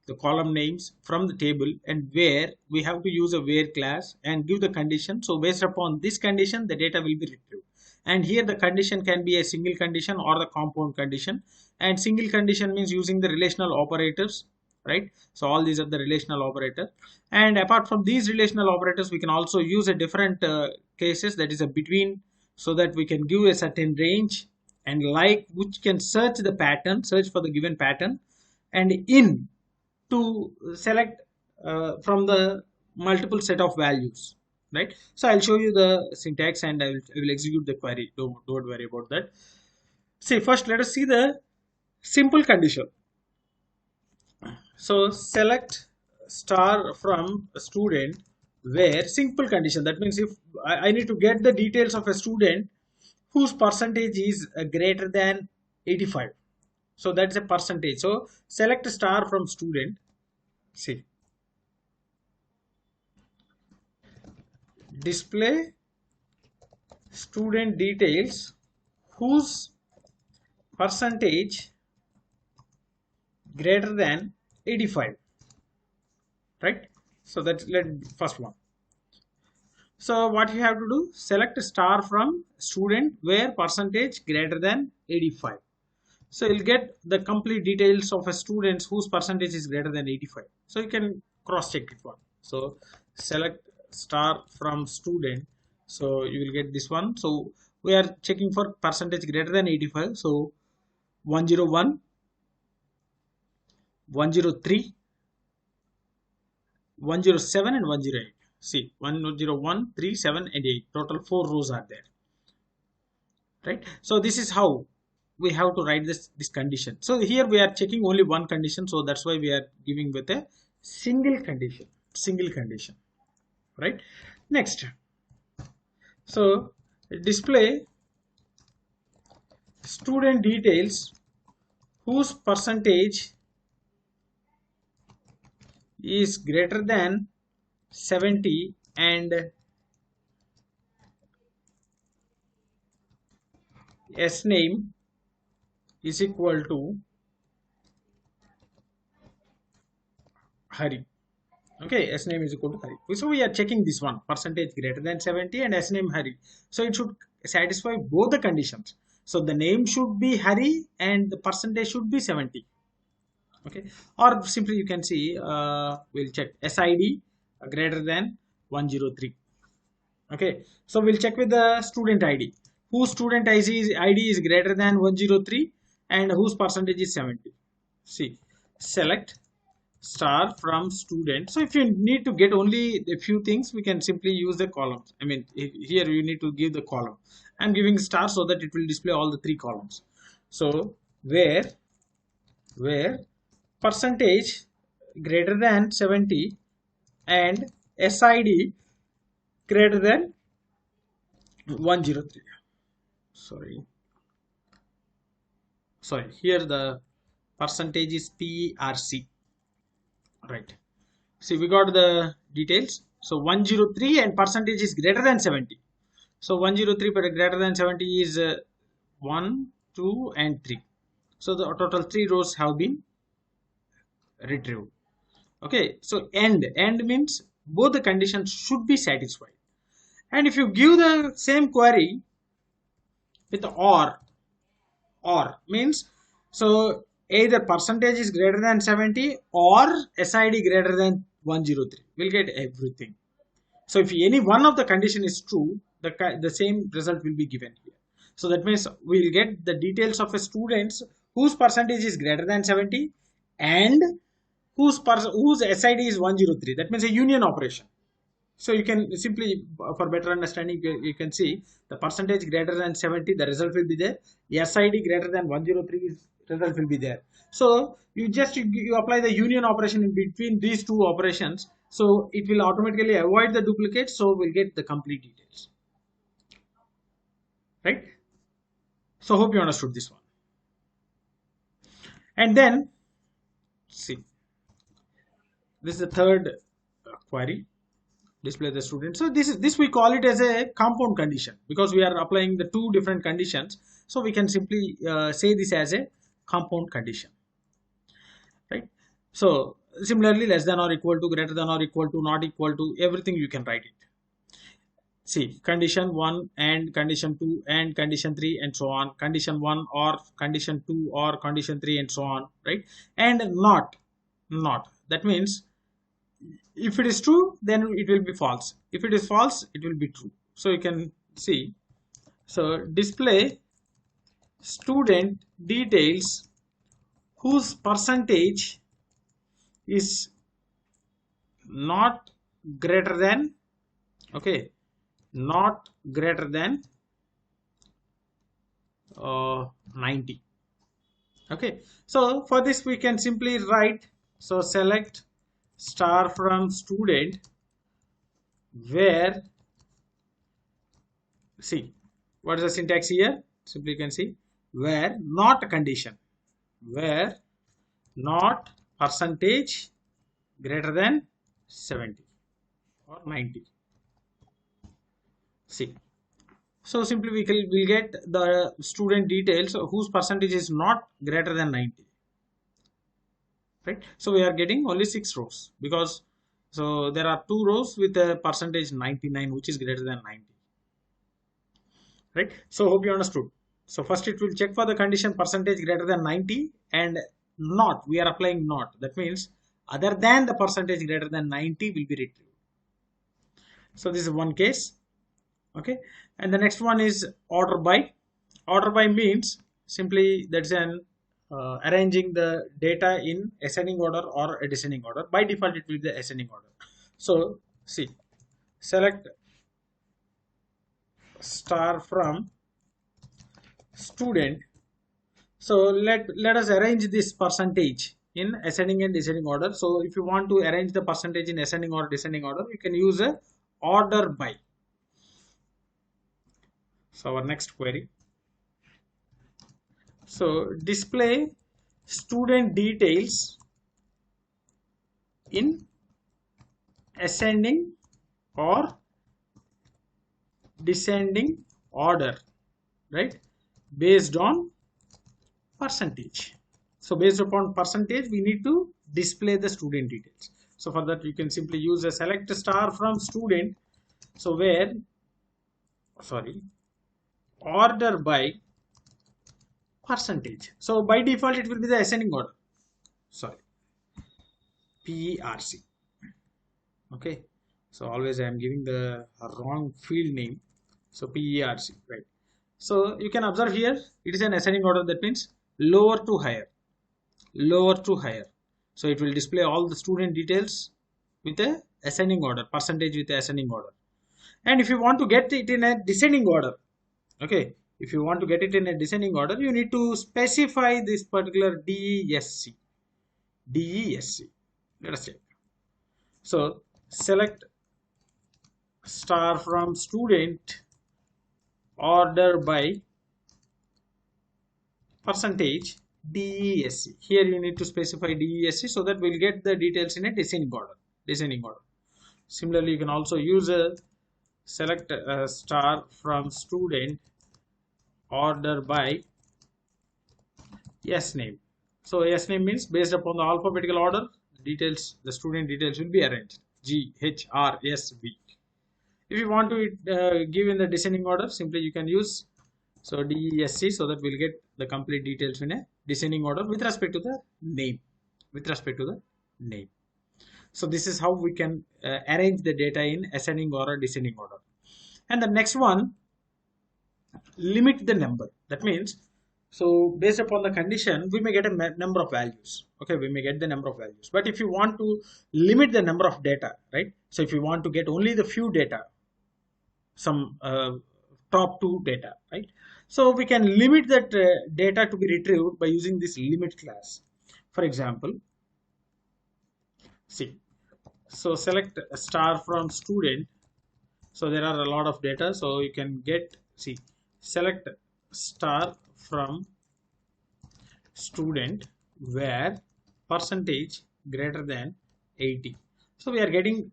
the column names from the table, and where we have to use a where class and give the condition. So based upon this condition, the data will be retrieved. And here the condition can be a single condition or the compound condition. And single condition means using the relational operators, right? So all these are the relational operators. And apart from these relational operators, we can also use a different cases, that is a between, so that we can give a certain range, and like, which can search the pattern, search for the given pattern, and in to select from the multiple set of values, right? So I'll show you the syntax and I will execute the query. Don't worry about that. See, first let us see the simple condition. So select star from a student where simple condition, that means if I need to get the details of a student whose percentage is greater than 85, so that's a percentage. So select star from student. See, display student details whose percentage greater than 85, right? So that's let first one. So what you have to do, select star from student where percentage greater than 85. So you'll get the complete details of a student whose percentage is greater than 85. So you can cross check it one. So select star from student. So you will get this one. So we are checking for percentage greater than 85. So 101, 103, 107 and 108. See, 101, 3, 7 and 8. Total 4 rows are there. Right? So this is how we have to write this condition. So here we are checking only one condition, so that's why we are giving with a single condition, right? Next, so display student details whose percentage is greater than 70 and S name is equal to Hari. Okay, S name is equal to Hari. So we are checking this one, percentage greater than 70 and S name Hari. So it should satisfy both the conditions. So the name should be Hari and the percentage should be 70. Okay, or simply you can see, we'll check SID greater than 103. Okay, so we'll check with the student ID. Whose student ID is greater than 103 and whose percentage is 70. See, select star from student. So if you need to get only a few things, we can simply use the columns. I mean, here you need to give the column. I'm giving star so that it will display all the 3 columns. So where percentage greater than 70 and SID greater than 103. Sorry, here the percentage is PRC, right? See, we got the details. So 103 and percentage is greater than 70. So 103 but greater than 70 is 1, 2 and 3. So the total 3 rows have been retrieved. Okay, so end means both the conditions should be satisfied. And if you give the same query with or means, so either percentage is greater than 70 or SID greater than 103, we'll get everything. So if any one of the condition is true, the same result will be given here. So that means we'll get the details of a students whose percentage is greater than 70 and whose SID is 103. That means a union operation. So you can simply, for better understanding, you can see the percentage greater than 70, the result will be there. SID greater than 103, result will be there. So you apply the union operation in between these two operations. So it will automatically avoid the duplicate. So we'll get the complete details. Right? So hope you understood this one. And then see, this is the third query. Display the student. So this we call it as a compound condition because we are applying the 2 different conditions. So we can simply say this as a compound condition, right? So similarly, less than or equal to, greater than or equal to, not equal to, everything you can write it. See, condition 1 and condition 2 and condition 3 and so on, condition 1 or condition 2 or condition 3 and so on, right? And not, that means if it is true, then it will be false. If it is false, it will be true. So you can see, so display student details whose percentage is not greater than, okay, not greater than 90. Okay, so for this we can simply write, so select star from student where, see, what is the syntax here? Simply you can see where not condition, where not percentage greater than 70 or 90. See, so simply we'll get the student details whose percentage is not greater than 90, right? So we are getting only 6 rows, because so there are 2 rows with a percentage 99 which is greater than 90, right? So hope you understood. So first it will check for the condition percentage greater than 90, and not, we are applying not, that means other than the percentage greater than 90 will be retrieved. So this is one case. Okay, and the next one is order by. Order by means simply that's an arranging the data in ascending order or a descending order. By default it will be the ascending order. So see, select star from student. So let us arrange this percentage in ascending and descending order. So if you want to arrange the percentage in ascending or descending order, you can use a order by. So our next query, so display student details in ascending or descending order, right, based on percentage. So based upon percentage we need to display the student details. So for that you can simply use a select star from student, so where, sorry, order by percentage. So by default it will be the ascending order, sorry, PERC. Okay, so always I am giving the wrong field name, so PERC, right? So you can observe here it is an ascending order, that means lower to higher, lower to higher. So it will display all the student details with a ascending order, percentage with a ascending order. And if you want to get it in a descending order, okay, if you want to get it in a descending order, you need to specify this particular DESC. DESC. Let us check. So select star from student order by percentage DESC. Here you need to specify DESC so that we'll get the details in a descending order. Descending order. Similarly, you can also use a select star from student order by yes name. So yes name means based upon the alphabetical order, details, the student details will be arranged G H R S V. If you want to give in the descending order, simply you can use so DESC, so that we'll get the complete details in a descending order with respect to the name. With respect to the name. So this is how we can arrange the data in ascending or descending order. And the next one, limit the number. That means, so based upon the condition, we may get a number of values. Okay, we may get the number of values. But if you want to limit the number of data, right? So if you want to get only the few data, some top 2 data, right? So we can limit that data to be retrieved by using this limit class. For example, see, so select a star from student. So there are a lot of data, so you can get, see, select star from student where percentage greater than 80. So we are getting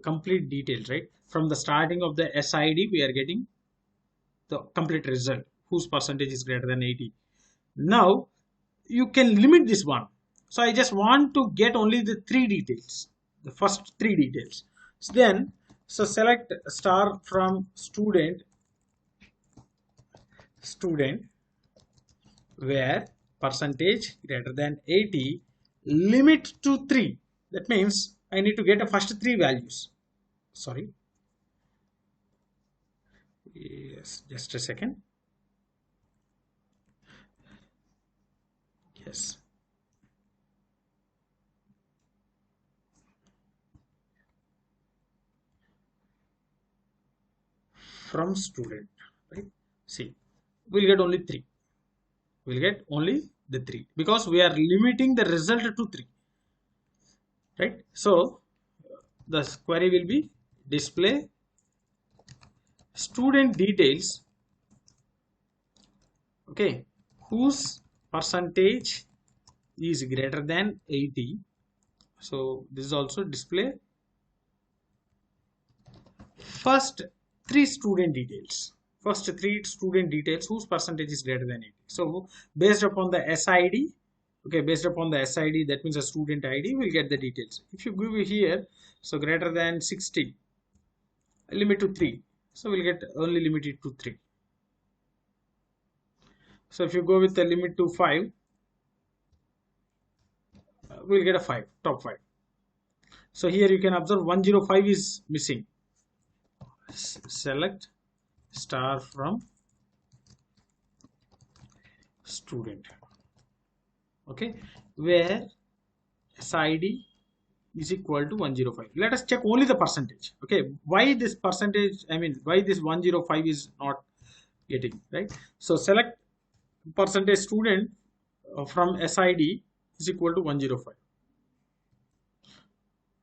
complete details, right? From the starting of the SID, we are getting the complete result whose percentage is greater than 80. Now you can limit this one. So I just want to get only the 3 details, the first 3 details. So then, so select star from student where percentage greater than 80, limit to 3. That means I need to get the first 3 values. Sorry. Yes, just a second. Yes. From student, right? See, we'll get only 3. We'll get only the 3 because we are limiting the result to 3, right? So the query will be display student details, okay, whose percentage is greater than 80. So this is also display first three student details. First three student details whose percentage is greater than 80. So based upon the SID, okay, based upon the SID, that means a student ID, will get the details. If you give here, so greater than 60, limit to 3. So we'll get only limited to 3. So if you go with the limit to 5, we'll get a 5, top 5. So here you can observe 105 is missing. Select star from student, okay, where SID is equal to 105. Let us check only the percentage. Okay, why this percentage, I mean why this 105 is not getting, right? So select percentage student from SID is equal to 105.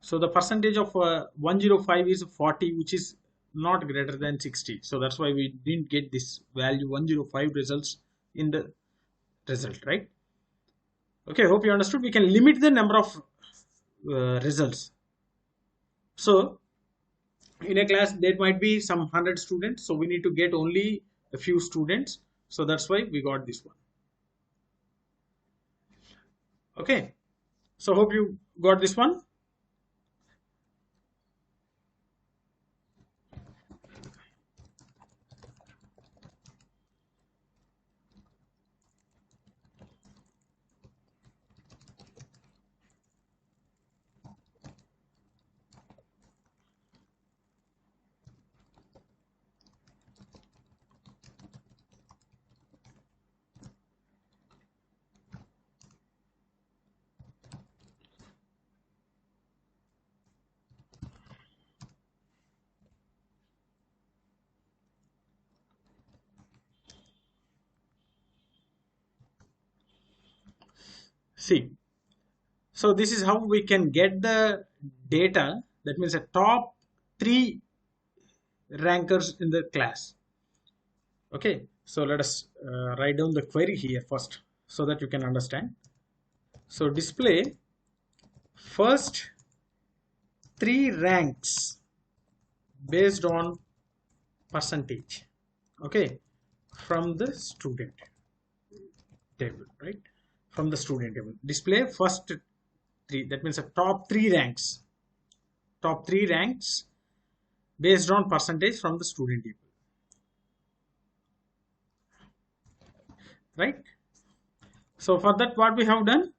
So the percentage of 105 is 40, which is not greater than 60. So that's why we didn't get this value 105 results in the result, right? Okay, hope you understood. We can limit the number of results. So in a class there might be some 100 students, so we need to get only a few students. So that's why we got this one. Okay, so hope you got this one. See, so this is how we can get the data, that means the top 3 rankers in the class. Okay, so let us write down the query here first so that you can understand. So display first 3 ranks based on percentage, okay, from the student table, right? From the student table, display first 3, that means the top 3 ranks, based on percentage from the student table, right? So for that, what we have done,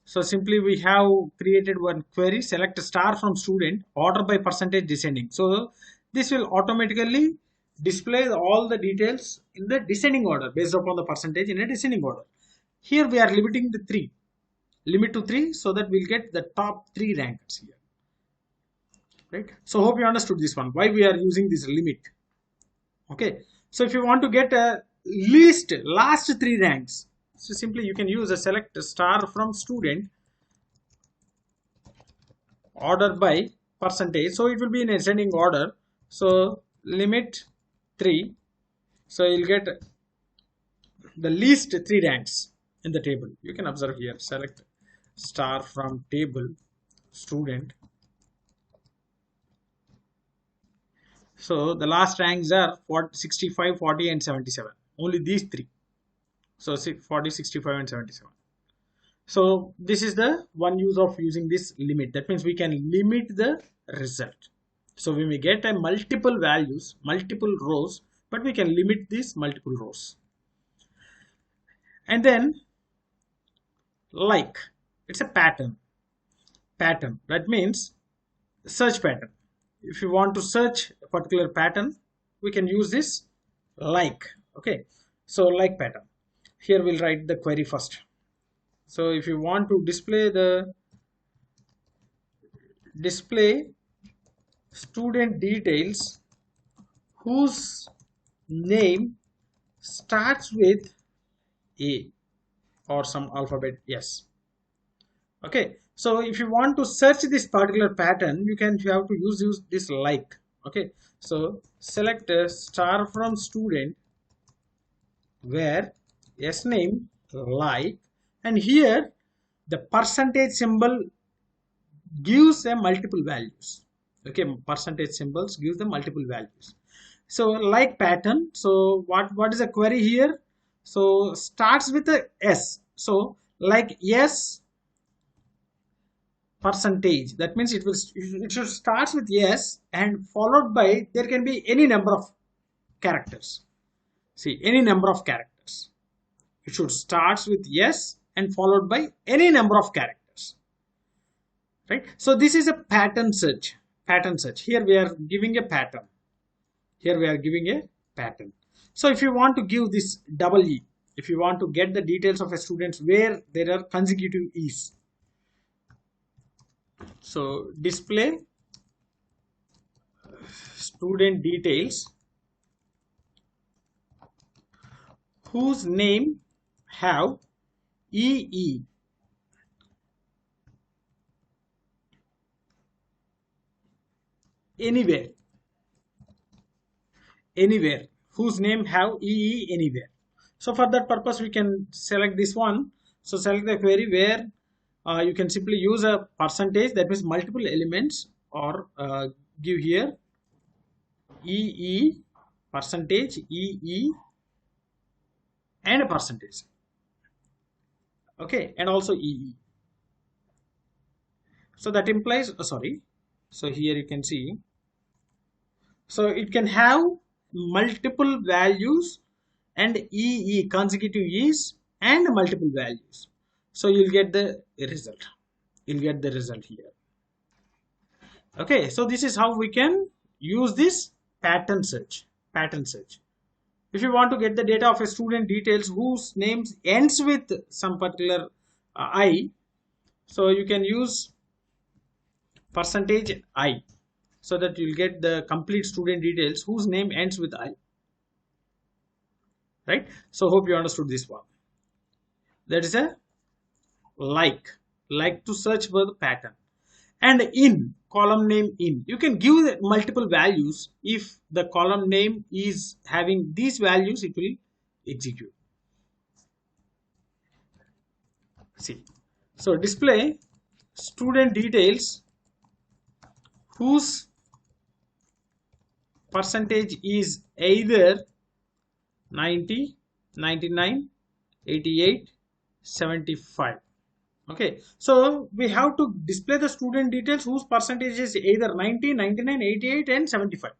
so simply we have created one query, select star from student, order by percentage descending. So this will automatically display all the details in the descending order based upon the percentage in a descending order. Here we are limiting the 3, limit to 3, so that we'll get the top 3 rankers here, right? So hope you understood this one, why we are using this limit. Okay, so if you want to get a last 3 ranks, so simply you can use a select star from student, order by percentage, so it will be in ascending order. So limit 3, so you'll get the least 3 ranks in the table. You can observe here, select star from table student. So the last ranks are 65, 40 and 77, only these 3. So 40, 65 and 77. So this is the one use of using this limit. That means we can limit the result. So we may get a multiple values, multiple rows, but we can limit these multiple rows. And then like, it's a pattern. That means search pattern. If you want to search a particular pattern, we can use this like. Okay, so like pattern. Here we'll write the query first. So if you want to display student details whose name starts with A or some alphabet S. Okay, so if you want to search this particular pattern, you have to use this like. Okay, so select star from student where s name like, and here the percentage symbol gives a multiple values. Okay, percentage symbols gives the multiple values. So like pattern, so what is a query here? So starts with a s, so like s percentage, that means it should start with yes and followed by, there can be any number of characters. See, any number of characters, it should start with yes and followed by any number of characters, right? So this is a pattern search. Pattern search, here we are giving a pattern, here we are giving a pattern. So if you want to give this double e, if you want to get the details of a student where there are consecutive e's, so display student details whose name have EE anywhere, anywhere, whose name have EE anywhere. So for that purpose we can select this one. So select the query where you can simply use a percentage, that means multiple elements, or give here EE percentage, EE and a percentage, okay, and also EE. So that implies sorry, so here you can see, so it can have multiple values and EE consecutive E's and multiple values. So you'll get the result. You'll get the result here. Okay, so this is how we can use this pattern search. Pattern search. If you want to get the data of a student details whose names ends with some particular I, so you can use percentage I, so that you'll get the complete student details whose name ends with I. Right? So hope you understood this one. That is a like to search for the pattern. And in column name in, you can give the multiple values. If the column name is having these values, it will execute. See, so display student details whose percentage is either 90, 99, 88, 75. Okay, so we have to display the student details whose percentage is either 90, 99, 88 and 75.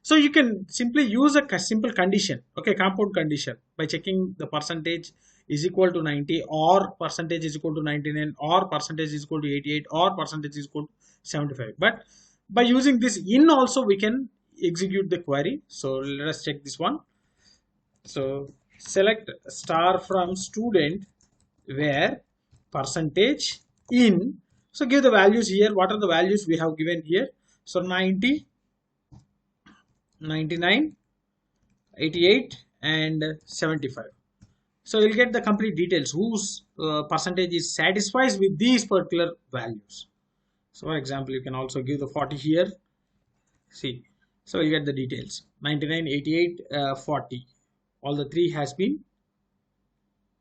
So you can simply use a simple condition, okay, compound condition, by checking the percentage is equal to 90, or percentage is equal to 99, or percentage is equal to 88, or percentage is equal to 75. But by using this in also we can execute the query. So let us check this one. So select star from student where percentage in, so give the values here. What are the values we have given here? So 90, 99, 88 and 75. So you'll get the complete details whose percentage is satisfies with these particular values. So for example, you can also give the 40 here. See, so you get the details 99, 88, 40. All the three has been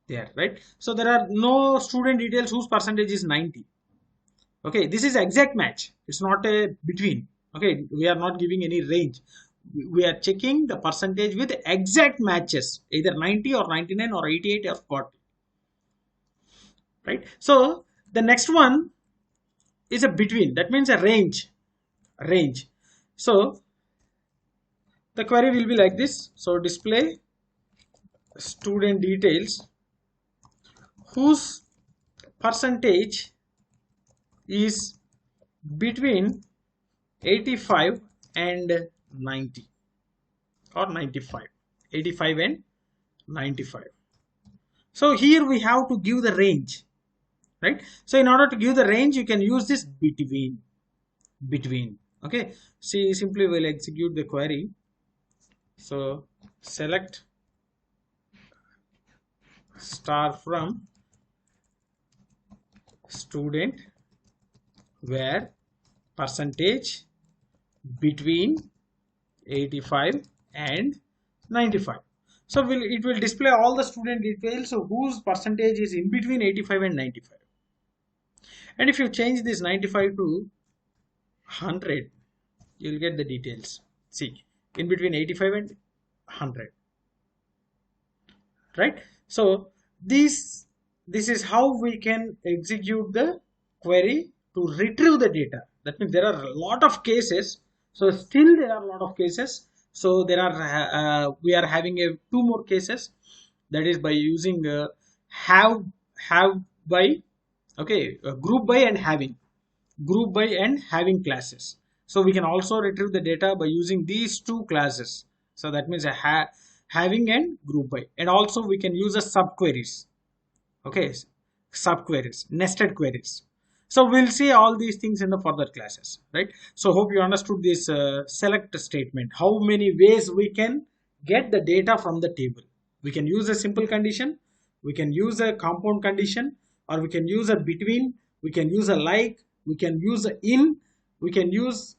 there, right? So there are no student details whose percentage is 90. Okay, this is exact match. It's not a between. Okay, we are not giving any range. We are checking the percentage with exact matches, either 90 or 99 or 88 or 40. Right? So the next one is a between. That means a range. Range. So the query will be like this. So display student details whose percentage is between 85 and 90 or 95, 85 and 95. So here we have to give the range, right? So in order to give the range, you can use this between. Okay, see, simply we'll execute the query. So select star from student where percentage between 85 and 95. So it will display all the student details whose percentage is in between 85 and 95. And if you change this 95 to 100, you'll get the details. See, in between 85 and 100, right? So this is how we can execute the query to retrieve the data. That means there are a lot of cases. So still there are a lot of cases. So there are we are having two more cases, that is by using have by, okay, group by and having classes. So we can also retrieve the data by using these two classes. So that means having and group by, and also we can use a subqueries. Okay, subqueries, nested queries. So we'll see all these things in the further classes, right? So hope you understood this select statement, how many ways we can get the data from the table. We can use a simple condition, we can use a compound condition, or we can use a between, we can use a like, we can use a in, we can use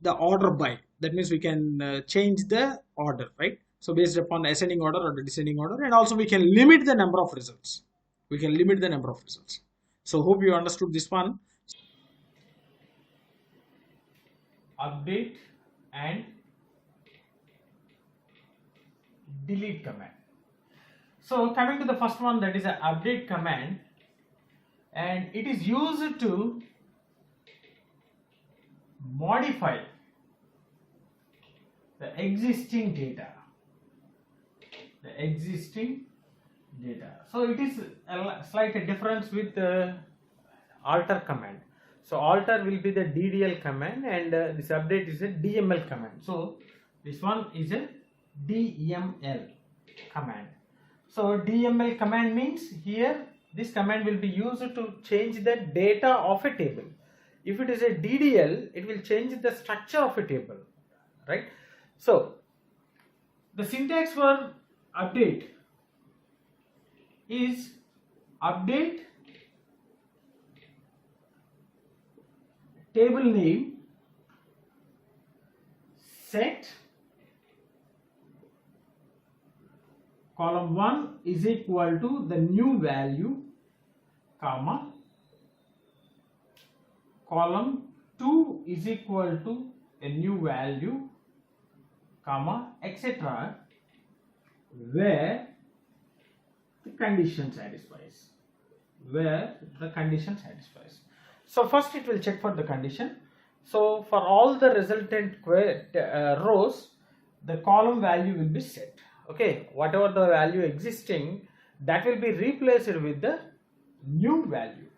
the order by. That means we can change the order, right? So based upon ascending order or the descending order, and also we can limit the number of results. We can limit the number of results. So hope you understood this one. Update and delete command. So coming to the first one, that is an update command, and it is used to modify the existing data. So it is a slight difference with the alter command. So alter will be the DDL command, and this update is a DML command. So this one is a DML command. So DML command means here this command will be used to change the data of a table. If it is a DDL, it will change the structure of a table, right? So the syntax for update is update table name set column 1 is equal to the new value, comma, column 2 is equal to a new value, comma, etc., where the condition satisfies. So first it will check for the condition. So for all the resultant rows, the column value will be set. Okay, whatever the value existing, that will be replaced with the new value.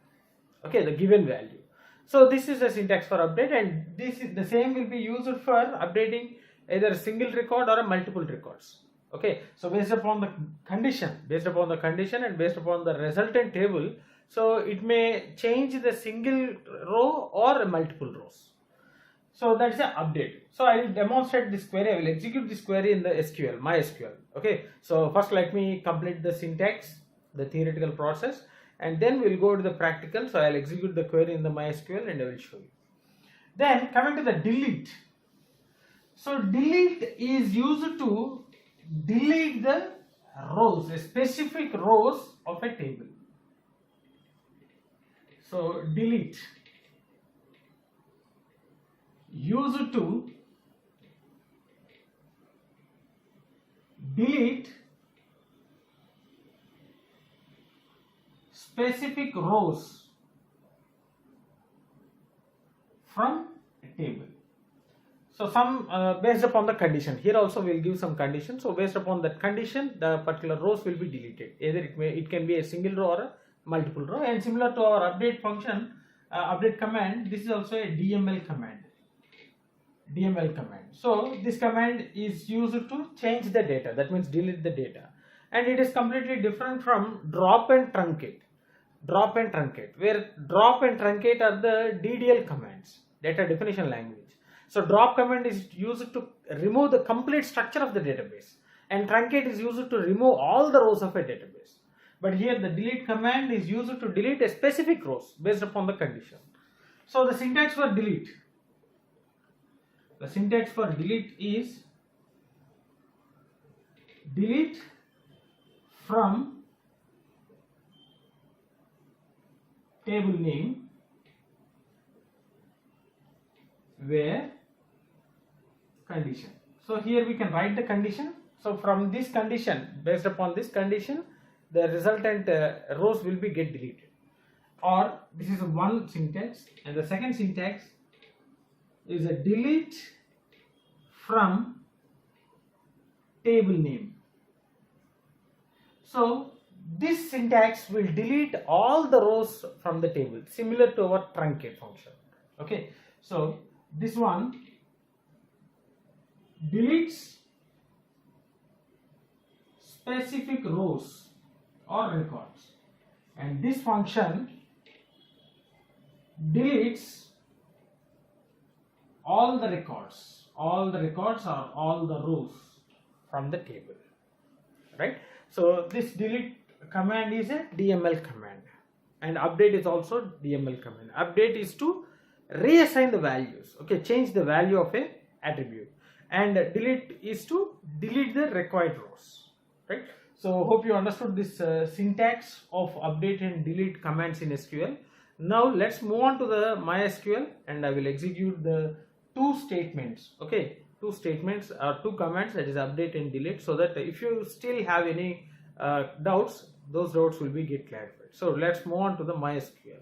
Okay, the given value. So this is the syntax for update, and this is the same will be used for updating either a single record or a multiple records. Okay, so based upon the condition and based upon the resultant table, so it may change the single row or multiple rows. So that's the update. So I will demonstrate this query. I will execute this query in the SQL, MySQL. Okay, so first let me complete the syntax, the theoretical process, and then we'll go to the practical. So I'll execute the query in the MySQL and I will show you. Then coming to the delete. So delete is used to delete the rows, specific rows of a table. So delete used to delete specific rows from a table. So some based upon the condition, here also we will give some condition. So based upon that condition, the particular rows will be deleted. Either it can be a single row or a multiple row. And similar to our update function, update command, this is also a DML command. So this command is used to change the data. That means delete the data, and it is completely different from drop and truncate. Where drop and truncate are the DDL commands, data definition language. So drop command is used to remove the complete structure of the database, and truncate is used to remove all the rows of a database. But here the delete command is used to delete a specific rows based upon the condition. So the syntax for delete. The syntax for delete is delete from table name where condition. So here we can write the condition. So from this condition, based upon this condition, the resultant rows will be get deleted. Or this is one syntax, and the second syntax is a delete from table name. So this syntax will delete all the rows from the table, similar to our truncate function. Okay, so this one deletes specific rows or records, and this function deletes all the records or all the rows from the table, right? So this delete command is a DML command, and update is also DML command. Update is to reassign the values, okay, change the value of a attribute, and delete is to delete the required rows, right? So hope you understood this syntax of update and delete commands in SQL. Now let's move on to the MySQL, and I will execute the two statements, okay, two statements or two commands, that is update and delete, so that if you still have any doubts, those doubts will be get clarified. So let's move on to the MySQL.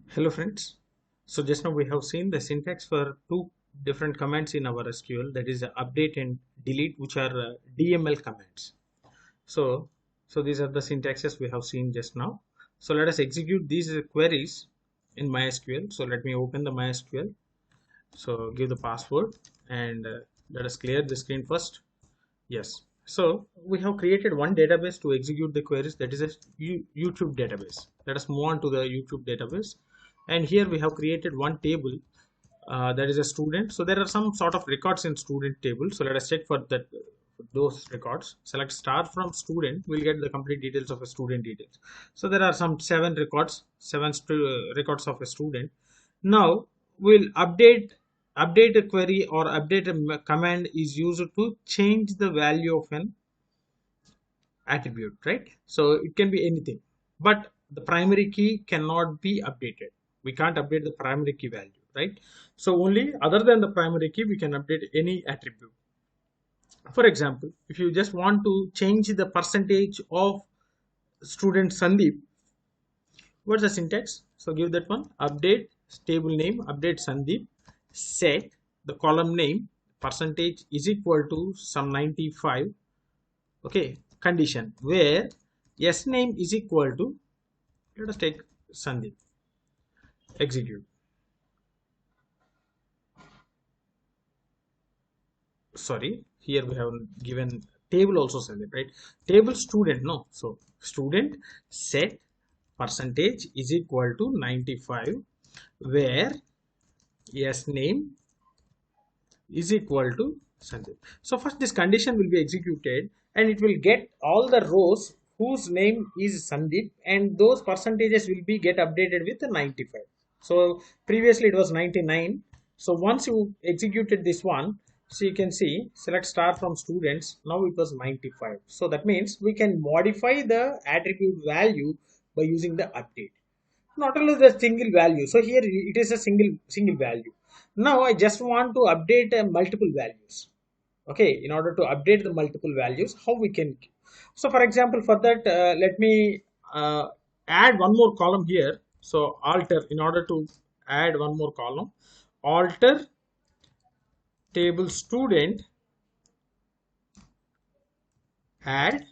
Hello friends. So just now we have seen the syntax for two different commands in our SQL, that is update and delete, which are DML commands. So these are the syntaxes we have seen just now. So let us execute these queries in MySQL. So let me open the MySQL. So give the password, and let us clear the screen first. Yes. So we have created one database to execute the queries, that is a YouTube database. Let us move on to the YouTube database, and here we have created one table, that is a student. So there are some sort of records in student table. So let us check for that those records. Select start from student, we'll get the complete details of a student details. So there are some seven records of a student. Now we'll update a query or update a command is used to change the value of an attribute, right? So it can be anything, but the primary key cannot be updated. We can't update the primary key value, right? So only other than the primary key we can update any attribute. For example, if you just want to change the percentage of student Sundeep, what's the syntax? So give that one, update table name, update Sundeep, set the column name, percentage is equal to some 95, okay, condition where s name is equal to, let us take Sundeep, execute. Sorry, here we have given table also Sundeep, right? Table student, no. So student set percentage is equal to 95 where s name is equal to Sundeep. So first this condition will be executed, and it will get all the rows whose name is Sundeep, and those percentages will be get updated with the 95. So previously it was 99. So once you executed this one, so you can see select start from students, now it was 95. So that means we can modify the attribute value by using the update. Not only the single value, so here it is a single value. Now I just want to update multiple values. Okay, in order to update the multiple values, how we can? So for example, for that let me add one more column here. So alter, in order to add one more column, alter table student, add,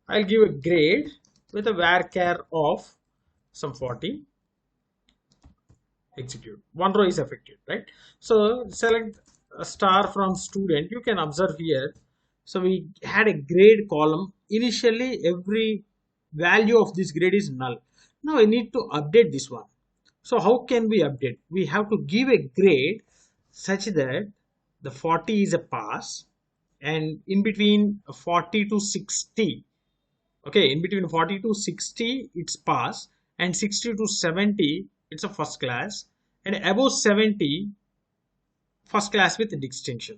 I'll give a grade with a varchar of some 40, execute. One row is affected, right? So select a star from student, you can observe here. So we had a grade column. Initially every value of this grade is null. Now I need to update this one. So how can we update? We have to give a grade such that the 40 is a pass, and in between 40 to 60, okay, in between 40 to 60 it's pass, and 60 to 70 it's a first class, and above 70 first class with distinction,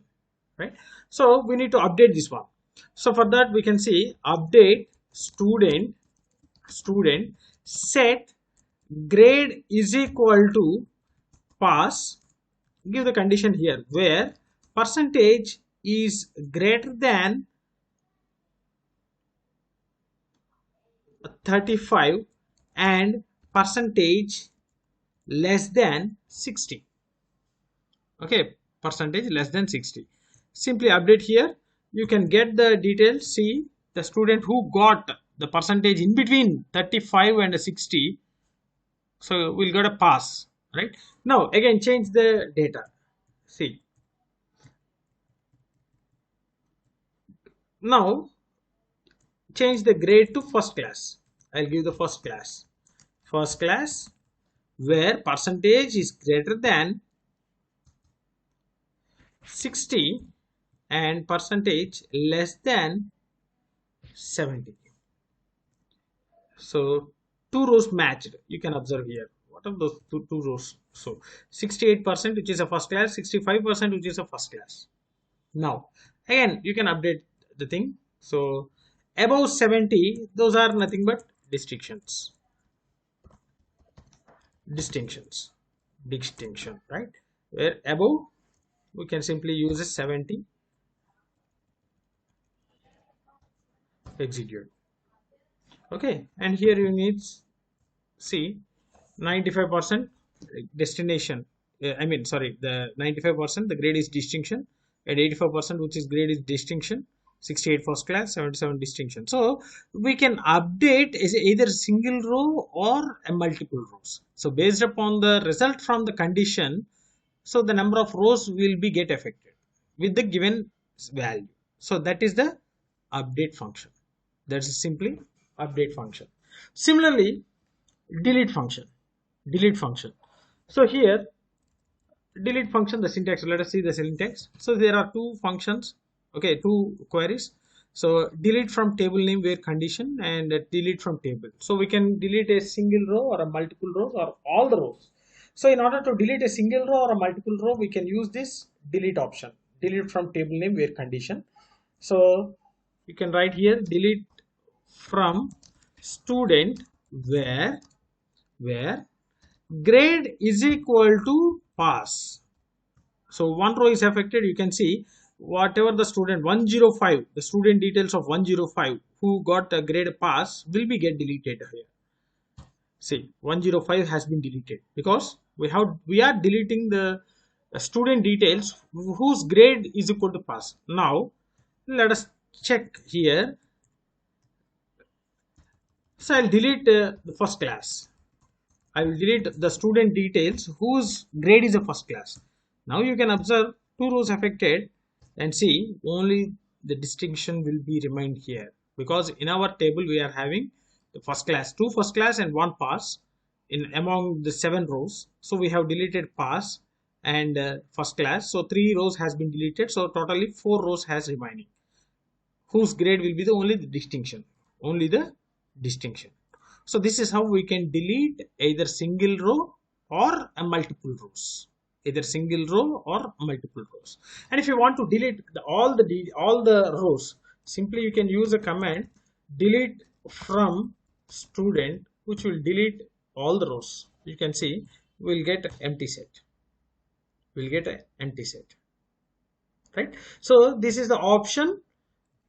right? So we need to update this one. So for that we can see update student set grade is equal to pass. Give the condition here where percentage is greater than 35 and percentage less than 60. Okay, percentage less than 60. Simply update here. You can get the details. See the student who got the percentage in between 35 and 60, so we'll get a pass, right? Now again change the data. See, now change the grade to first class. I'll give the first class where percentage is greater than 60 and percentage less than 70. So two rows matched. You can observe here. What are those two rows? So 68% which is a first class, 65% which is a first class. Now again you can update the thing. So above 70, those are nothing but distinctions, right? Where above we can simply use a 70, execute. Okay, and here you need see 95% destination. I mean, sorry, the 95% the grade is distinction, and 85% which is grade is distinction. 68 first class, 77 distinction. So we can update is either single row or a multiple rows. So based upon the result from the condition, so the number of rows will be get affected with the given value. So that is the update function. That's simply update function. Similarly, delete function. So here delete function, the syntax, let us see the syntax. So there are two functions, okay, two queries. So delete from table name where condition, and delete from table. So we can delete a single row or a multiple rows or all the rows. So in order to delete a single row or a multiple row, we can use this delete option, delete from table name where condition. So you can write here delete from student where grade is equal to pass. So one row is affected. You can see whatever the student 105, the student details of 105 who got a grade pass will be get deleted here. See, 105 has been deleted because we are deleting the student details whose grade is equal to pass. Now let us check here. So I'll delete the first class. I will delete the student details whose grade is a first class. Now you can observe two rows affected and see only the distinction will be remained here, because in our table we are having the first class, two first class and one pass in among the 7 rows. So we have deleted pass and first class. So 3 rows has been deleted. So totally 4 rows has remaining, whose grade will be the only the distinction, So this is how we can delete either single row or a multiple rows, And if you want to delete all the rows, simply you can use a command delete from student, which will delete all the rows. You can see we'll get empty set. Right? So this is the option.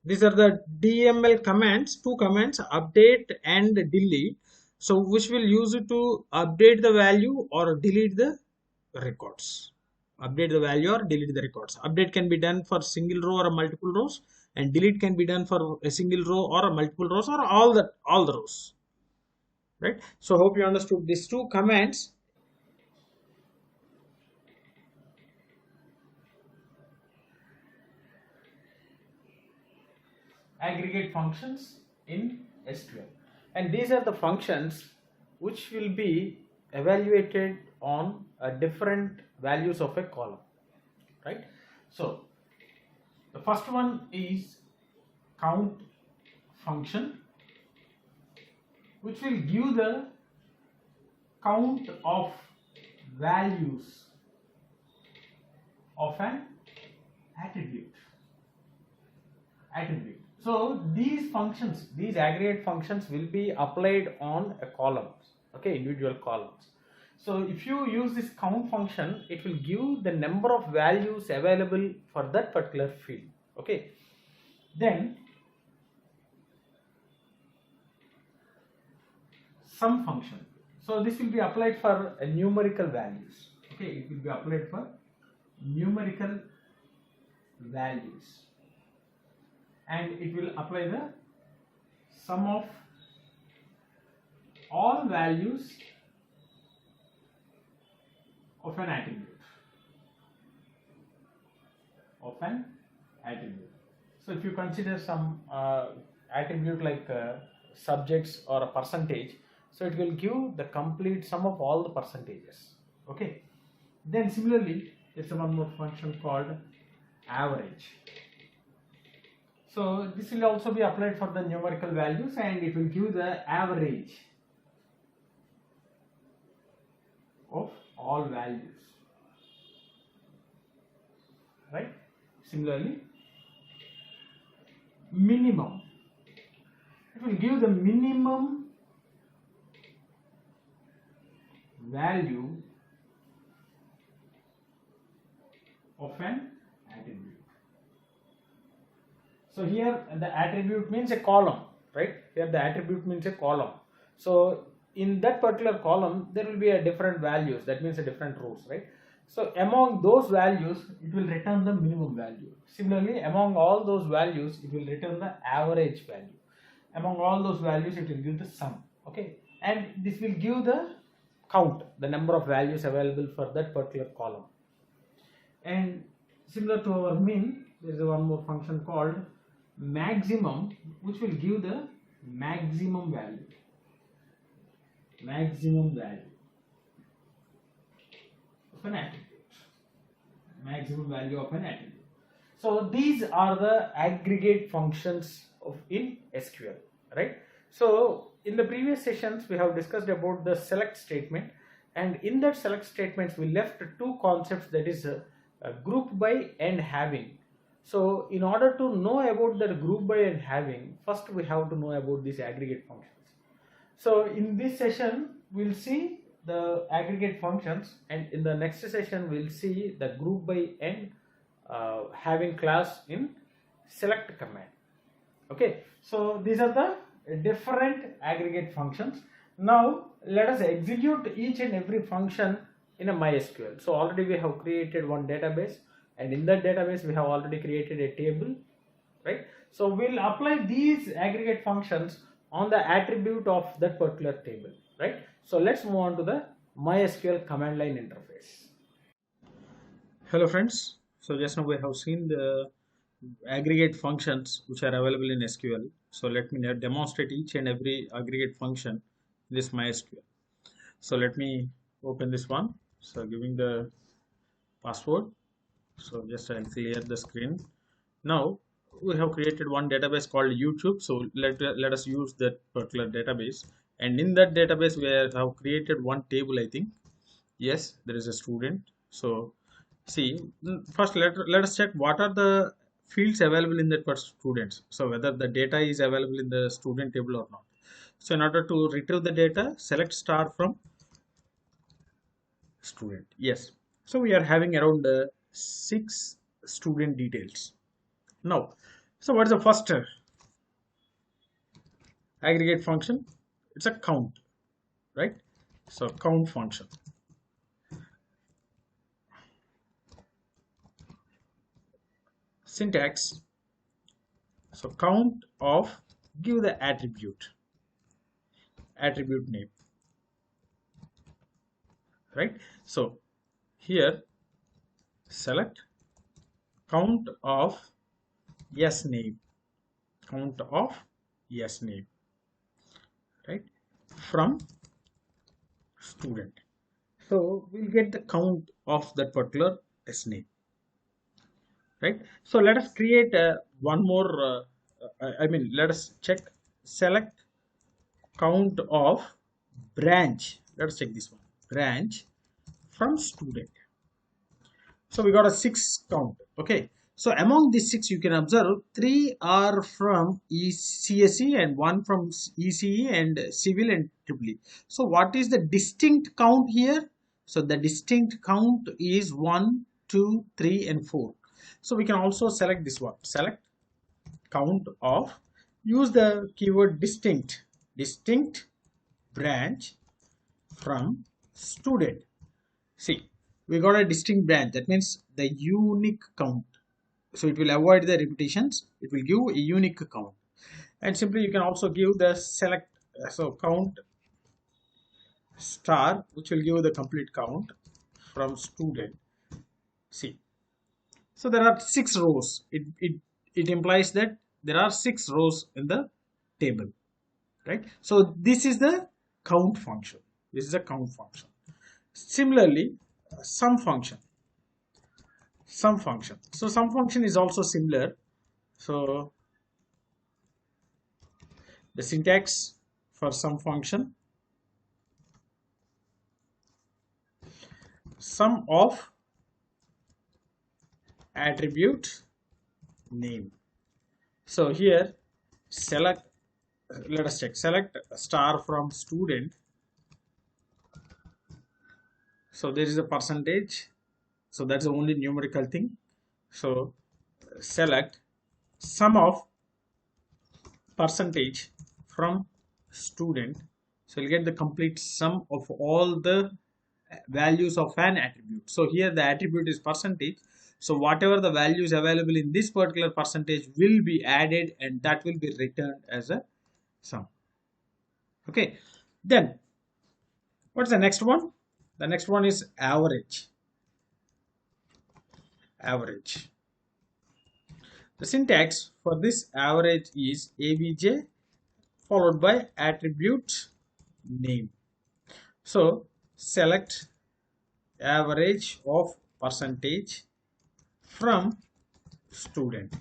These are the DML commands, two commands, update and delete. So which will use it to update the value or delete the records. Update can be done for single row or a multiple rows, and delete can be done for a single row or a multiple rows or all the rows. Right? So hope you understood these two commands. Aggregate functions in SQL, and these are the functions which will be evaluated on different values of a column, right? So the first one is count function, which will give the count of values of an attribute. So these functions, these aggregate functions will be applied on a columns, okay, individual columns. So if you use this count function, it will give the number of values available for that particular field, okay. Then sum function, so this will be applied for numerical values, okay, it will be applied for numerical values, and it will apply the sum of all values of an attribute. So if you consider some attribute like subjects or a percentage, so it will give the complete sum of all the percentages, okay. Then similarly, there's one more function called average. So this will also be applied for the numerical values, and it will give the average of all values, right? Similarly, minimum, it will give the minimum value of an attribute. So here the attribute means a column, right? Here the attribute means a column. So in that particular column there will be a different values, that means a different rows, right? So among those values it will return the minimum value. Similarly, among all those values it will return the average value. Among all those values it will give the sum, okay, and this will give the count, the number of values available for that particular column. And similar to our min, there is one more function called maximum, which will give the maximum value of an attribute. So these are the aggregate functions in SQL, right? So in the previous sessions we have discussed about the select statement, and in that select statements we left two concepts, that is group by and having. So in order to know about the group by and having, first we have to know about these aggregate functions. So in this session we'll see the aggregate functions, and in the next session we'll see the group by and having class in select command, okay. So these are the different aggregate functions. Now let us execute each and every function in a MySQL. So already we have created one database, and in that database we have already created a table, right? So we'll apply these aggregate functions on the attribute of that particular table, right? So let's move on to the MySQL command line interface. Hello friends, so just now we have seen the aggregate functions which are available in SQL. So let me now demonstrate each and every aggregate function in this MySQL. So let me open this one, so giving the password. So just I'll clear the screen. Now we have created one database called YouTube, so let us use that particular database, and in that database we have created one table, I think. Yes, there is a student. So see, first let us check what are the fields available in that students, so whether the data is available in the student table or not. So in order to retrieve the data, select star from student. Yes, so we are having around 6 student details. Now, so what is the first aggregate function? It's a count, right? So count function. Syntax, so count of, give the attribute name, right? So here select count of yes name, right, from student. So we'll get the count of that particular yes name, right? So let us create one more let us check select count of branch. Let's check this one, branch from student. So we got a 6 count. Okay. So among these 6, you can observe 3 are from CSE and 1 from ECE and civil and triple E. So what is the distinct count here? So the distinct count is 1, 2, 3 and 4. So we can also select this one. Select count of, use the keyword distinct branch from student. See, we got a distinct branch, that means the unique count. So it will avoid the repetitions, it will give a unique count. And simply you can also give the select, so count star, which will give the complete count from student. See, so there are 6 rows. It implies that there are 6 rows in the table, right? So this is the count function. This is a count function. Similarly, sum function. So sum function is also similar. So the syntax for sum function: sum of attribute name. So here select, let us check, select star from student. So there is a percentage, so that's the only numerical thing. So select sum of percentage from student. So you'll get the complete sum of all the values of an attribute. So here the attribute is percentage. So whatever the values available in this particular percentage will be added, and that will be returned as a sum. Okay. Then what's the next one? The next one is average. Average. The syntax for this average is AVJ followed by attribute name. So select average of percentage from student.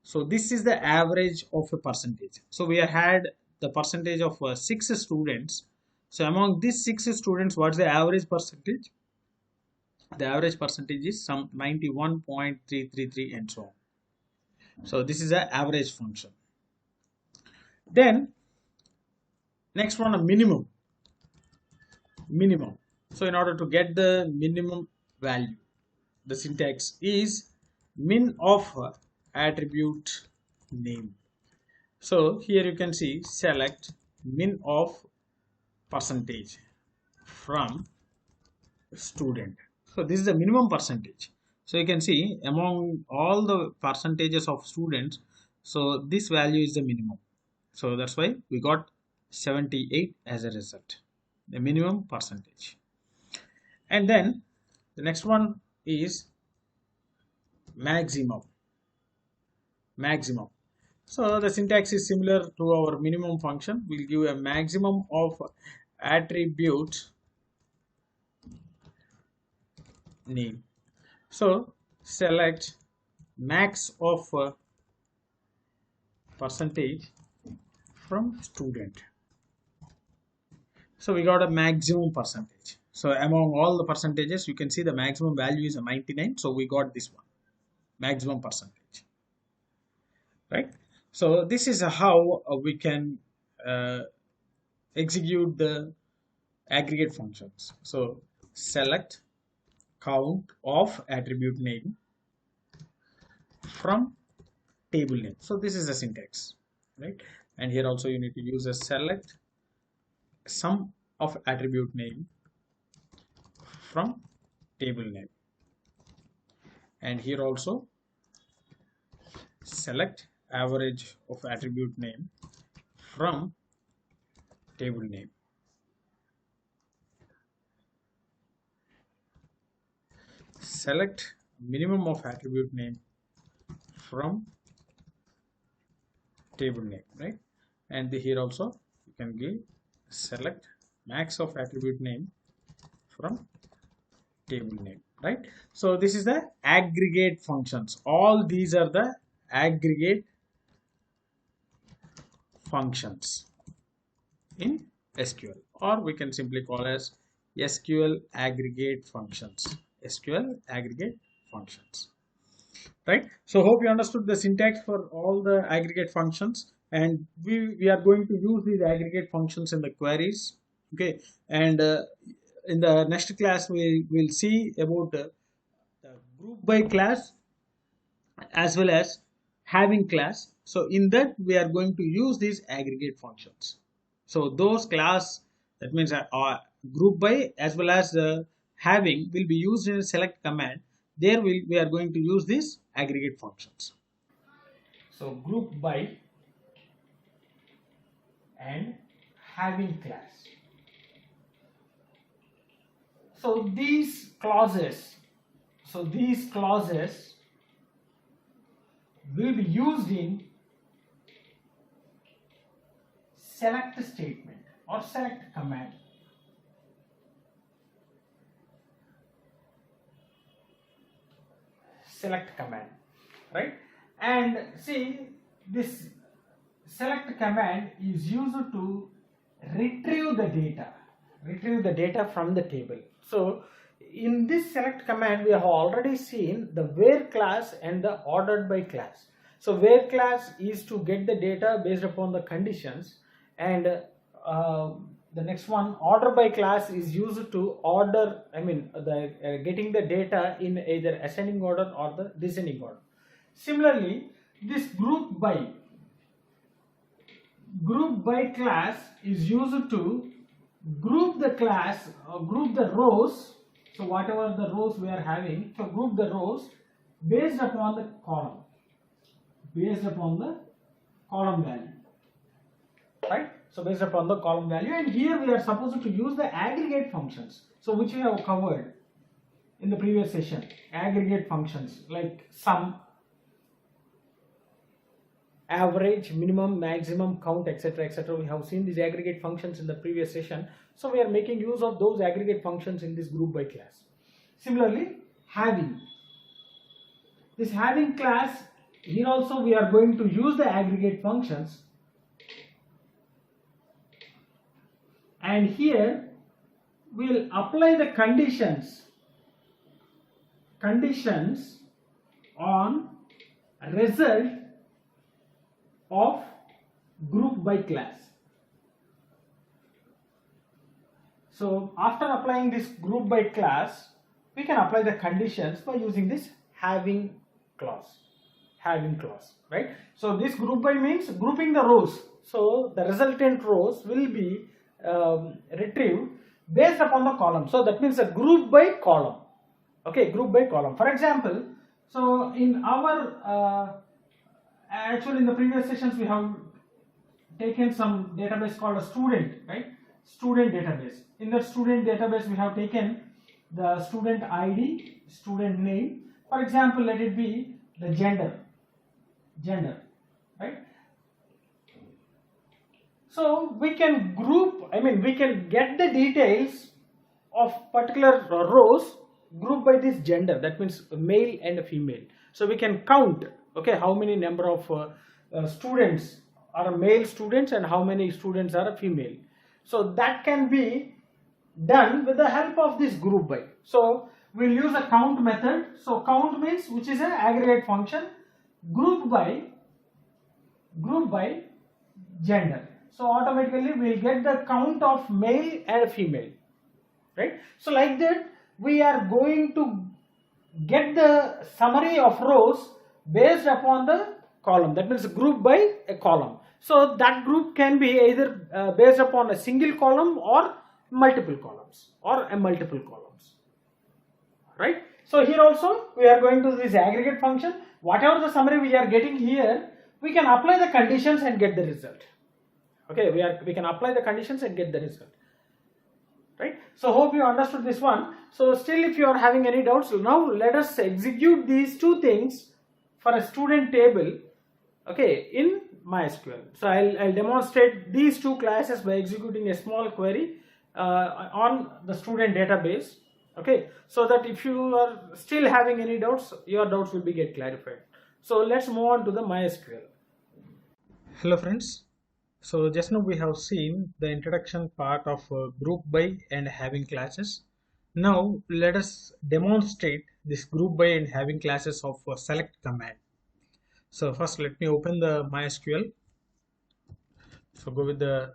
So this is the average of a percentage. So we had the percentage of 6 students. So among these 6 students, what's the average percentage? The average percentage is some 91.333 and so on. So this is an average function. Then next one, a minimum. So in order to get the minimum value, the syntax is min of attribute name. So here you can see select min of percentage from student. So this is the minimum percentage. So you can see among all the percentages of students, so this value is the minimum. So that's why we got 78 as a result, the minimum percentage. And then the next one is maximum. So the syntax is similar to our minimum function. We'll give a maximum of attribute name. So select max of percentage from student. So we got a maximum percentage. So among all the percentages, you can see the maximum value is a 99. So we got this one, maximum percentage, right? So this is how we can execute the aggregate functions. So select count of attribute name from table name. So this is the syntax, right? And here also you need to use a select sum of attribute name from table name. And here also select average of attribute name from table name. Select minimum of attribute name from table name, right? And here also you can give select max of attribute name from table name, right? So this is the aggregate functions. All these are the aggregate functions in SQL, or we can simply call as SQL aggregate functions. SQL aggregate functions. Right? So hope you understood the syntax for all the aggregate functions, and we are going to use these aggregate functions in the queries. Okay, and in the next class we will see about the group by class as well as having class. So in that we are going to use these aggregate functions. So those class, that means group by as well as having, will be used in a select command. There we are going to use these aggregate functions. So group by and having class. So these clauses will be used in select statement or select command. Select command, right? And see, this select command is used to retrieve the data from the table. So in this select command we have already seen the where class and the ordered by class. So where class is to get the data based upon the conditions, and the next one, order by class, is used to order, getting the data in either ascending order or the descending order. Similarly, this group by class is used to group the class or group the rows. So whatever the rows we are having, so group the rows based upon the column, value, right? So based upon the column value, and here we are supposed to use the aggregate functions, so which we have covered in the previous session. Aggregate functions like sum, average, minimum, maximum, count, etc., etc. We have seen these aggregate functions in the previous session, so we are making use of those aggregate functions in this group by class. Similarly, having, this having class, here also we are going to use the aggregate functions, and here we will apply the conditions on result of group by class. So after applying this group by class, we can apply the conditions by using this having clause, right? So this group by means grouping the rows, so the resultant rows will be retrieved based upon the column. So that means a group by column. Okay, group by column. For example, so in our actually in the previous sessions we have taken some database called a student, right? Student database. In the student database we have taken the student ID, student name. For example, let it be the gender, right? So we can group, we can get the details of particular rows grouped by this gender, that means male and female. So we can count, okay, how many number of students are male students and how many students are female. So that can be done with the help of this group by. So we'll use a count method. So count means, which is an aggregate function, group by gender. So automatically we'll get the count of male and female, right? So like that we are going to get the summary of rows based upon the column, that means group by a column. So that group can be either based upon a single column or multiple columns right? So here also we are going to this aggregate function. Whatever the summary we are getting here, we can apply the conditions and get the result. Okay, we can apply the conditions and get the result, right? So hope you understood this one. So still, if you are having any doubts, now let us execute these two things for a student table, okay, in MySQL. So I'll demonstrate these two classes by executing a small query on the student database, okay, so that if you are still having any doubts, your doubts will be get clarified. So let's move on to the MySQL. Hello friends. So just now we have seen the introduction part of group by and having classes. Now let us demonstrate this group by and having classes of select command. So first let me open the MySQL. So go with the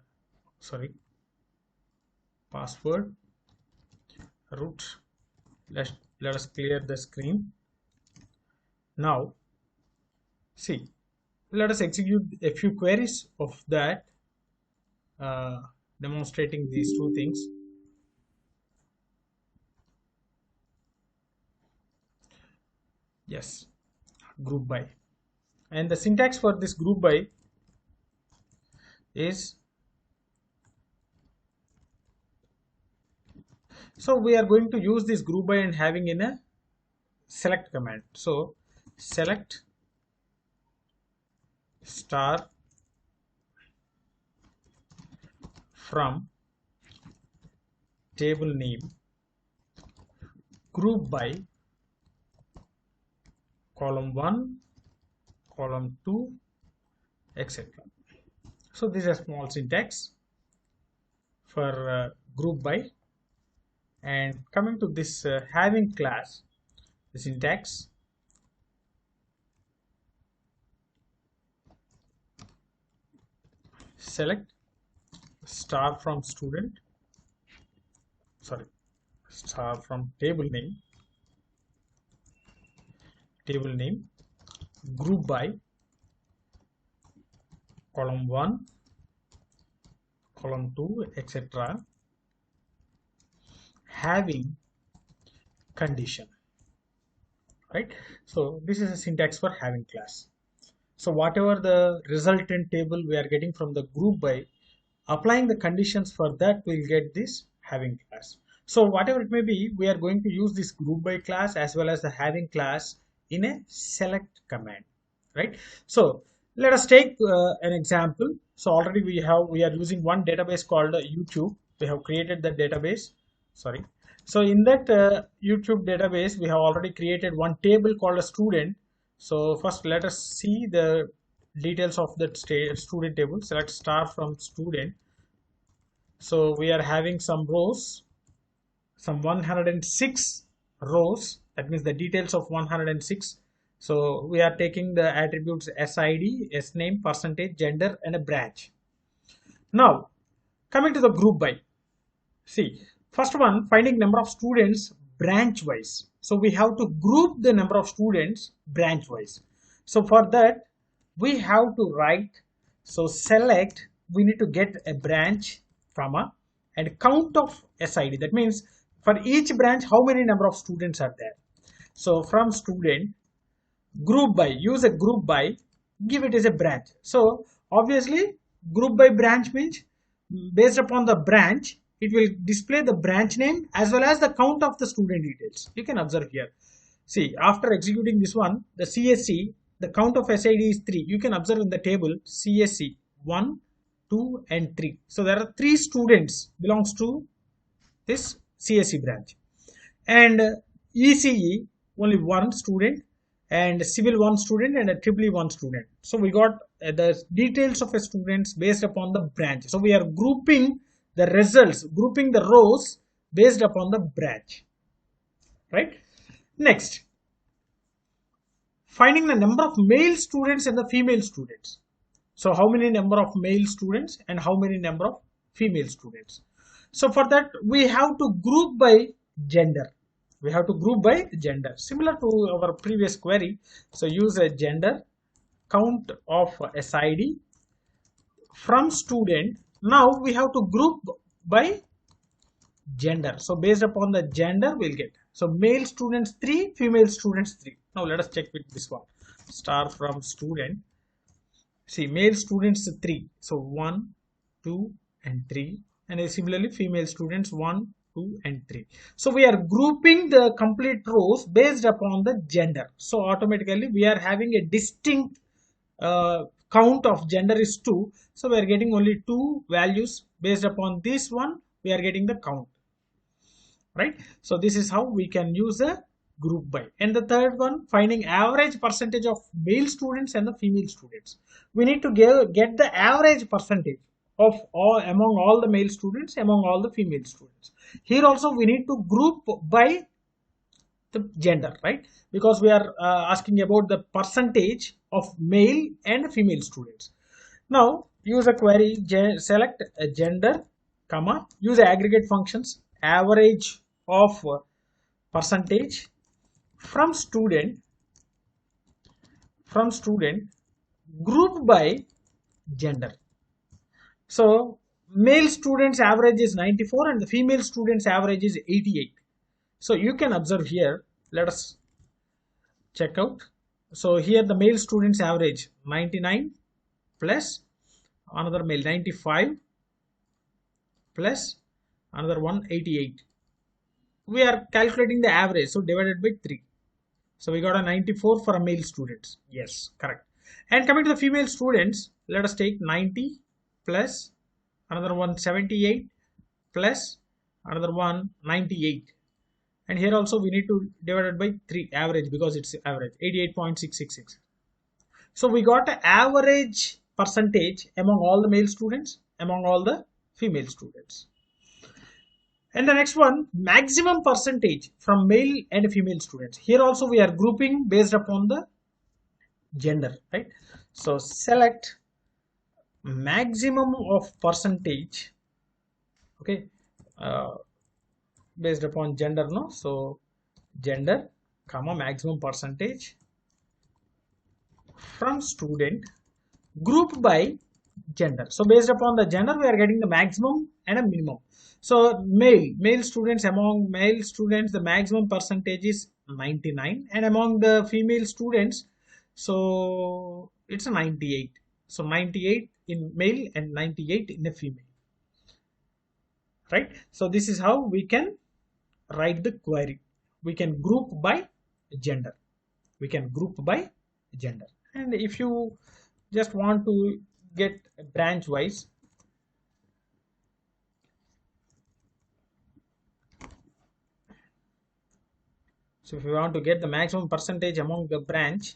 password root. Let us clear the screen. Now see, let us execute a few queries of that, demonstrating these two things. Yes, group by, and the syntax for this group by is, so we are going to use this group by and having in a select command. So select star from table name group by column 1, column 2, etc. So this is a small syntax for group by. And coming to this having class, the syntax, select star from student, star from table name group by column 1, column 2, etc. having condition, right? So this is a syntax for having class. So whatever the resultant table we are getting from the group by, applying the conditions for that, we'll get this having class. So whatever it may be, we are going to use this group by class as well as the having class in a select command, right? So let us take an example. So already we are using one database called YouTube. We have created the database. So in that YouTube database, we have already created one table called a student. So first let us see the details of that student table. Select star from student. So we are having some rows, some 106 rows. That means the details of 106. So we are taking the attributes SID, SName, percentage, gender, and a branch. Now coming to the group by. See, first one, finding number of students branch wise. So we have to group the number of students branch wise. So for that we have to write, so select, we need to get a branch comma and count of SID. That means for each branch how many number of students are there. So from student group by, use a group by, give it as a branch. So obviously group by branch means based upon the branch, it will display the branch name as well as the count of the student details. You can observe here. See, after executing this one, the CSC, the count of SID is 3. You can observe in the table CSC 1, 2 and 3. So there are 3 students belongs to this CSC branch. And ECE, only 1 student, and civil 1 student, and a triple 1 student. So we got the details of a students based upon the branch. So we are grouping the results, grouping the rows based upon the branch, right? Next, finding the number of male students and the female students. So how many number of male students and how many number of female students. So for that we have to group by gender. We have to group by gender, similar to our previous query. So use a gender, count of SID from student. Now we have to group by gender. So based upon the gender we'll get, so male students 3, female students 3. Now let us check with this one, star from student. See, male students 3, so 1, 2 and 3, and similarly female students 1, 2 and 3. So we are grouping the complete rows based upon the gender. So automatically we are having a distinct count of gender is 2. So we are getting only 2 values. Based upon this one we are getting the count, right? So this is how we can use a group by. And the third one, finding average percentage of male students and the female students. We need to get the average percentage. of all among all the male students, among all the female students. Here also we need to group by the gender, right? Because we are asking about the percentage of male and female students. Now use a query, select a gender, comma, use aggregate functions, average of percentage from student, group by gender. So male students average is 94 and the female students average is 88. So you can observe here, let us check out. So here the male students average 99 plus another male 95 plus another one 88. We are calculating the average, so divided by 3. So we got a 94 for a male students. Yes, correct. And coming to the female students, let us take 90 plus another one 78 plus another one 98. And here also we need to divide it by 3 average because it's average 88.666. So we got an average percentage among all the male students, among all the female students. And the next one, maximum percentage from male and female students. Here also we are grouping based upon the gender, right? So select maximum of percentage, okay, based upon gender, no? So gender, comma, maximum percentage from student, group by gender. So based upon the gender we are getting the maximum and a minimum. So male students, among male students the maximum percentage is 99 and among the female students, so it's a 98. So 98 in male and 98 in a female, right? So this is how we can write the query. We can group by gender. And if you just want to get branch wise, so if you want to get the maximum percentage among the branch,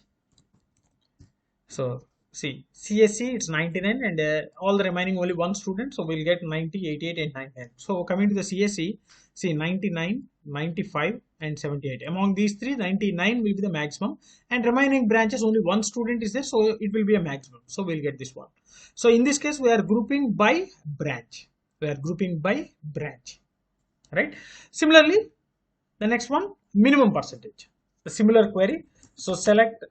so see CSC it's 99 and all the remaining only one student, so we'll get 90, 88 and 99. So coming to the CSC, see 99, 95 and 78. Among these three, 99 will be the maximum and remaining branches only one student is there, so it will be a maximum. So we'll get this one. So in this case we are grouping by branch. Right? Similarly, the next one, minimum percentage. The similar query. So select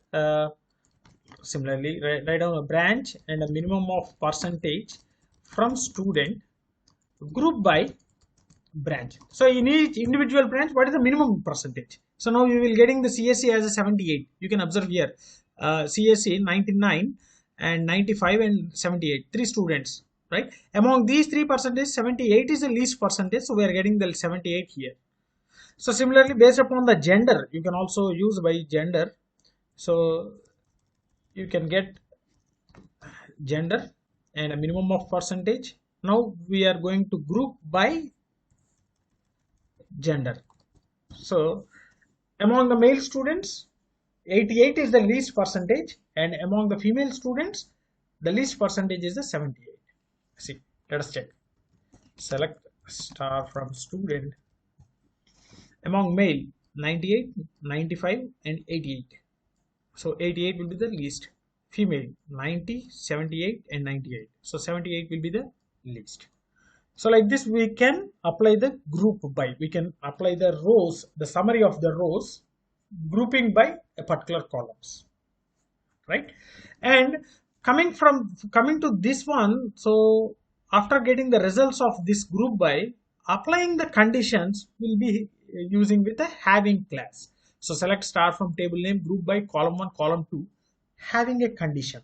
similarly write down a branch and a minimum of percentage from student, group by branch. So in each individual branch, what is the minimum percentage? So now you will getting the CSC as a 78. You can observe here CSC 99 and 95 and 78, 3 students, right? Among these 3 percentage, 78 is the least percentage, so we are getting the 78 here. So similarly, based upon the gender, you can also use by gender. So you can get gender and a minimum of percentage. Now we are going to group by gender. So among the male students, 88 is the least percentage, and among the female students, the least percentage is the 78. See, let us check. Select star from student. Among male, 98, 95 and 88. So 88 will be the least. Female, 90, 78 and 98. So 78 will be the least. So like this we can apply the group by. We can apply the rows, the summary of the rows, grouping by a particular columns, right? And coming to this one, so after getting the results of this group by, applying the conditions will be using with a having class. So select star from table name, group by, column 1, column 2, having a condition,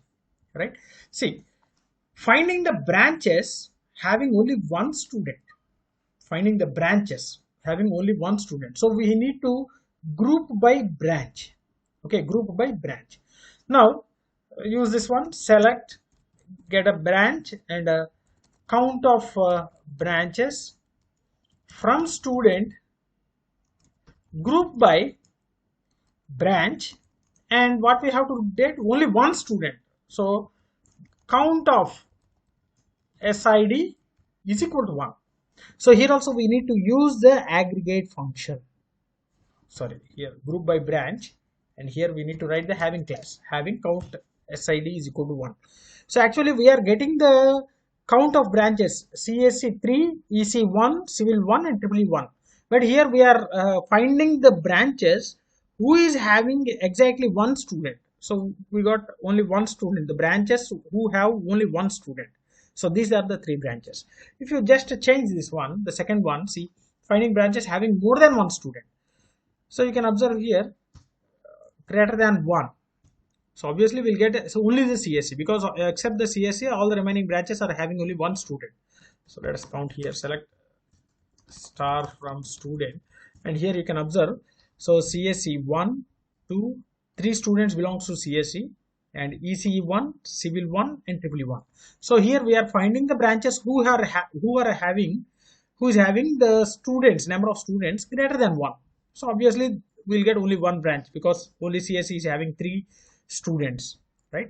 right? See, finding the branches having only one student, so we need to group by branch. Okay, group by branch. Now use this one, select, get a branch and a count of branches from student, group by branch, and what we have to get, only one student. So count of SID is equal to 1. So here also we need to use the aggregate function. Sorry, here group by branch, and here we need to write the having class, having count SID is equal to 1. So actually we are getting the count of branches CSC 3, EC 1, civil 1 and triple E 1. But here we are finding the branches who is having exactly one student. So we got only one student, the branches who have only one student. So these are the three branches. If you just change this one, the second one, see, finding branches having more than one student. So you can observe here greater than 1. So obviously we'll get only the CSC, because except the CSC all the remaining branches are having only one student. So let us count here, select star from student, and here you can observe, so CSC 1, 2, 3 students belongs to CSC, and ECE 1, civil 1 and triple E 1. So here we are finding the branches who is having the students, number of students greater than 1. So obviously we'll get only one branch because only CSC is having 3 students, right?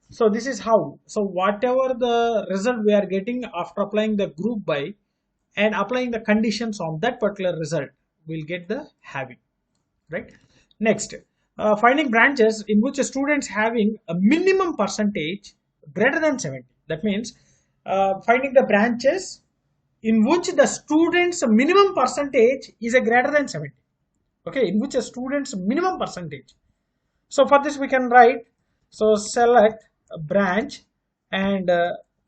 So this is how. So whatever the result we are getting after applying the group by and applying the conditions on that particular result, we'll get the having, right? Next, finding branches in which a students having a minimum percentage greater than 70. That means finding the branches in which the students minimum percentage is a greater than 70. Okay, in which a student's minimum percentage. So for this we can write, so select a branch, and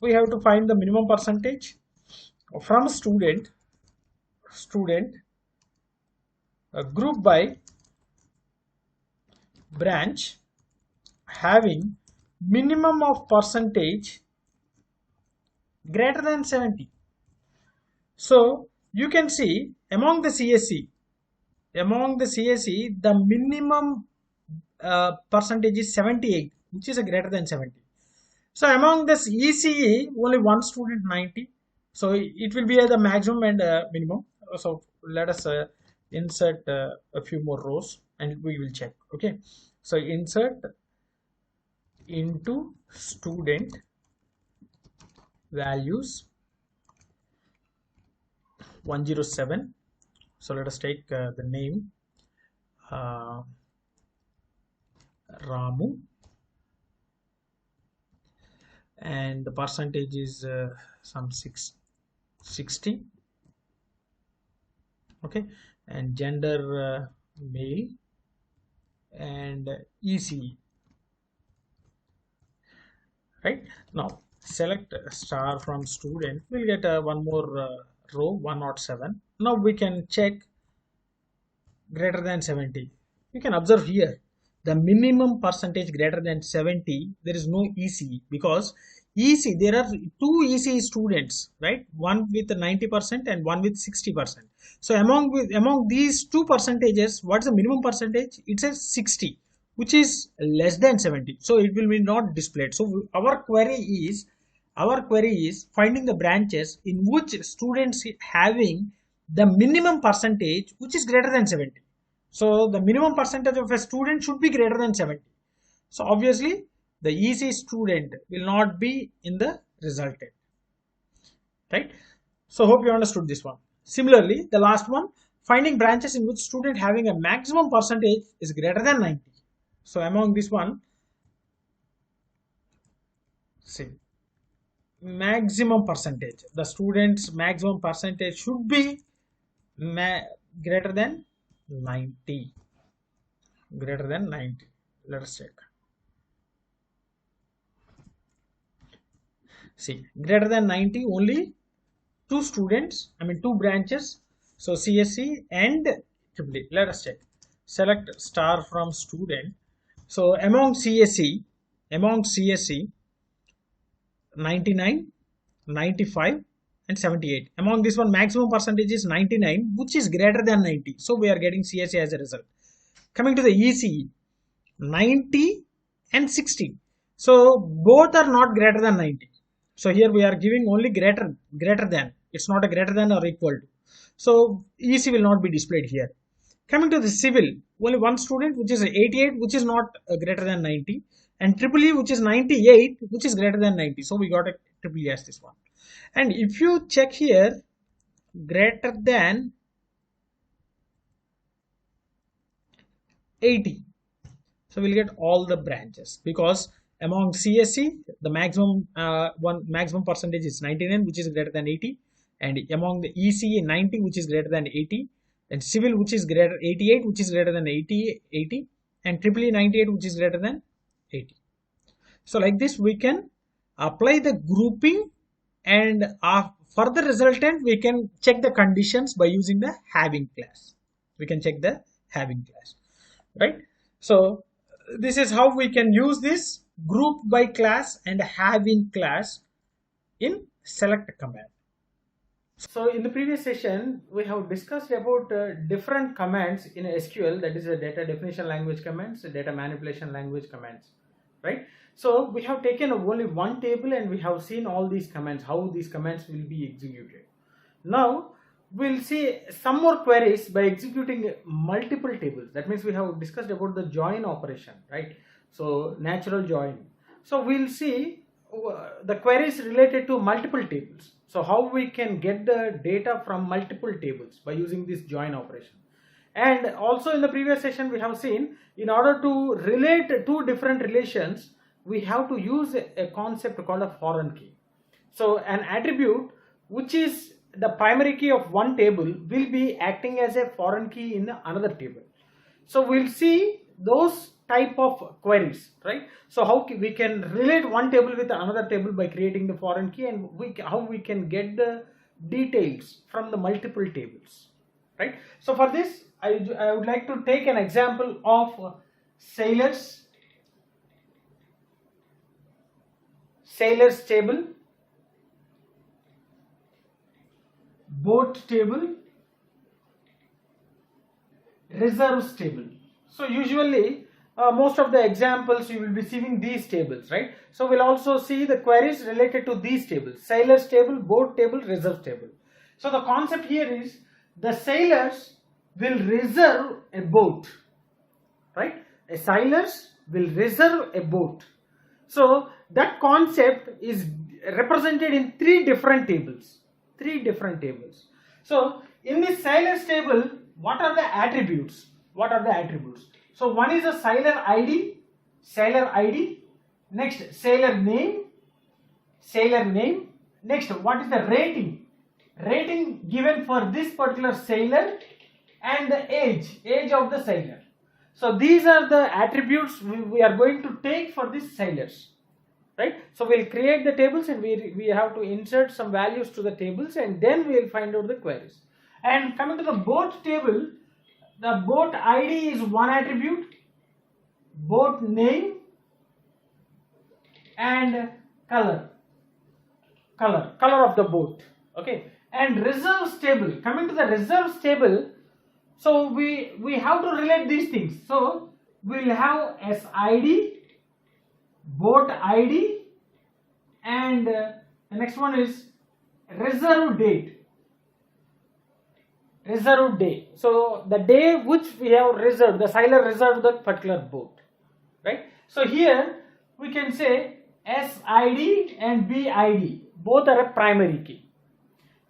we have to find the minimum percentage from student group by branch having minimum of percentage greater than 70. So you can see among the CSC, the minimum percentage is 78, which is a greater than 70. So among this ECE, only one student 90. So it will be the maximum and minimum. So let us insert a few more rows and we will check. Okay. So insert into student values 107. So let us take the name Ramu, and the percentage is some 60. Okay, and gender male, and ECE. Right, now select star from student, we'll get one more row 107. Now we can check greater than 70. You can observe here the minimum percentage greater than 70, there is no ECE, because EC, there are 2 ECE students, right? One with 90% and one with 60%. So among these two percentages, what's the minimum percentage? It says 60, which is less than 70. So it will be not displayed. So our query is finding the branches in which students having the minimum percentage which is greater than 70. So the minimum percentage of a student should be greater than 70. So obviously the EC student will not be in the resultant, right? So hope you understood this one. Similarly, the last one, finding branches in which student having a maximum percentage is greater than 90. So among this one, see, maximum percentage, the student's maximum percentage should be greater than 90. Greater than 90. Let us check. See, greater than 90, only 2 students, two branches. So CSC and EEE. Let us check. Select star from student. So among CSC 99, 95 and 78. Among this one, maximum percentage is 99, which is greater than 90. So we are getting CSC as a result. Coming to the ECE, 90 and 60. So both are not greater than 90. So here we are giving only greater than. It's not a greater than or equal to. So EC will not be displayed here. Coming to the civil, only one student, which is 88, which is not greater than 90, and triple E, which is 98, which is greater than 90. So we got a triple E as this one. And if you check here greater than 80, so we'll get all the branches, because among CSE the maximum percentage is 99, which is greater than 80, and among the ECE 90, which is greater than 80, and civil, which is greater 88, which is greater than 80, and EEE 98, which is greater than 80. So like this we can apply the grouping, and for the resultant we can check the conditions by using the having class. We can check the having class, right? So this is how we can use this group by class and having class in select command. So in the previous session, we have discussed about different commands in SQL, that is the data definition language commands, data manipulation language commands, right? So we have taken only one table and we have seen all these commands, how these commands will be executed. Now we'll see some more queries by executing multiple tables. That means we have discussed about the join operation, right? So natural join. So we'll see the queries related to multiple tables. So how we can get the data from multiple tables by using this join operation. And also in the previous session we have seen, in order to relate two different relations, we have to use a concept called a foreign key. So an attribute which is the primary key of one table will be acting as a foreign key in another table. So we'll see those type of queries, right? So how we can relate one table with another table by creating the foreign key, and how we can get the details from the multiple tables, right? So for this I would like to take an example of sailors table, boat table, reserves table. So usually most of the examples you will be seeing these tables, right? So we'll also see the queries related to these tables: sailors table, boat table, reserve table. So the concept here is the sailors will reserve a boat, right? A sailors will reserve a boat. So that concept is represented in three different tables. So in this sailors table, what are the attributes? So one is a sailor ID, next sailor name. Next, what is the rating given for this particular sailor, and the age of the sailor. So these are the attributes we are going to take for these sailors, right? So we'll create the tables and we have to insert some values to the tables, and then we'll find out the queries. And coming to the boat table, the boat ID is one attribute, boat name, and color of the boat, okay? And reserves table, coming to the reserves table, so we have to relate these things. So we'll have SID, boat ID, and the next one is reserve date. So the day which we have reserved, the sailor reserved that particular boat, right? So here we can say SID and BID, both are a primary key.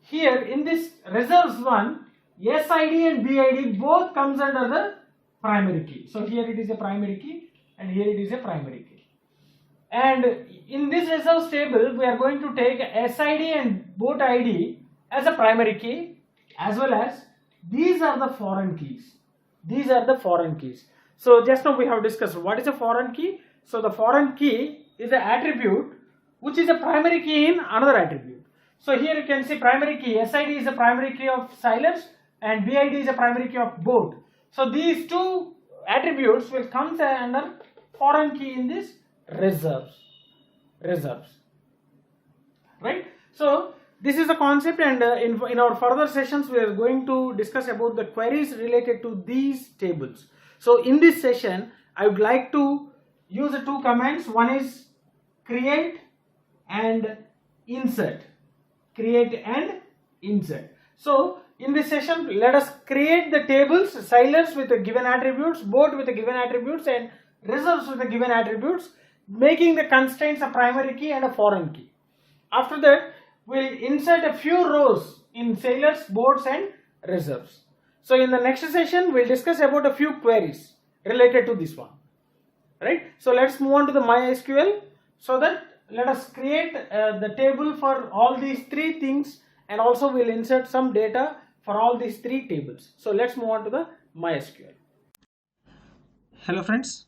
Here in this reserves one, SID and BID both comes under the primary key. So here it is a primary key and here it is a primary key. And in this reserves table, we are going to take SID and boat ID as a primary key, as well as these are the foreign keys. So just now we have discussed what is a foreign key. So the foreign key is an attribute which is a primary key in another attribute. So here you can see primary key, SID is a primary key of sailors and BID is a primary key of boat. So these two attributes will come under foreign key in this reserves, right? So this is the concept, and in our further sessions we are going to discuss about the queries related to these tables. So in this session I would like to use the two commands. One is create and insert. So in this session let us create the tables: sailors with the given attributes, boat with the given attributes, and reserves with the given attributes, making the constraints a primary key and a foreign key. After that we'll insert a few rows in sailors, boats and reserves. So in the next session, we'll discuss about a few queries related to this one. Right? So let's move on to the MySQL. So that let us create the table for all these three things, and also we'll insert some data for all these three tables. So let's move on to the MySQL. Hello friends.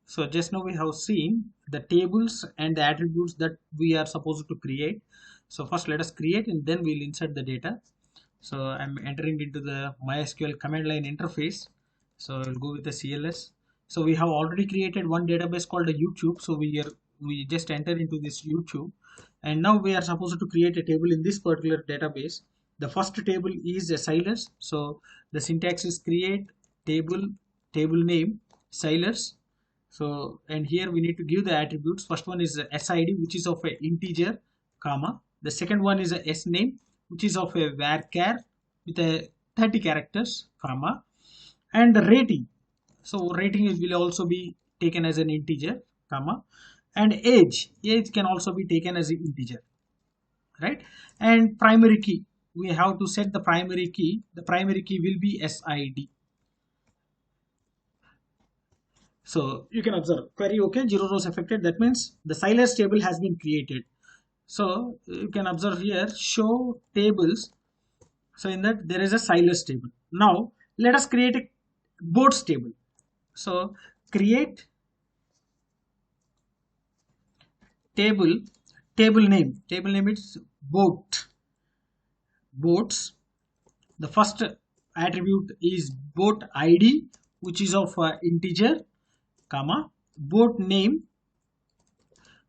So just now we have seen the tables and the attributes that we are supposed to create. So first let us create and then we'll insert the data. So I'm entering into the MySQL command line interface. So I'll go with the CLS. So we have already created one database called a YouTube. So we just enter into this YouTube, and now we are supposed to create a table in this particular database. The first table is a sailors. So the syntax is create table, table name, sailors. So and here we need to give the attributes. First one is a SID, which is of an integer, comma. The second one is a SName, which is of a varchar with a 30 characters, comma, and the rating. So rating will also be taken as an integer, comma, and age can also be taken as an integer, right? And primary key, we have to set the primary key. The primary key will be SID. So you can observe query okay, 0 rows affected. That means the sailors table has been created. So you can observe here show tables. So in that there is a sailors table. Now let us create a boats table. So create table name. Table name is boats. The first attribute is boat ID, which is of integer, comma, boat name,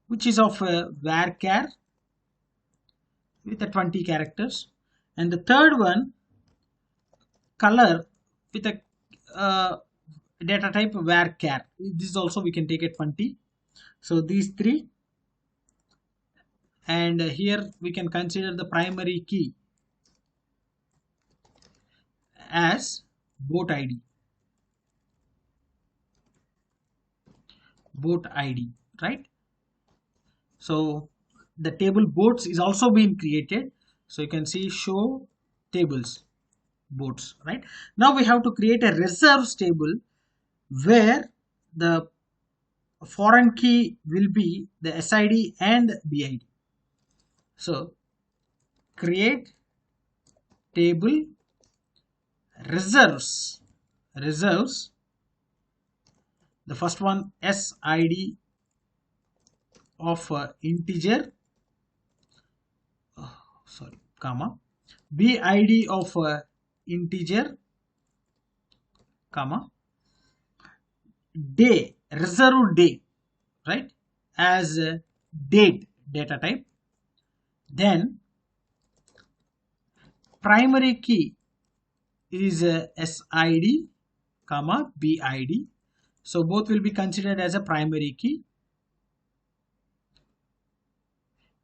which is of varchar with the 20 characters, and the third one color with a data type varchar. This also we can take at 20. So these three, and here we can consider the primary key as boat ID. Boat ID, right? So the table boats is also being created. So you can see show tables boats, right? Now we have to create a reserves table where the foreign key will be the SID and BID. So create table reserves. The first one SID of integer, comma, BID of integer, comma, day, reserved day, right, as date data type. Then primary key is SID, comma, BID. So both will be considered as a primary key.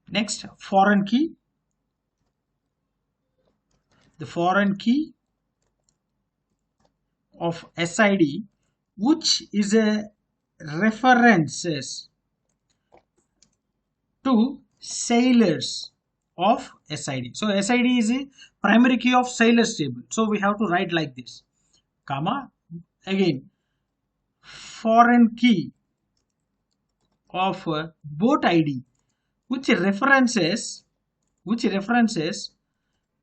Next, foreign key. The foreign key of SID, which is a references to sailors of SID. So SID is a primary key of sailors table. So we have to write like this, comma, again foreign key of boat ID, which references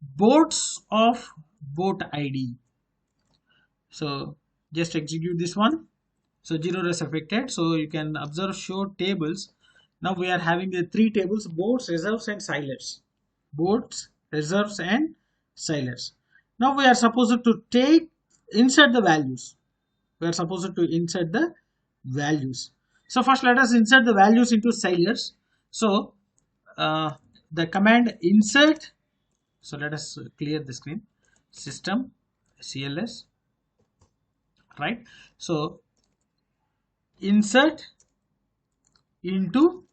boats of boat ID. So just execute this one. So 0 is affected. So you can observe show tables. Now we are having the three tables: boats, reserves and sailors. Boats, reserves and sailors. Now we are supposed to insert the values. We are supposed to insert the values. So first let us insert the values into sailors. So the command insert. So let us clear the screen. System CLS, right? So insert into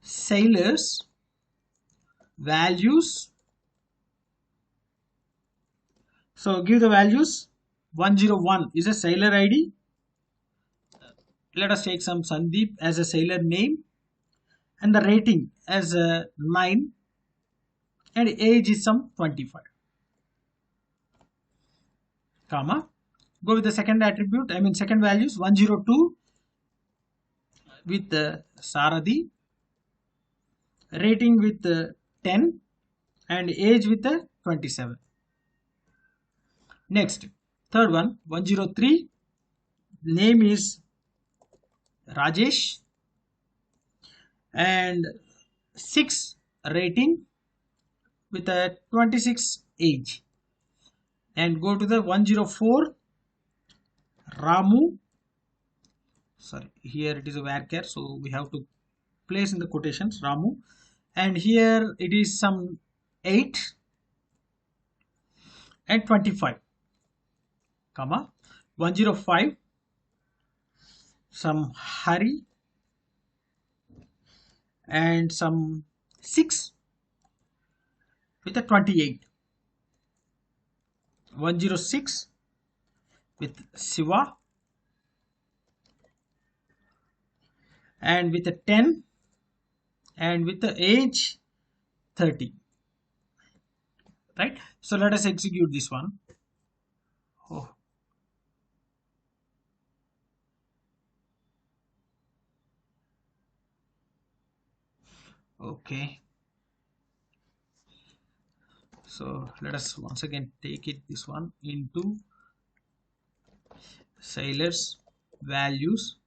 sailors values. So give the values. 101 is a sailor ID. Let us take some Sundeep as a sailor name, and the rating as a 9. and age is some 25, comma. Go with the second attribute, second values 102 with Saradhi, rating with 10 and age with 27. Next, third one 103, name is Rajesh and 6 rating with a 26 age. And go to the 104 Ramu, sorry, here it is a varchar, so we have to place in the quotations Ramu, and here it is some 8 and 25, comma. 105 some Hari and some 6 with a 28. 106 with Siva and with a 10 and with the age 30, right? So let us execute this one. Oh. Okay, so let us once again take it this one into sailors values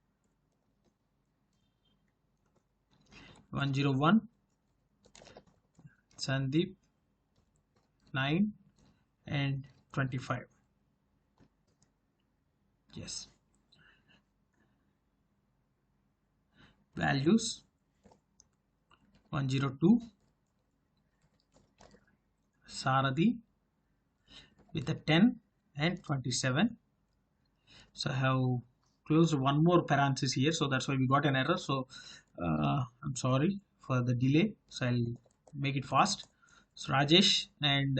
101 Sundeep 9 and 25. Yes, values 102 Saradhi with a 10 and 27. So I have closed one more parenthesis here, so that's why we got an error. So I'm sorry for the delay, so I'll make it fast. So Rajesh and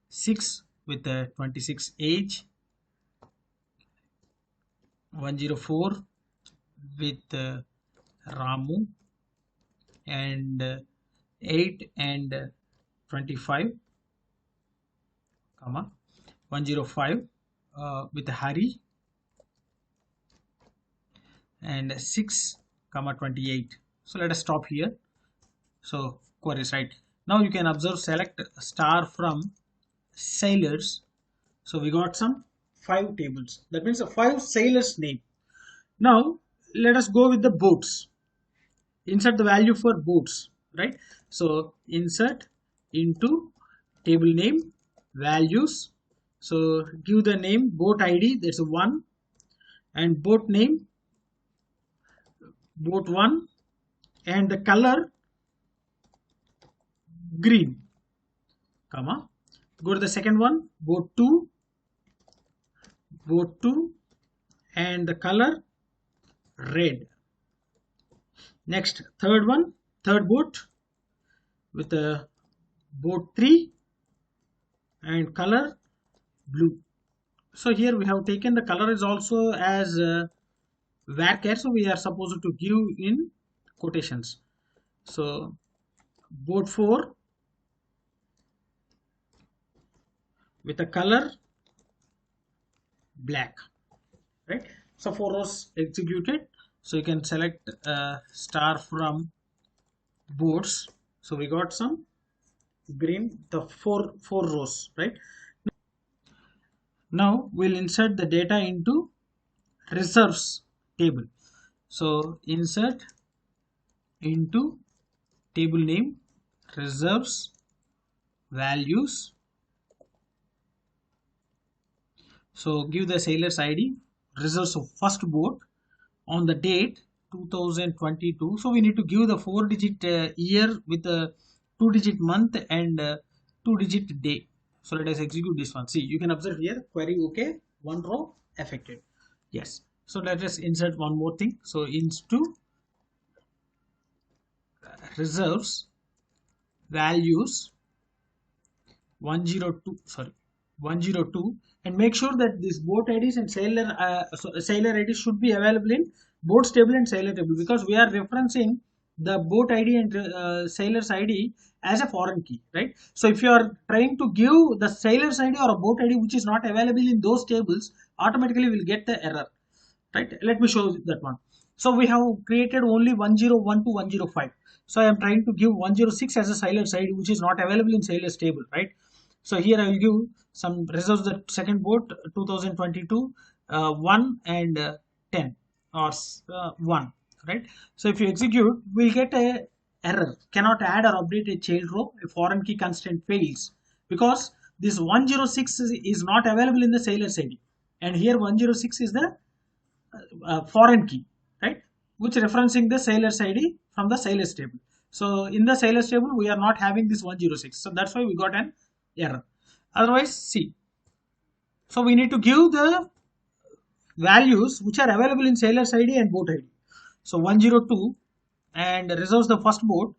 6 with a 26 age, 104 with Ramu and 8 and 25, comma. 105 with Hari and 6 comma 28. So let us stop here. So queries, right? Now you can observe, select star from sailors. So we got some 5 tables, that means a 5 sailors name. Now let us go with the boats. Insert the value for boats, right? So insert into table name values. So give the name boat ID, that's a 1, and boat name boat 1, and the color green, comma. Go to the second one, boat 2, and the color red. Next, third one, third boat with a boat 3 and color blue. So here we have taken the color is also as varchar, so we are supposed to give in quotations. So boat 4 with a color black, right? So 4 rows executed. So you can select star from boats. So we got some green, the four rows, right? Now we'll insert the data into reserves table. So insert into table name reserves values. So give the sailor's ID, reserves of first boat on the date 2022. So we need to give the 4-digit year with a 2-digit month and 2-digit day. So let us execute this one. See, you can observe here query okay, 1 row affected. Yes. So let us insert one more thing. So into reserves values 102, and make sure that this boat IDs and sailor IDs should be available in boats table and sailor table, because we are referencing the boat ID and sailor's ID as a foreign key, right? So if you are trying to give the sailor's ID or a boat ID which is not available in those tables, automatically will get the error, right? Let me show that one. So we have created only 101 to 105. So I am trying to give 106 as a sailor's ID which is not available in sailor's table, right? So here I will give some results. The second boat 2022 1 and 10 or 1, right? So if you execute, we'll get a error, cannot add or update a child row, a foreign key constraint fails, because this 106 is not available in the sailor's ID, and here 106 is the foreign key, right, which referencing the sailor's ID from the sailor's table. So in the sailor's table we are not having this 106, so that's why we got an error. Otherwise, see, so we need to give the values which are available in sailor's ID and boat ID. So 102 and reserves the first boat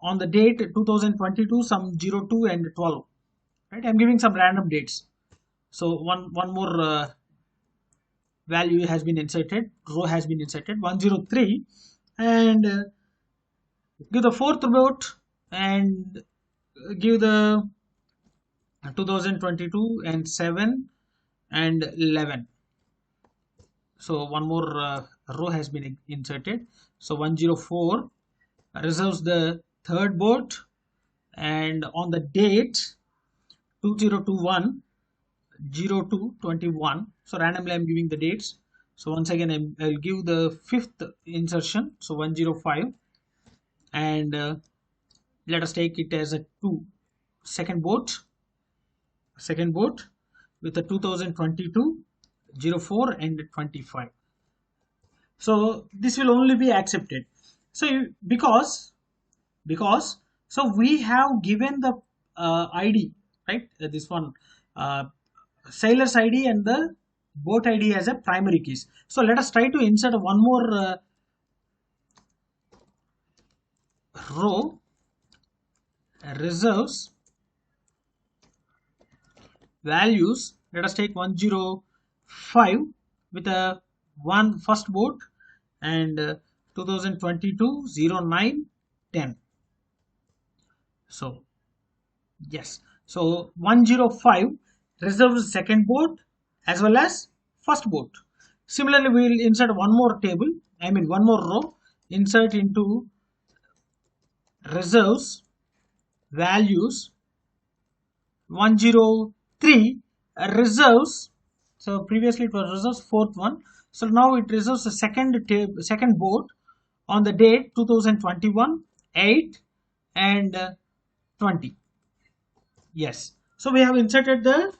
on the date 2022, some 02 and 12, right? I'm giving some random dates. So one more value has been inserted, row has been inserted, 103, and give the fourth boat and give the 2022 and 7 and 11. So one more row has been inserted. So 104 reserves the third boat, and on the date 2021 02 21. So randomly I'm giving the dates. So once again I'll give the fifth insertion, so 105, and let us take it as a 2 second boat with the 2022 04 and 25. So this will only be accepted. So because so we have given the ID, right, this one sailor's ID and the boat ID as a primary keys. So let us try to insert one more row, reserves values. Let us take 105 with a one first boat and 2022 09 10. So yes, so 105 reserves second boat as well as first boat. Similarly, we will insert one more table, I mean one more row, insert into reserves values 103 reserves. So previously it was reserves fourth one, so now it reserves the second boat on the date 2021 8 and 20. Yes, so we have inserted the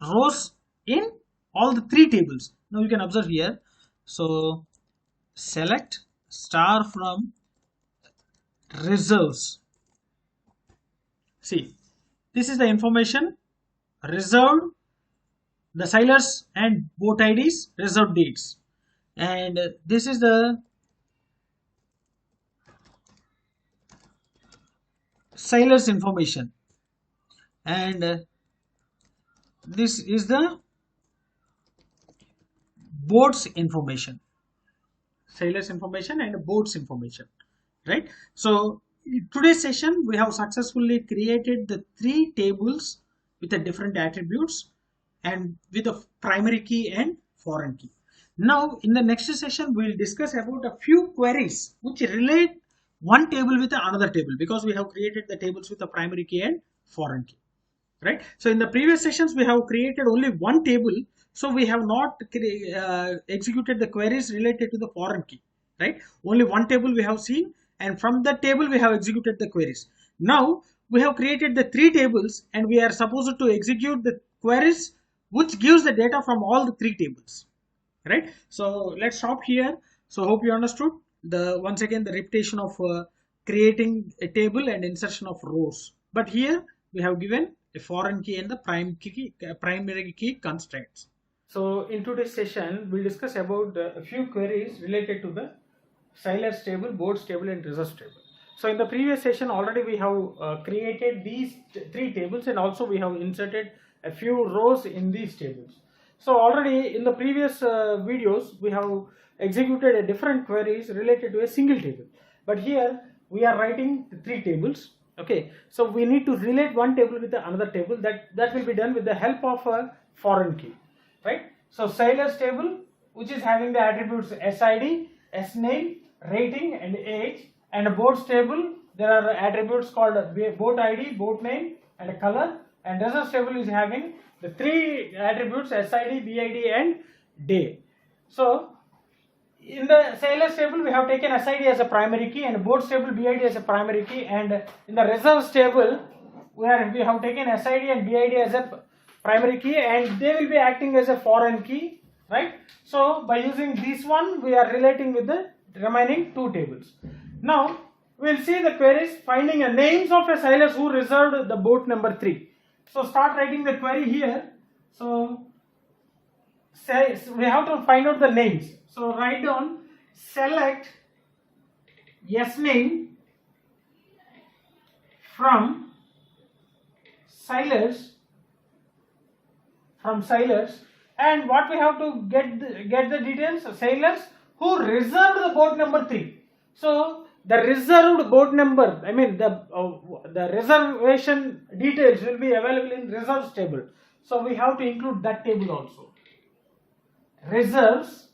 rows in all the three tables. Now you can observe here, so select star from reserves. See, this is the information reserved, the sailors and boat IDs, reserved dates, and this is the sailors information, and this is the boats information, sailors information and boats information, right? So in today's session we have successfully created the three tables with the different attributes and with a primary key and foreign key. Now in the next session we will discuss about a few queries which relate one table with another table, because we have created the tables with a primary key and foreign key, right? So in the previous sessions we have created only one table, so we have not executed the queries related to the foreign key, right? Only one table we have seen, and from that table we have executed the queries. Now we have created the three tables and we are supposed to execute the queries which gives the data from all the three tables, right? So let's stop here. So hope you understood the once again the repetition of creating a table and insertion of rows, but here we have given a foreign key and the primary key constraints. So in today's session we'll discuss about a few queries related to the sailors table, boats table and reserves table. So in the previous session already we have created these three tables, and also we have inserted a few rows in these tables. So already in the previous videos we have executed a different queries related to a single table. but here we are writing the three tables. Okay, so we need to relate one table with another table. That will be done with the help of a foreign key, right? So sailors table, which is having the attributes SID, SNAME, rating and age, and a boats table, there are attributes called boat ID, boat name and a color, and reserves table is having the three attributes SID, BID and day. So in the sailors table we have taken SID as a primary key and boats table BID as a primary key, and in the reserves table we have taken SID and BID as a primary key, and they will be acting as a foreign key, right? So by using this one we are relating with the remaining two tables. Now we will see the queries finding the names of the sailors who reserved the boat number 3. So start writing the query here. So we have to find out the names. So write down select yes name from sailors, and what we have to get the details, sailors who reserved the boat number 3. So the reserved boat number, I mean the reservation details will be available in reserves table. So we have to include that table also. Reserves,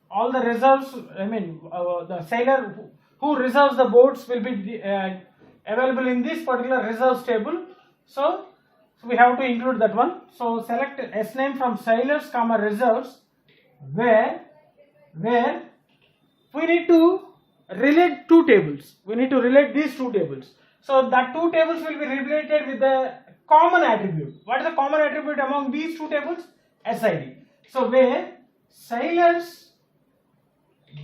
all the reserves, I mean the sailor who reserves the boats will be available in this particular reserves table. So we have to include that one. So select S name from sailors comma reserves, where we need to relate two tables. We need to relate these two tables. So that two tables will be related with the common attribute. What is the common attribute among these two tables? SID. So where sailors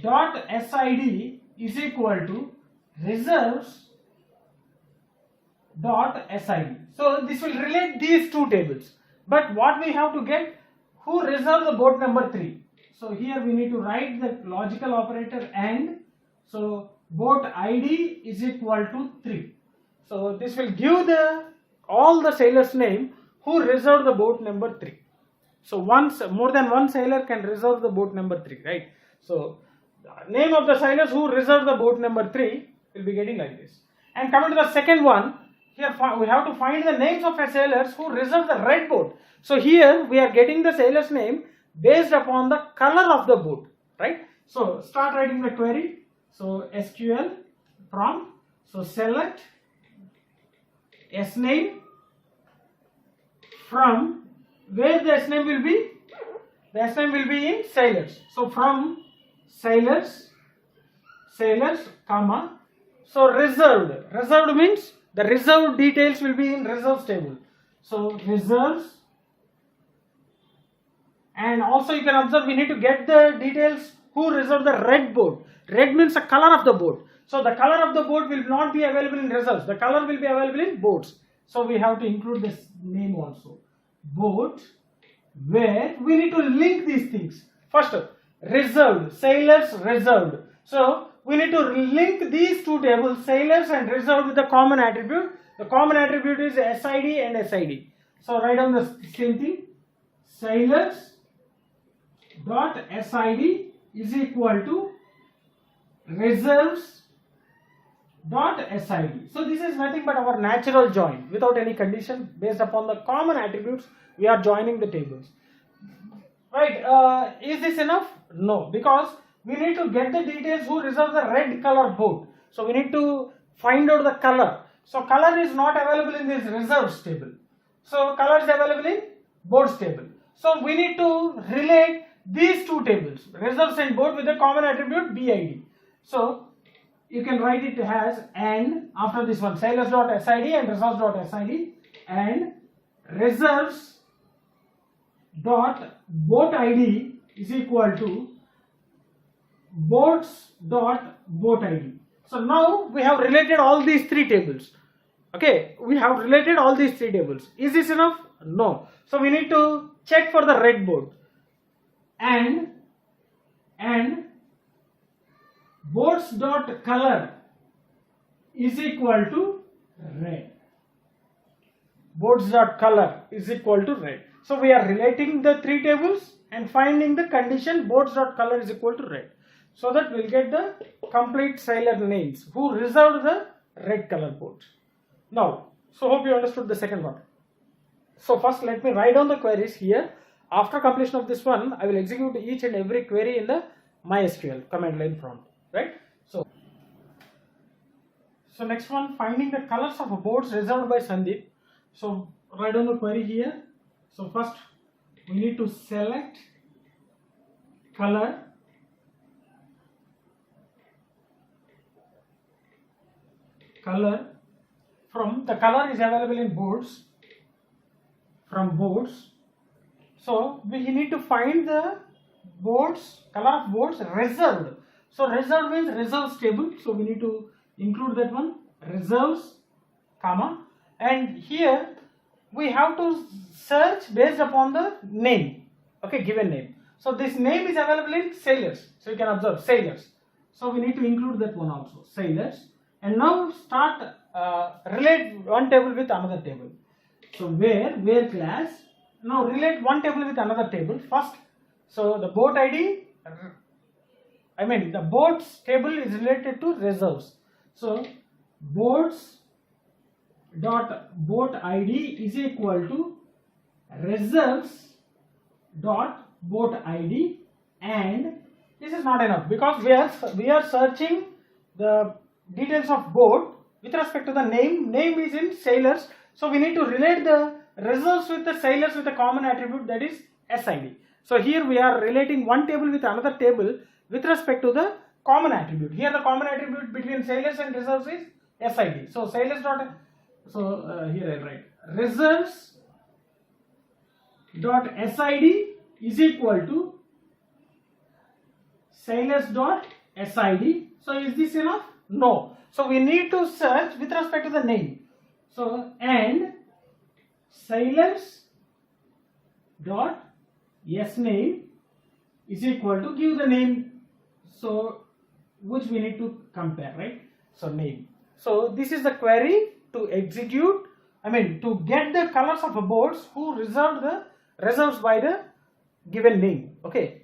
dot SID is equal to reserves dot SID. So this will relate these two tables. But what we have to get, who reserved the boat number 3. So here we need to write the logical operator AND. So boat ID is equal to 3. So this will give all the sailors' name who reserved the boat number 3. So once more than one sailor can reserve the boat number 3, right? So the name of the sailors who reserved the boat number 3 will be getting like this. And coming to the second one, here we have to find the names of the sailors who reserved the red boat. So here we are getting the sailor's name based upon the color of the boat, right? So start writing the query. So SQL prompt. So select S name from where the S name will be. The S name will be in sailors. So from sailors, comma. So reserved. Reserved means the reserved details will be in reserves table. So reserves, and also you can observe we need to get the details who reserved the red boat. Red means the color of the boat. So the color of the boat will not be available in reserves. The color will be available in boats. So we have to include this name also. Boat, where we need to link these things. First, reserved, sailors reserved. So we need to link these two tables, sailors and reserved, with the common attribute. The common attribute is SID and SID. So write down the same thing. Sailors dot SID is equal to reserves dot SID. So this is nothing but our natural join without any condition. Based upon the common attributes, we are joining the tables. Right? Is this enough? No, because we need to get the details who reserves the red color boat. So we need to find out the color. So color is not available in this reserves table. So color is available in boats table. So we need to relate these two tables, reserves and boat, with the common attribute BID. So you can write it as and after this one, sailors dot SID and reserves dot SID, and reserves dot boat ID is equal to boats dot boat ID. So now we have related all these three tables. Okay, we have related all these three tables. Is this enough? No. So we need to check for the red boat. And boats dot color is equal to red. Boats dot color is equal to red. So we are relating the three tables and finding the condition boats dot color is equal to red. so that we'll get the complete sailor names who reserved the red color boat. Now, so hope you understood the second one. So first let me write down the queries here. After completion of this one, I will execute each and every query in the MySQL command line prompt, right? So next one, finding the colors of boards reserved by Sundeep. So write down the query here. So first we need to select color from the color is available in boards, from boards. So we need to find the boards, color of boards reserved. So reserved means reserves table. So we need to include that one, reserves, comma, and here we have to search based upon the name, okay, given name. So this name is available in sailors. So you can observe sailors. So we need to include that one also, sailors. And now start relate one table with another table. So where class, now relate one table with another table first. So the boat ID, the boats table is related to reserves. So boats dot boat ID is equal to reserves dot boat ID, and this is not enough because we are searching the details of boat with respect to the name. Name is in sailors, so we need to relate the reserves with the sailors with a common attribute, that is SID. So here we are relating one table with another table with respect to the common attribute. Here the common attribute between sailors and reserves is SID. So sailors dot, here I write reserves dot SID is equal to sailors dot SID. So is this enough? No. So we need to search with respect to the name. So and sailors dot name is equal to, give the name, so which we need to compare, right? So name. So this is the query to execute, to get the colors of boats who reserved the reserves by the given name, okay.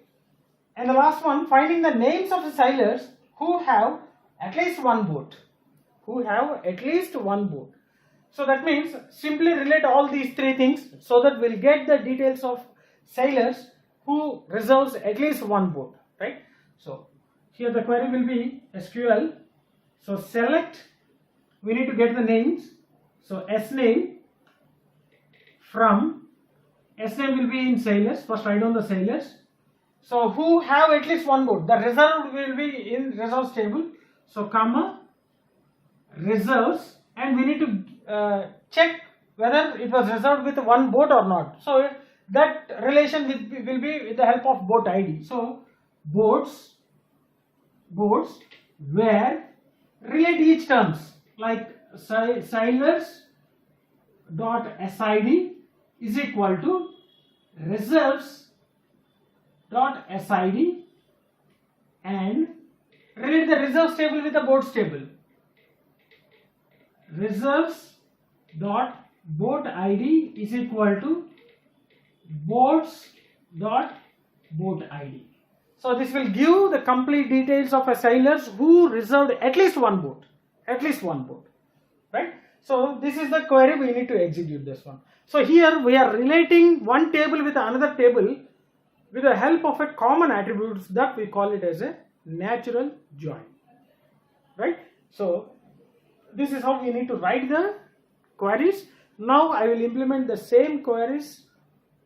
And the last one, finding the names of the sailors who have at least one boat, So that means simply relate all these three things so that we'll get the details of sailors who reserves at least one boat, right? So here the query will be SQL. So select, we need to get the names. So SName, from SName will be in sailors. First write down the sailors. So who have at least one boat, the reserved will be in reserves table. So comma reserves, and we need to check whether it was reserved with one boat or not. So that relation will be with the help of boat ID. So boats where relate each terms, like sailors dot SID is equal to reserves dot SID, and relate the reserves table with the boats table. Reserves dot boat ID is equal to boats dot boat ID. So this will give the complete details of a sailors who reserved at least one boat, right? So this is the query we need to execute this one. So here we are relating one table with another table with the help of a common attributes that we call it as a natural join, right? So this is how we need to write the queries. Now I will implement the same queries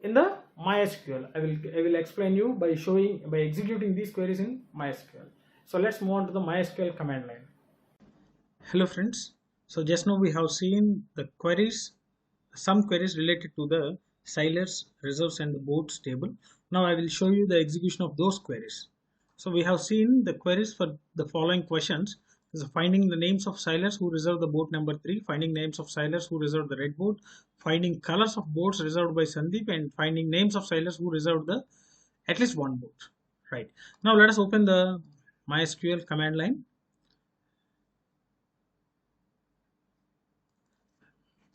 in the MySQL. I will explain you by executing these queries in MySQL. So let's move on to the MySQL command line. Hello friends. So just now we have seen the queries, some queries related to the sailors, reserves and the boats table. Now I will show you the execution of those queries. So we have seen the queries for the following questions. So finding the names of sailors who reserve the boat number 3, finding names of sailors who reserve the red boat, finding colors of boats reserved by Sundeep, and finding names of sailors who reserved the at least one boat. Right. Now let us open the MySQL command line.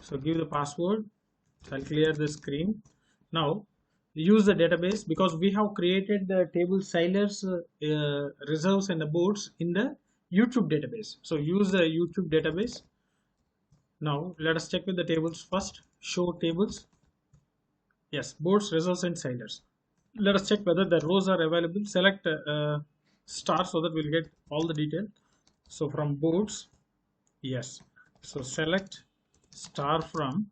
So give the password. I'll clear the screen. Now use the database because we have created the table sailors, reserves and the boards in the YouTube database. So use the YouTube database. Now let us check with the tables first. Show tables. Yes, boards, reserves and sailors. Let us check whether the rows are available. Select star so that we'll get all the detail. So from boards, yes. So select star from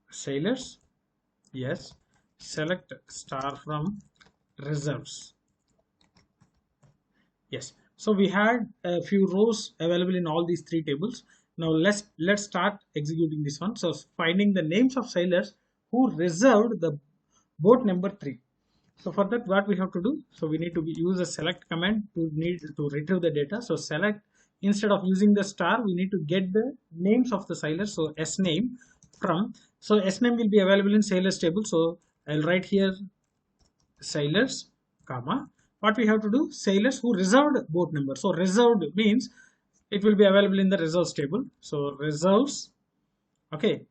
sailors. Yes. Select star from reserves. Yes. So we had a few rows available in all these three tables. Now let's start executing this one. So finding the names of sailors who reserved the boat number 3. So for that, what we have to do? So we need to use a select command to retrieve the data. So select, instead of using the star, we need to get the names of the sailors. So S name from, so S name will be available in sailors table. So I'll write here sailors, comma. What we have to do? Sailors who reserved boat number. So reserved means it will be available in the reserves table. So reserves, okay.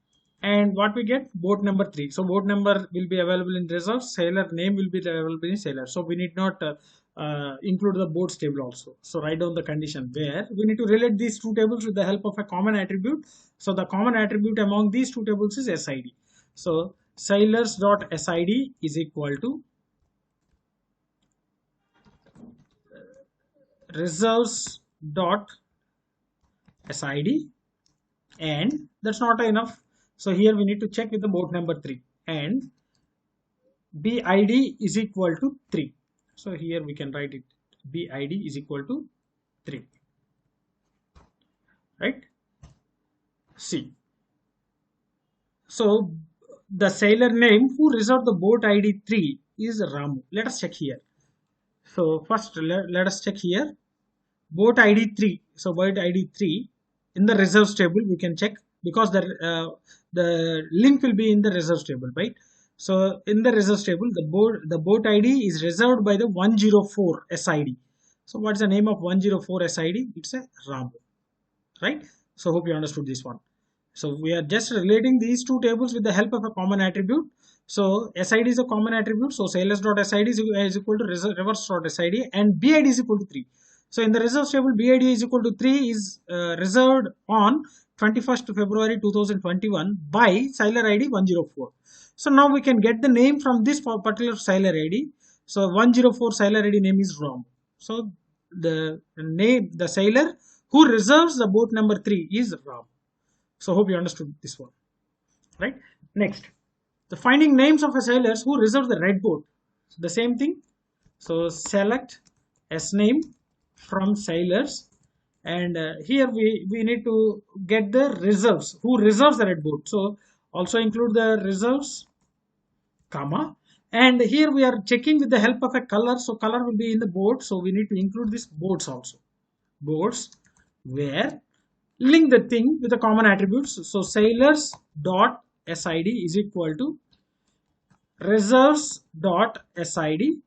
And what we get? Boat number 3. So boat number will be available in reserves. Sailor name will be available in sailor. So we need not include the boats table also. So write down the condition where we need to relate these two tables with the help of a common attribute. So the common attribute among these two tables is SID. So sailors.sid is equal to reserves.sid, and that's not enough. So here we need to check with the boat number 3, and BID is equal to 3. So here we can write it, BID is equal to 3, right? See, so the sailor name who reserved the boat ID 3 is Ramu. Let us check here. So first let us check here, boat ID 3. So boat ID 3 in the reserves table we can check, because the link will be in the reserves table, right? So in the reserves table, the boat ID is reserved by the 104 SID. So what is the name of 104 SID? It's a Ramu, right? So hope you understood this one. So we are just relating these two tables with the help of a common attribute. So SID is a common attribute. So sailors.sid is equal to reserves.sid, and BID is equal to 3. So in the reserves table, BID is equal to 3 is reserved on 21st February 2021 by sailor ID 104. So now we can get the name from this particular sailor ID. So 104 sailor ID name is Ram. So the name, the sailor who reserves the boat number 3 is Ram. So hope you understood this one, right? Next, the finding names of the sailors who reserve the red boat. The same thing. So select S name from sailors, and here we need to get the reserves, who reserves the red boat. So also include the reserves, comma, and here we are checking with the help of a color. So color will be in the board, so we need to include this boards also, boards, where link the thing with the common attributes. So sailors dot SID is equal to reserves dot SID,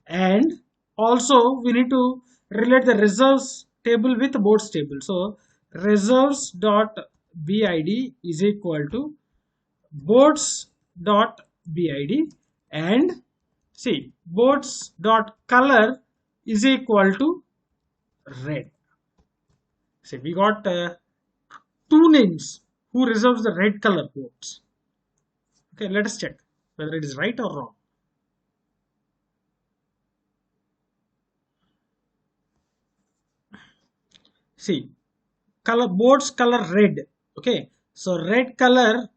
and also we need to relate the reserves table with the boards table. So reserves dot BID is equal to boards dot BID, and see, boards dot color is equal to red. See, we got two names who reserves the red color boards. Okay, let us check whether it is right or wrong. See, color boards color red. Okay, so red color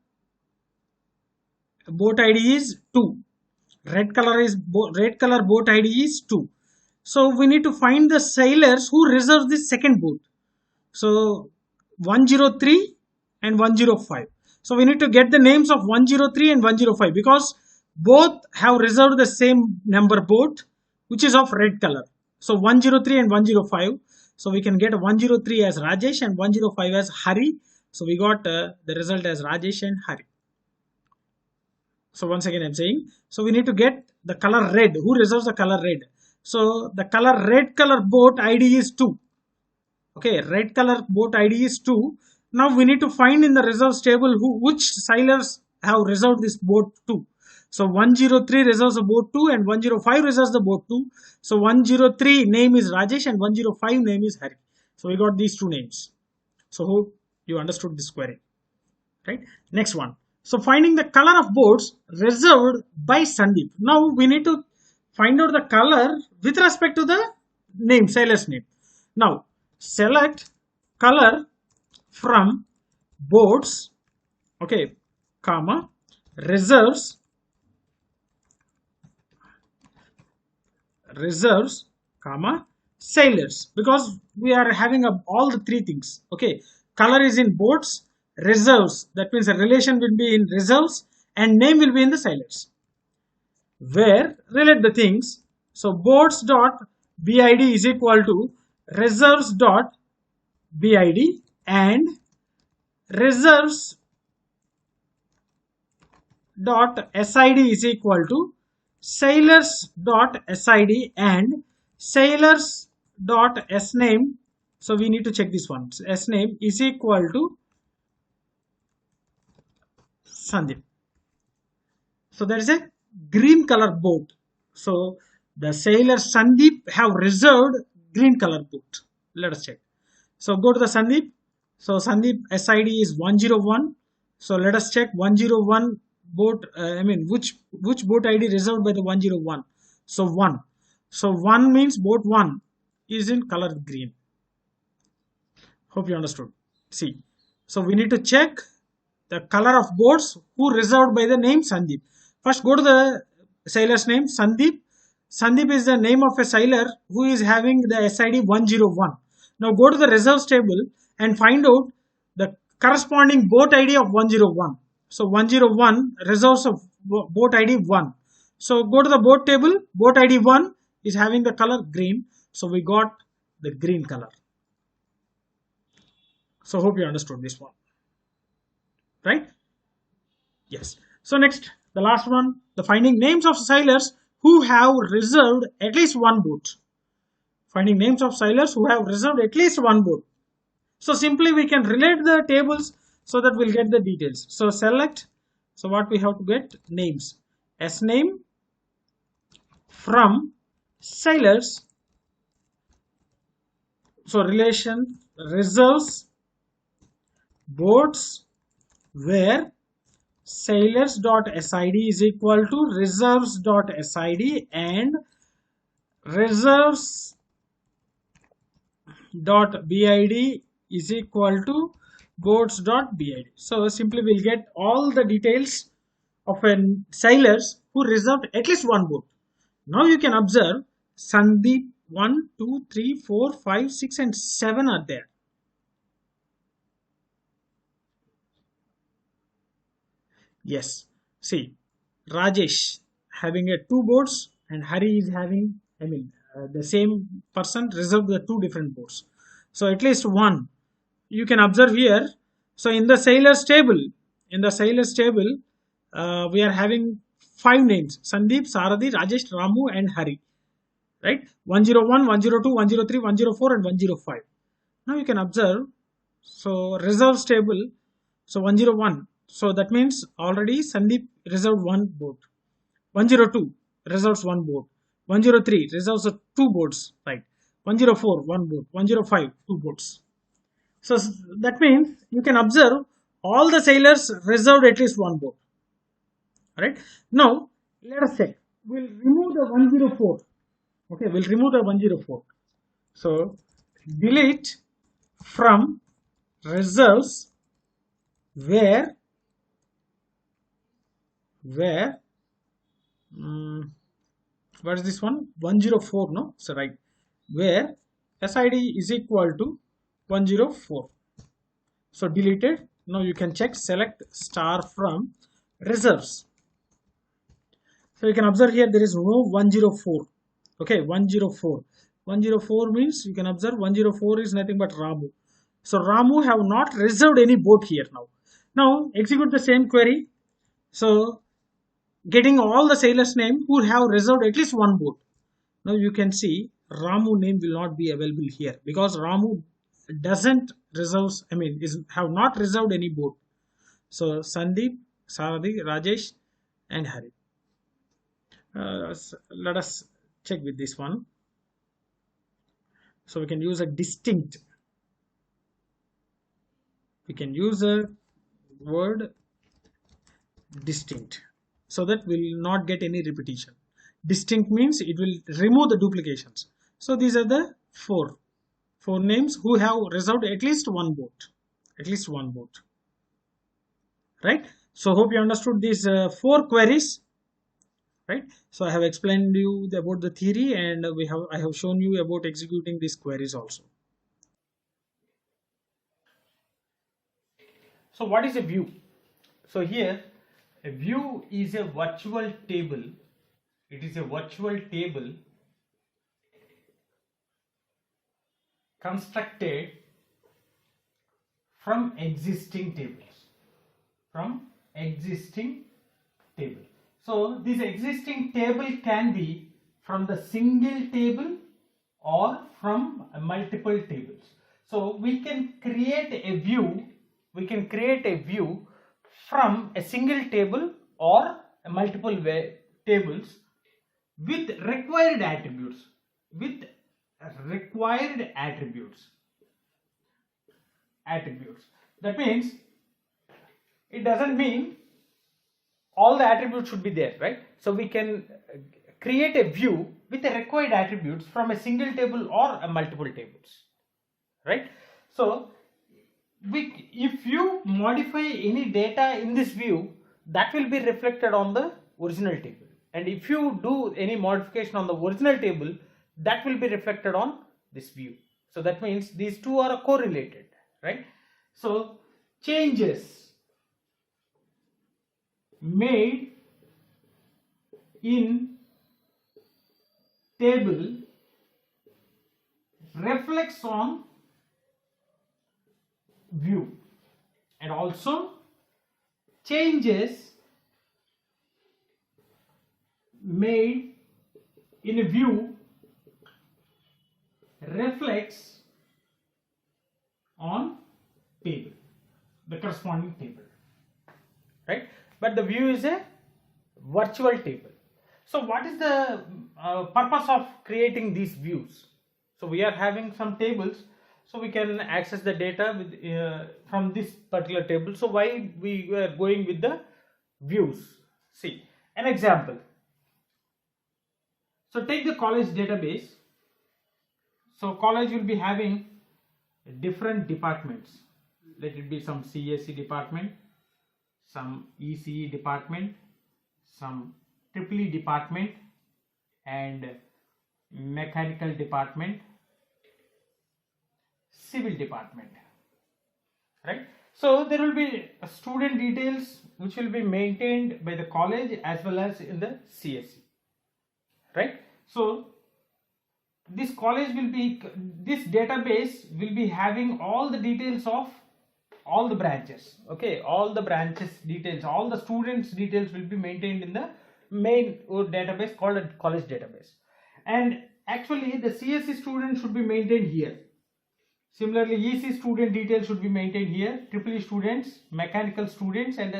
boat ID is 2. Red color boat ID is 2. So we need to find the sailors who reserve the second boat. So 103 and 105. So we need to get the names of 103 and 105, because both have reserved the same number boat, which is of red color. So 103 and 105. So we can get 103 as Rajesh and 105 as Hari. So we got the result as Rajesh and Hari. So once again I'm saying, so we need to get the color red, who reserves the color red. So the red color boat ID is 2. Okay, red color boat ID is 2. Now we need to find in the reserves table which sailors have reserved this boat 2. So 103 reserves the boat 2 and 105 reserves the boat 2. So 103 name is Rajesh and 105 name is Hari. So we got these two names. So hope you understood this query. Right? Next one. So finding the color of boats reserved by Sundeep. Now we need to find out the color with respect to the name, sailor's name. Now select color from boats, okay, comma, reserves, comma, sailors, because we are having all the three things. Okay, color is in boats, reserves, that means a relation will be in reserves, and name will be in the sailors. Where relate the things. So boats dot bid is equal to reserves dot bid and reserves dot sid is equal to sailors dot sid and sailors dot sname. So we need to check this one. Sname is equal to Sundeep. So there is a green color boat. So the sailor Sundeep have reserved green color boat. Let us check. So go to the Sundeep. So Sundeep SID is 101. So let us check 101 boat. Which boat ID reserved by the 101? So 1. So 1 means boat 1 is in color green. Hope you understood. See. So we need to check the color of boats who reserved by the name Sundeep. First go to the sailor's name Sundeep. Sundeep is the name of a sailor who is having the SID 101. Now go to the reserves table and find out the corresponding boat ID of 101. So 101 reserves of boat ID 1. So go to the boat table, boat ID 1 is having the color green. So we got the green color. So hope you understood this one. Right? Yes. So next, the last one, the finding names of sailors who have reserved at least one boat. Finding names of sailors who have reserved at least one boat. So simply we can relate the tables so that we'll get the details. So select, so what we have to get, names. S name from sailors. So relation reserves boats where sailors.sid is equal to reserves.sid and reserves.bid is equal to boats.bid. So simply we'll get all the details of a sailors who reserved at least one boat. Now you can observe Sundeep 1, 2, 3, 4, 5, 6 and 7 are there. Yes, see, Rajesh having a 2 boats and Hari is having, the same person reserved the 2 different boats. So at least one you can observe here. So in the sailors table, we are having 5 names: Sundeep, Saradhi, Rajesh, Ramu and Hari. Right? 101, 102, 103, 104 and 105. Now you can observe, so reserves table, so 101. So that means already Sundeep reserved one boat. 102 reserves one boat. 103 reserves 2 boats. Right. 104 one boat. 105 2 boats. So that means you can observe all the sailors reserved at least one boat. Alright. Now let us check. We'll remove the 104. Okay, we'll remove the 104. So delete from reserves where what is this one? 104, no? So right, where SID is equal to 104. So deleted. Now you can check select star from reserves. So you can observe here there is no 104. Okay, 104. 104 means you can observe 104 is nothing but Ramu. So Ramu have not reserved any boat here now. Now execute the same query. So getting all the sailors' name who have reserved at least one boat. Now you can see Ramu name will not be available here because Ramu doesn't reserves, have not reserved any boat. So Sundeep, Saradhi, Rajesh, and Hari. Let us check with this one. So we can use a distinct. We can use a word distinct so that we'll not get any repetition. Distinct means it will remove the duplications. So these are the four names who have reserved at least one vote. At least one vote. Right? So hope you understood these four queries. Right? So I have explained you about the theory, and I have shown you about executing these queries also. So what is a view? So here a view is a virtual table. It is a virtual table constructed from existing tables. So this existing table can be from the single table or from multiple tables. So we can create a view. From a single table or multiple tables with required attributes. That means it doesn't mean all the attributes should be there, right? So we can create a view with the required attributes from a single table or a multiple tables, right? So if you modify any data in this view, that will be reflected on the original table, and if you do any modification on the original table, that will be reflected on this view. So that means these two are correlated, right? So changes made in table reflects on view, and also changes made in a view reflects on table, the corresponding table, right? But the view is a virtual table. So what is the purpose of creating these views? So we are having some tables, so we can access the data with, from this particular table. So why we were going with the views? See an example. So take the college database. So college will be having different departments. Let it be some CSE department, some ECE department, some EEE department, and mechanical department, civil department, right? So there will be student details which will be maintained by the college as well as in the CSE, right? So this database will be having all the details of all the branches, okay? All the branches details, all the students details will be maintained in the main database called a college database. And actually the CSE student should be maintained here. Similarly, EC student details should be maintained here, EEE students, mechanical students, and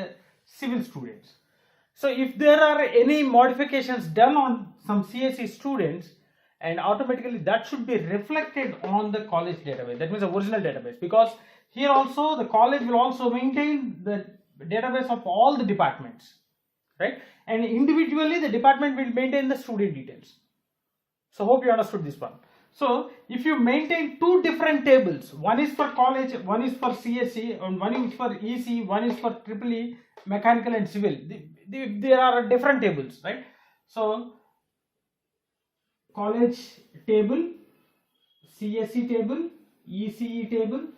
civil students. So if there are any modifications done on some CSE students, and automatically that should be reflected on the college database, that means the original database, because here also the college will also maintain the database of all the departments, right? And individually the department will maintain the student details. So hope you understood this one. So if you maintain two different tables, one is for college, one is for CSE, and one is for EC, one is for EEE, mechanical and civil, there are different tables, right? So college table, CSE table, ECE table,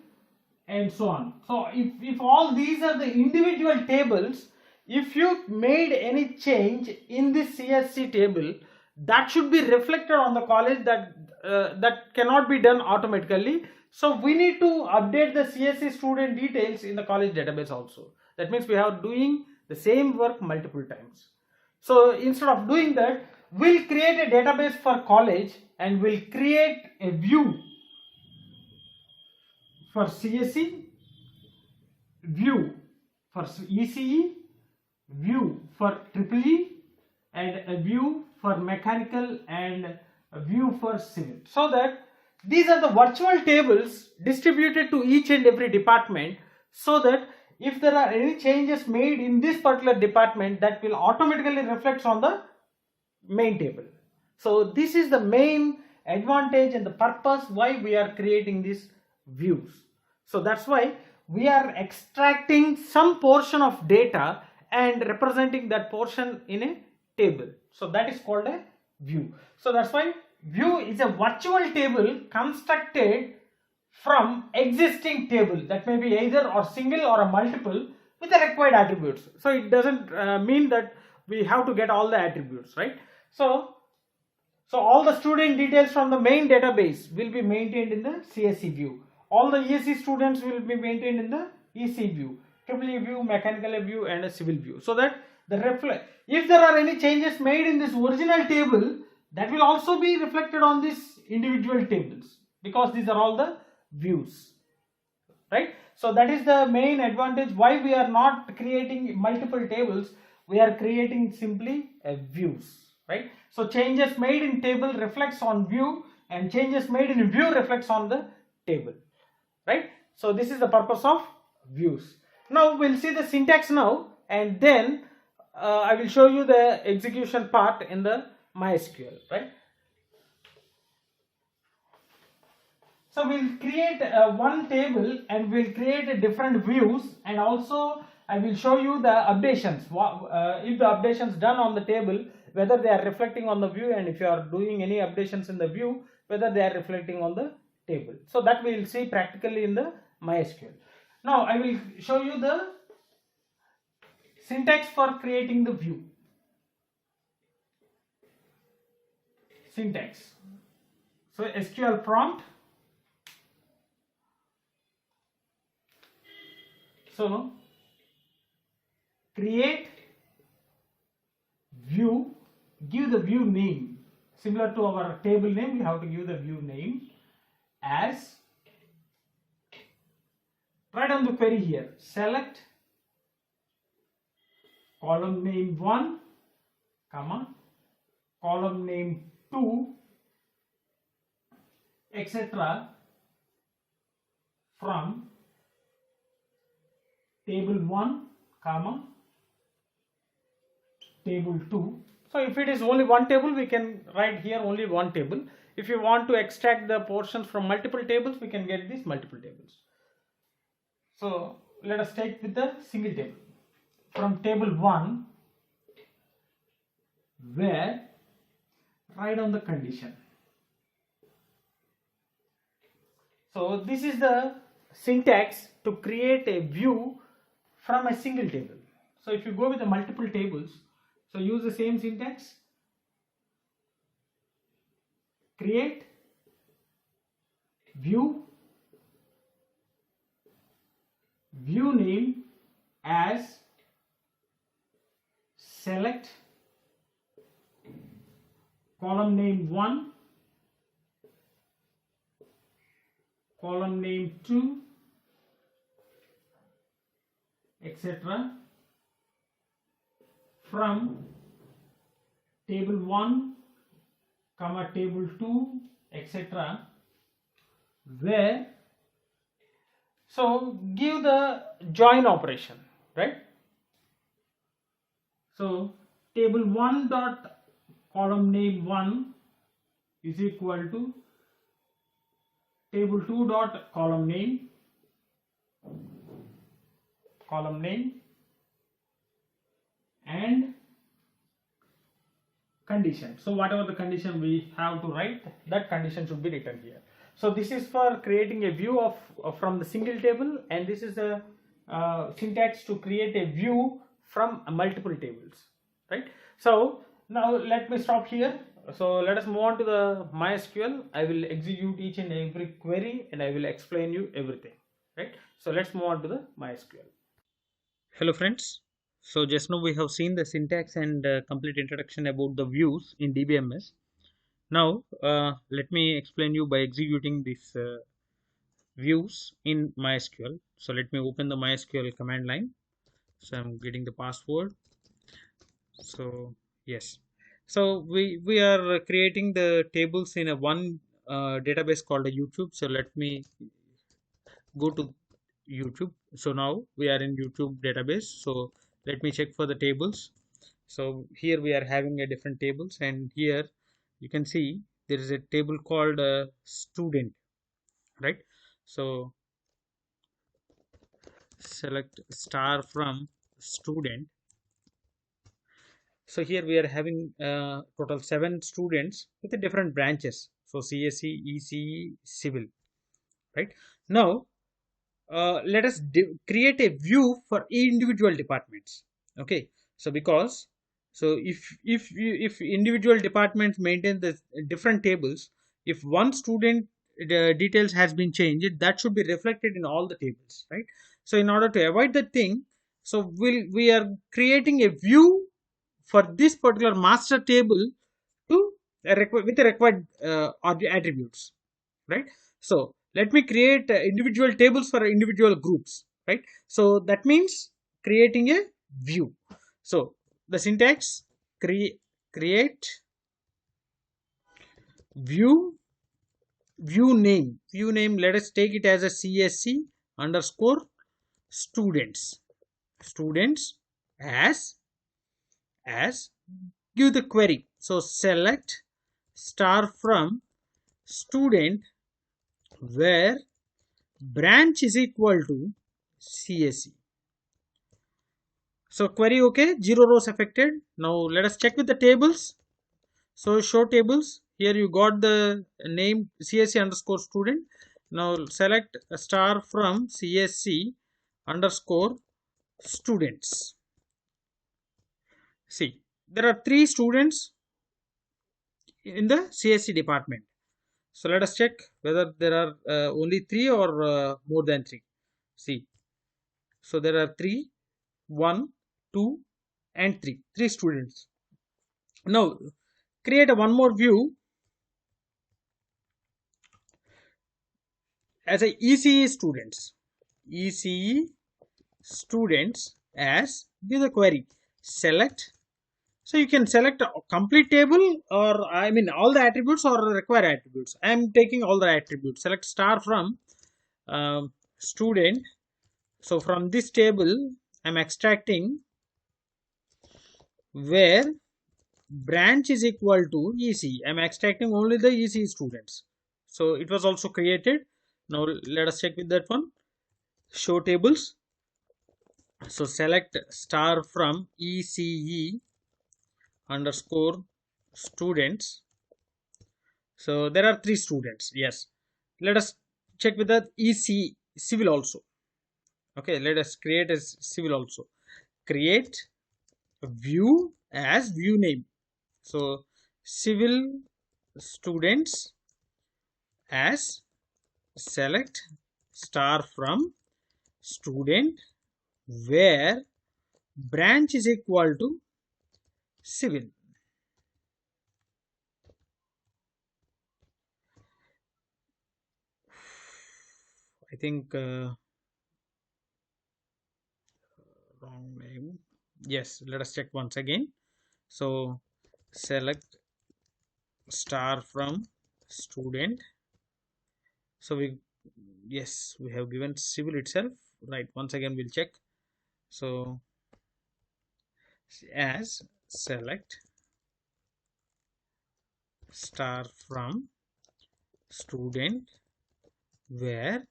and so on. So if all these are the individual tables, if you made any change in this CSE table, that should be reflected on the college. That cannot be done automatically. So we need to update the CSE student details in the college database also. That means we are doing the same work multiple times. So instead of doing that, we'll create a database for college and we'll create a view for CSE, view for ECE, view for triple E, and a view for mechanical, and a view for civil. So that these are the virtual tables distributed to each and every department, so that if there are any changes made in this particular department, that will automatically reflect on the main table. So this is the main advantage and the purpose why we are creating these views. So that's why we are extracting some portion of data and representing that portion in a table. So that is called a view. So that's why view is a virtual table constructed from existing table, that may be either or single or a multiple with the required attributes. So it doesn't mean that we have to get all the attributes, right? So all the student details from the main database will be maintained in the CSE view. All the ESE students will be maintained in the EC view, triple E view, mechanical view, and a civil view. So that if there are any changes made in this original table, that will also be reflected on these individual tables, because these are all the views, right? So that is the main advantage why we are not creating multiple tables, we are creating simply a views, right? So changes made in table reflects on view, and changes made in view reflects on the table, right? So this is the purpose of views. Now we'll see the syntax now, and then I will show you the execution part in the MySQL, right? So we'll create one table, and we'll create a different views, and also I will show you the updations. If the updations done on the table, whether they are reflecting on the view, and if you are doing any updations in the view, whether they are reflecting on the table. So that we will see practically in the MySQL. Now I will show you the syntax for creating the view. Syntax. So SQL prompt. So create view, give the view name. Similar to our table name, we have to give the view name as, write down the query here, select column name 1, comma, column name 2, etc. from table 1, comma, table 2. So if it is only one table, we can write here only one table. If you want to extract the portions from multiple tables, we can get these multiple tables. So let us take with the single table. From table 1, where write down the condition. So this is the syntax to create a view from a single table. So if you go with the multiple tables, so use the same syntax. Create view, view name as select column name 1, column name 2, etc. from table 1, comma, table 2, etc. where, so give the join operation, right? So table 1 dot column name 1 is equal to table 2 dot column name and condition. So whatever the condition we have to write, that condition should be written here. So this is for creating a view of from the single table, and this is the syntax to create a view from multiple tables, right? So now let me stop here. So let us move on to the MySQL. I will execute each and every query, and I will explain you everything, right? So let's move on to the MySQL. Hello friends. So just now we have seen the syntax and complete introduction about the views in DBMS. Now let me explain you by executing these views in MySQL. So let me open the MySQL command line. So I'm getting the password So yes, so we are creating the tables in a one database called a YouTube. So let me go to YouTube. So now we are in YouTube database. So let me check for the tables. So here we are having a different tables, and here you can see there is a table called student, right? So select star from student. So here we are having total 7 students with the different branches. So CSE, ECE, civil, right? Now let us create a view for individual departments. Okay, so because so if individual departments maintain the different tables, if one student details has been changed, that should be reflected in all the tables, right? So in order to avoid that thing, so we are creating a view for this particular master table to with the required attributes, right? So let me create individual tables for individual groups, right? So that means creating a view. So the syntax, create view, view name, let us take it as a CSC underscore students as give the query. So select star from student where branch is equal to CSE. So query okay, 0 rows affected. Now let us check with the tables. So show tables. Here you got the name CSC underscore student. Now select a star from CSC underscore students. See, there are 3 students in the CSC department. So let us check whether there are only 3 or more than 3. See, so there are 3, 1, 2, and 3. 3 students. Now create a one more view as a ECE students. ECE students as give the query. Select. So you can select a complete table, or I mean all the attributes or require attributes. I am taking all the attributes. Select star from student. So from this table I am extracting where branch is equal to ECE. I am extracting only the ECE students. So it was also created. Now let us check with that one. Show tables. So select star from ECE underscore students. So there are 3 students. Yes. Let us check with the EC civil also. Okay. Let us create a civil also. Create a view as view name. So civil students as select star from student where branch is equal to civil. I think wrong name. Yes, let us check once again. So select star from student. So we, yes, we have given civil itself, right? Once again we'll check. So as select star from student where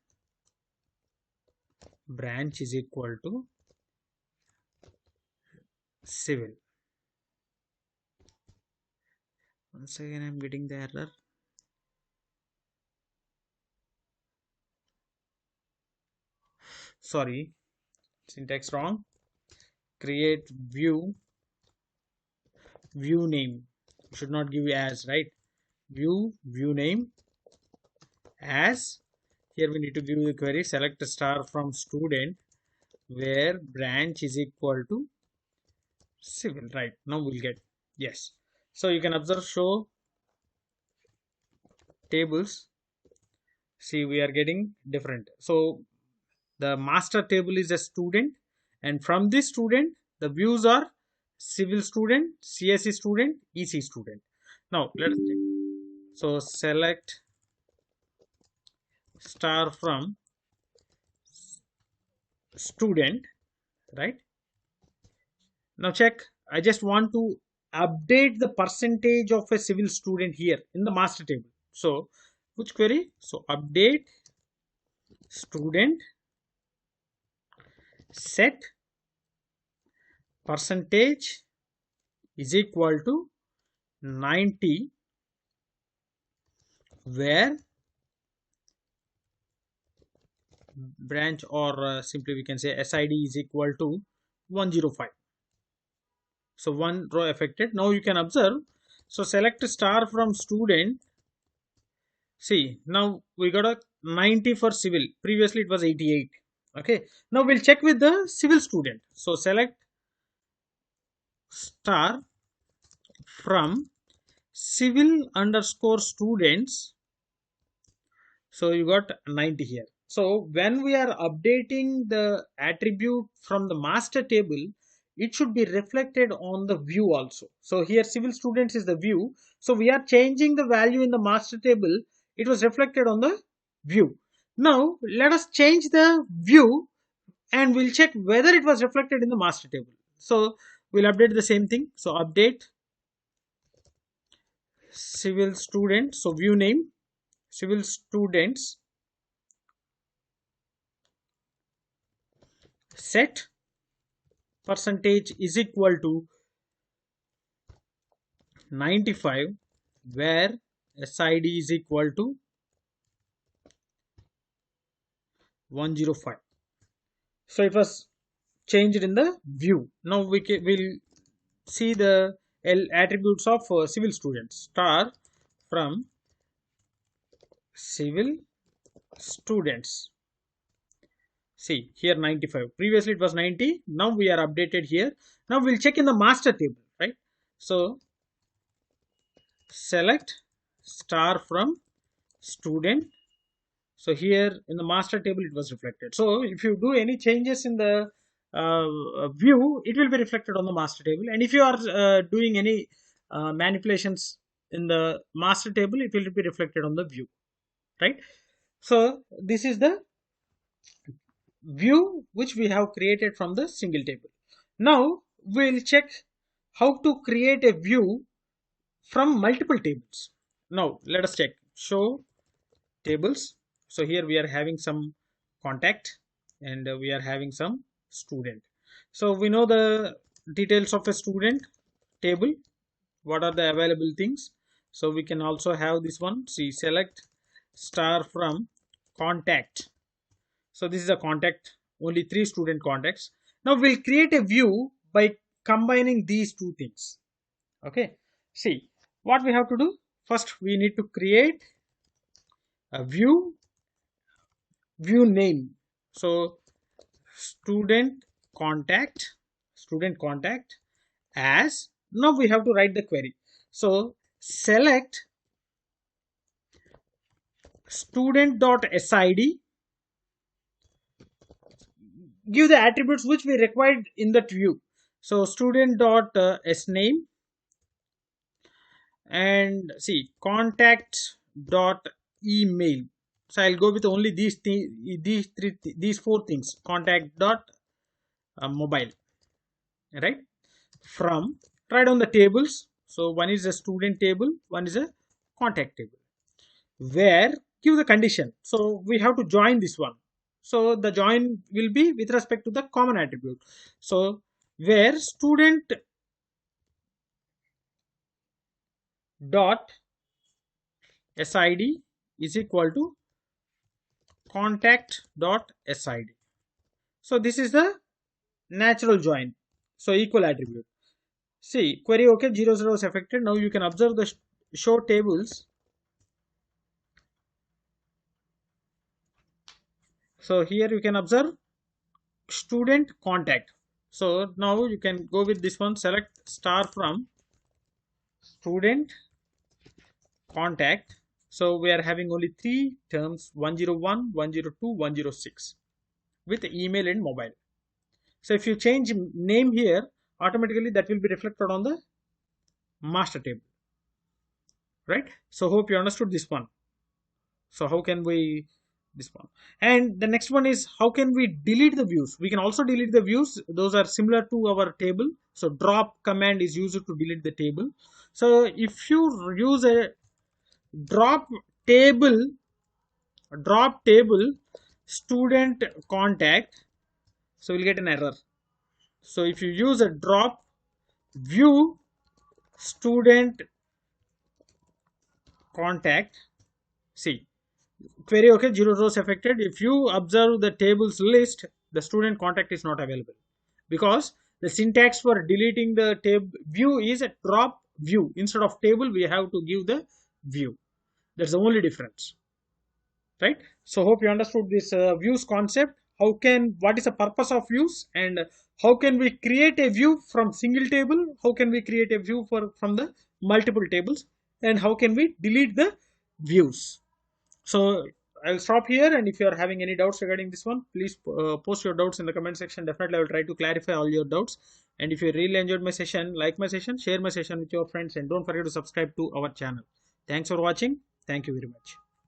branch is equal to civil. Once again I'm getting the error. Sorry, syntax wrong. Create view name. You should not give as, right? View name as. Here we need to give the query. Select a star from student where branch is equal to civil, right? Now we'll get yes. So you can observe show tables. See, we are getting different. So the master table is a student, and from this student the views are civil student, CSE student, EC student. Now let's check. So select star from student, right? Now check. I just want to update the percentage of a civil student here in the master table. So which query? So update student set percentage is equal to 90, where branch, or simply we can say SID is equal to 105. So one row affected. Now you can observe. So select star from student. See, now we got a 90 for civil. Previously it was 88. Okay. Now we'll check with the civil student. So select star from civil underscore students. So you got 90 here. So when we are updating the attribute from the master table, it should be reflected on the view also. So here civil students is the view. So we are changing the value in the master table. It was reflected on the view. Now let us change the view and we'll check whether it was reflected in the master table. So we'll update the same thing. So update civil student. So view name civil students set percentage is equal to 95, where SID is equal to 105. So it was changed in the view. Now we will see the attributes of civil students. Star from civil students. See here 95. Previously it was 90. Now we are updated here. Now we'll check in the master table, right? So select star from student. So here in the master table it was reflected. So if you do any changes in the view, it will be reflected on the master table. And if you are doing any manipulations in the master table, it will be reflected on the view, right? So this is the view which we have created from the single table. Now we'll check how to create a view from multiple tables. Now let us check. Show tables. So here we are having some contact and we are having some student. So we know the details of a student table. What are the available things? So we can also have this one. See, select star from contact. So this is a contact, only 3 student contacts. Now we'll create a view by combining these two things. Okay. See what we have to do. First we need to create a view name. So student contact as, now we have to write the query. So select student.sid, give the attributes which we required in that view. So student.sname, and see contact.email. So I'll go with only these four things. Contact.mobile, right? From, write down the tables. So one is a student table, one is a contact table. Where, give the condition. So we have to join this one. So the join will be with respect to the common attribute. So where student dot SID is equal to contact.sid. So this is the natural join. So equal attribute. See, query okay, 0 0 is affected. Now you can observe the show tables. So here you can observe student contact. So now you can go with this one. Select star from student contact. So we are having only 3 terms, 101, 102, 106 with email and mobile. So if you change name here, automatically that will be reflected on the master table, right? So hope you understood this one. So how can we this one? And the next one is how can we delete the views? We can also delete the views. Those are similar to our table. So drop command is used to delete the table. So if you use a drop table student contact, so we'll get an error. So if you use a drop view student contact, see, query okay, 0 rows affected. If you observe the tables list, the student contact is not available because the syntax for deleting the table view is a drop view. Instead of table, we have to give the view. That's the only difference, right? So hope you understood this views concept. What is the purpose of views, and how can we create a view from single table? How can we create a view from the multiple tables, and how can we delete the views? So I'll stop here, and if you are having any doubts regarding this one, please post your doubts in the comment section. Definitely I will try to clarify all your doubts. And if you really enjoyed my session, like my session, share my session with your friends, and don't forget to subscribe to our channel. Thanks for watching. Thank you very much.